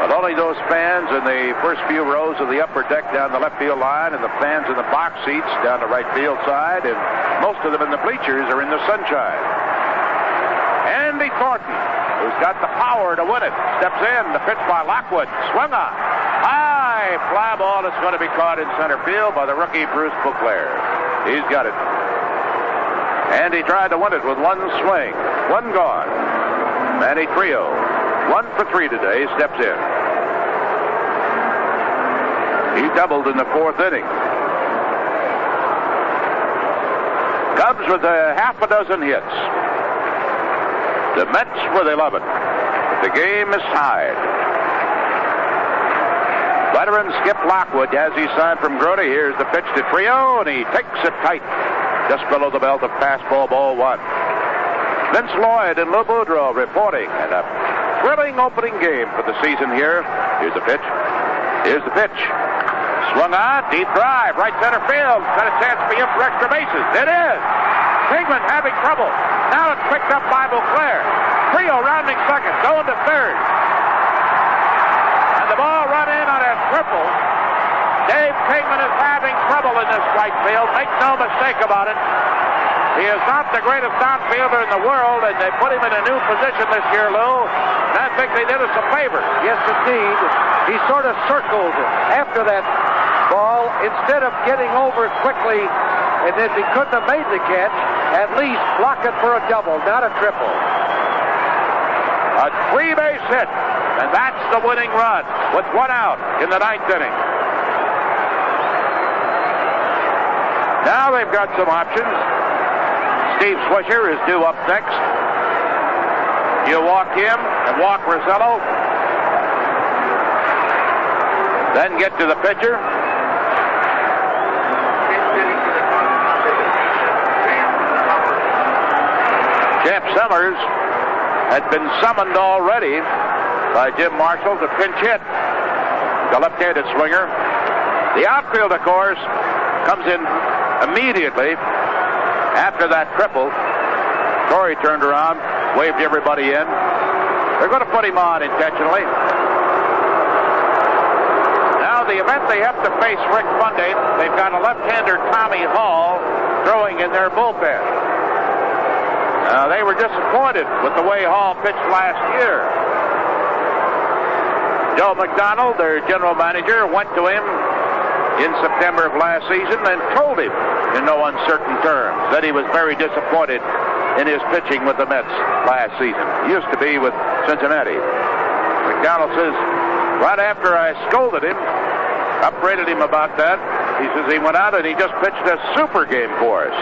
but only those fans in the first few rows of the upper deck down the left field line and the fans in the box seats down the right field side, and most of them in the bleachers are in the sunshine. Andy Thornton, who's got the power to win it, steps in. The pitch by Lockwood, swung on. High fly ball that's going to be caught in center field by the rookie Bruce Bouclair. He's got it. And he tried to win it with one swing. One gone. Manny Trio, 1 for 3 today, steps in. He doubled in the 4th inning. Cubs with half a dozen hits. The Mets with 11. But the game is tied. Veteran Skip Lockwood, as he signed from Grote. Here's the pitch to Trio, and he takes it tight. Just below the belt of fastball, ball 1. Vince Lloyd and Lou Boudreau reporting, and a thrilling opening game for the season here. Here's the pitch. Here's the pitch. Swung on, deep drive, right center field. Got a chance to be in for extra bases. It is. Kingman having trouble. Now it's picked up by Bouclair. Trio rounding second, going to third. And the ball run in on a triple. Dave Kingman is having trouble in this right field. Make no mistake about it. He is not the greatest outfielder in the world, and they put him in a new position this year, Lou. And I think they did us a favor. Yes, indeed. He sort of circled after that ball, instead of getting over quickly, and if he couldn't have made the catch, at least block it for a double, not a triple. A 3-base hit, and that's the winning run with 1 out in the 9th inning. Now they've got some options. Steve Swisher is due up next. You walk him and walk Rosello. Then get to the pitcher. Jeff Summers had been summoned already by Jim Marshall to pinch hit, the left-handed swinger. The outfield, of course, comes in immediately after that triple. Torrey turned around, waved everybody in. They're going to put him on intentionally. Now the event they have to face Rick Funday, they've got a left-hander, Tommy Hall, throwing in their bullpen. They were disappointed with the way Hall pitched last year. Joe McDonald, their general manager, went to him in September of last season and told him in no uncertain terms that he was very disappointed in his pitching with the Mets last season. He used to be with Cincinnati. McDonald says, right after I scolded him, upbraided him about that, he says he went out and he just pitched a super game for us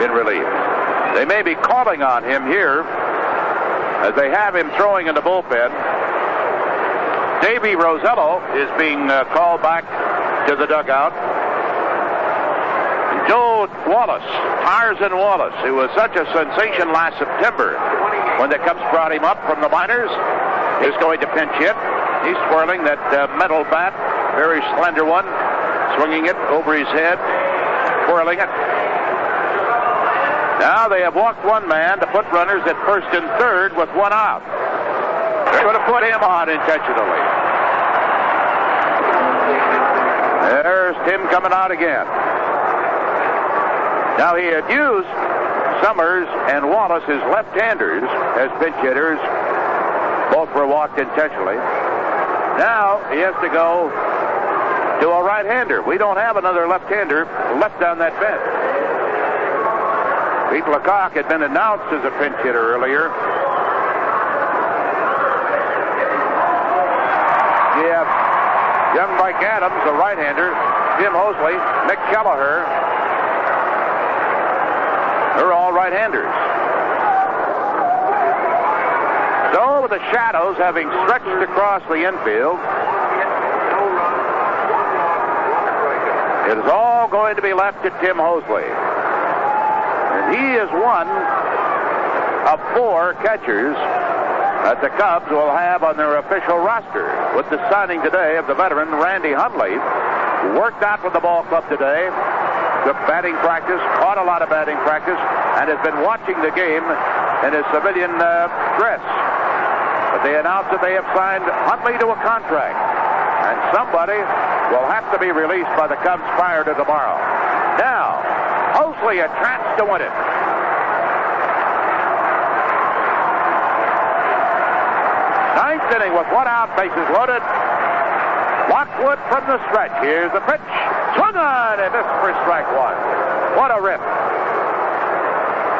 in relief. They may be calling on him here as they have him throwing in the bullpen. Davey Rosello is being called back to the dugout. Joe Wallace, Tarzan Wallace, who was such a sensation last September when the Cubs brought him up from the minors, is going to pinch hit. He's twirling that metal bat, very slender one, swinging it over his head, twirling it. Now they have walked one man to put runners at first and third with 1 out. They're going to put him on intentionally. There's Tim coming out again. Now he had used Summers and Wallace as left-handers as pinch hitters. Both were walked intentionally. Now he has to go to a right-hander. We don't have another left-hander left on that bench. Pete Lecoq had been announced as a pinch hitter earlier. Yeah, young Mike Adams, a right-hander. Jim Hosley, Nick Kelleher. They're all right-handers. So, with the shadows having stretched across the infield, it is all going to be left to Tim Hosley. And he is one of 4 catchers that the Cubs will have on their official roster, with the signing today of the veteran Randy Hundley, who worked out with the ball club today, took batting practice, caught a lot of batting practice, and has been watching the game in his civilian dress. But they announced that they have signed Hundley to a contract, and somebody will have to be released by the Cubs prior to tomorrow. Now, Hosley a chance to win it. Ninth inning with 1 out, bases loaded. Lockwood from the stretch. Here's the pitch. Swung on and missed for strike 1. What a rip.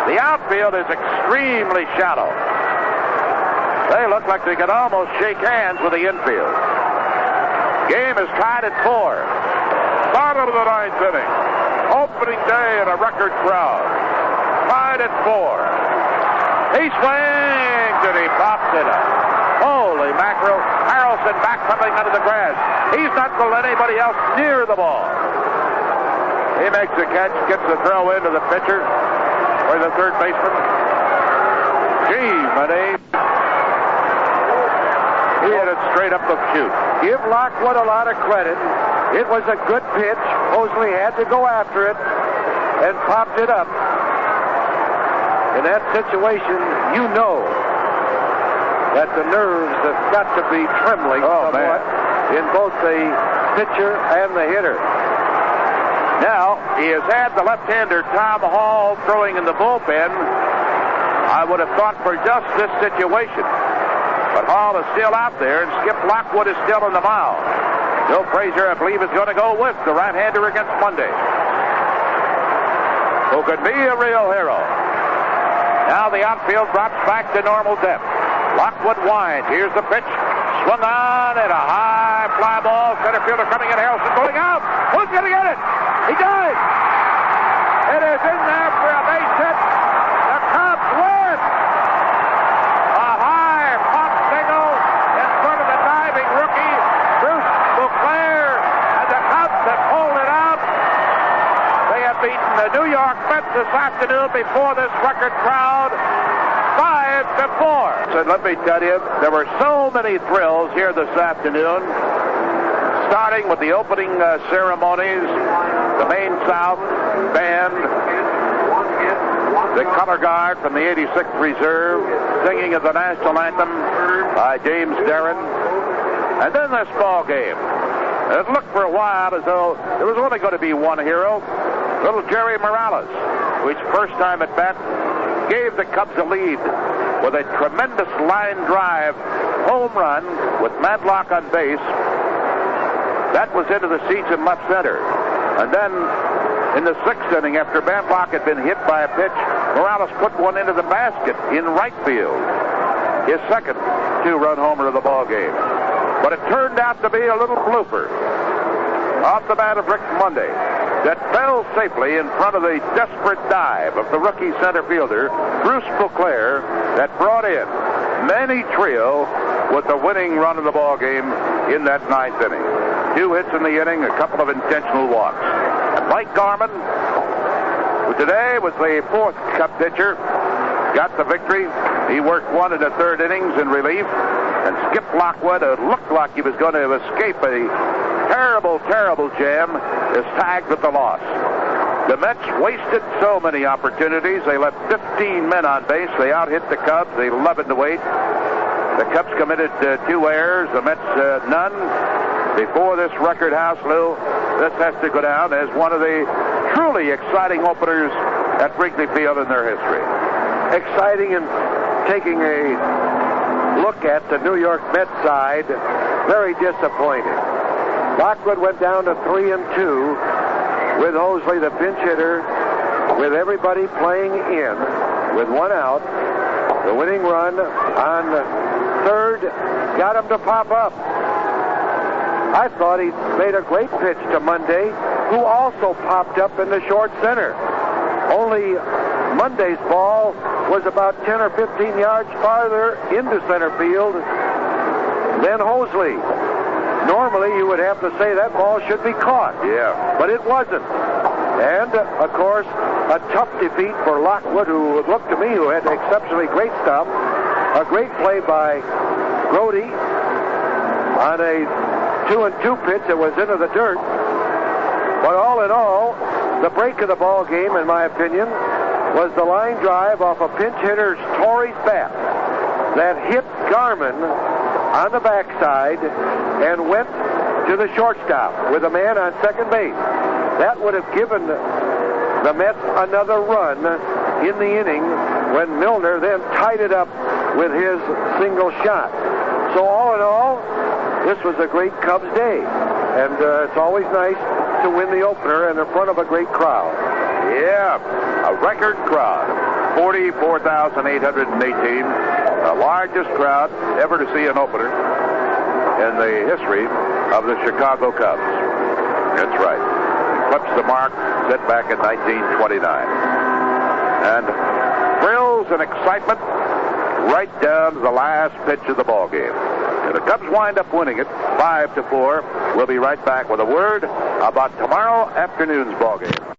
The outfield is extremely shallow. They look like they could almost shake hands with the infield. Game is tied at 4. Start of the 9th inning. Opening day in a record crowd. Tied at 4. He swings and he pops it up. Holy mackerel. Harrelson back coming under the grass. He's not going to let anybody else near the ball. He makes the catch, gets the throw into the pitcher or the third baseman. Gee, buddy. He hit it straight up the chute. Give Lockwood a lot of credit. It was a good pitch. Mosley had to go after it and popped it up. In that situation, you know that the nerves have got to be trembling somewhat in both the pitcher and the hitter. Now, he has had the left-hander Tom Hall throwing in the bullpen, I would have thought, for just this situation. But Hall is still out there, and Skip Lockwood is still on the mound. Bill Frazier, I believe, is going to go with the right-hander against Monday, who could be a real hero. Now the outfield drops back to normal depth. Lockwood winds. Here's the pitch. Swung on and a high fly ball. Center fielder coming in. Harrelson going out. Who's going to get it? He does. It is in there for a base hit. The Cubs win. A high pop single in front of the diving rookie, Bruce Beauclair, and the Cubs have pulled it out. They have beaten the New York Mets this afternoon before this record crowd 5-4. So let me tell you, there were so many thrills here this afternoon, starting with the opening ceremonies, the Maine South Band, the color guard from the 86th Reserve, singing of the national anthem by James Darren, and then this ball game. It looked for a while as though there was only going to be one hero, little Jerry Morales, which first time at bat gave the Cubs a lead with a tremendous line drive home run with Matlock on base. That was into the seats in left center. And then in the sixth inning, after Matlock had been hit by a pitch, Morales put one into the basket in right field. His second two-run homer of the ball game. But it turned out to be a little blooper off the bat of Rick Monday that fell safely in front of the desperate dive of the rookie center fielder, Bruce Beauclair, that brought in Manny Trio with the winning run of the ball game in that ninth inning. 2 hits in the inning, a couple of intentional walks. And Mike Garman, who today was the 4th Cup pitcher, got the victory. He worked 1 in the 3rd innings in relief. And Skip Lockwood, it looked like he was going to escape a terrible, terrible jam, is tagged with the loss. The Mets wasted so many opportunities. They left 15 men on base. They out-hit the Cubs. They 11 to 8. The Cubs committed 2 errors. The Mets none. Before this record house, Lou, this has to go down as one of the truly exciting openers at Wrigley Field in their history. Exciting, and taking a look at the New York Mets side, very disappointing. Lockwood went down to 3-2 with Hosley, the pinch hitter, with everybody playing in, with 1 out. The winning run on 3rd got him to pop up. I thought he made a great pitch to Monday, who also popped up in the short center. Only Monday's ball was about 10 or 15 yards farther into center field than Hosley. Normally, you would have to say that ball should be caught. Yeah. But it wasn't. And, of course, a tough defeat for Lockwood, who looked to me who had exceptionally great stuff. A great play by Grody on a 2-2 pitch that was into the dirt. But all in all, the break of the ball game, in my opinion, was the line drive off a pinch hitter's Torrey's bat that hit Garman on the backside and went to the shortstop with a man on second base. That would have given the Mets another run in the inning when Milner then tied it up with his single shot. So all in all, this was a great Cubs day. And it's always nice to win the opener and in front of a great crowd. Yeah, a record crowd. 44,818. The largest crowd ever to see an opener in the history of the Chicago Cubs. That's right. Eclipsed the mark set back in 1929. And thrills and excitement right down to the last pitch of the ball game. And the Cubs wind up winning it 5-4. We'll be right back with a word about tomorrow afternoon's ball game.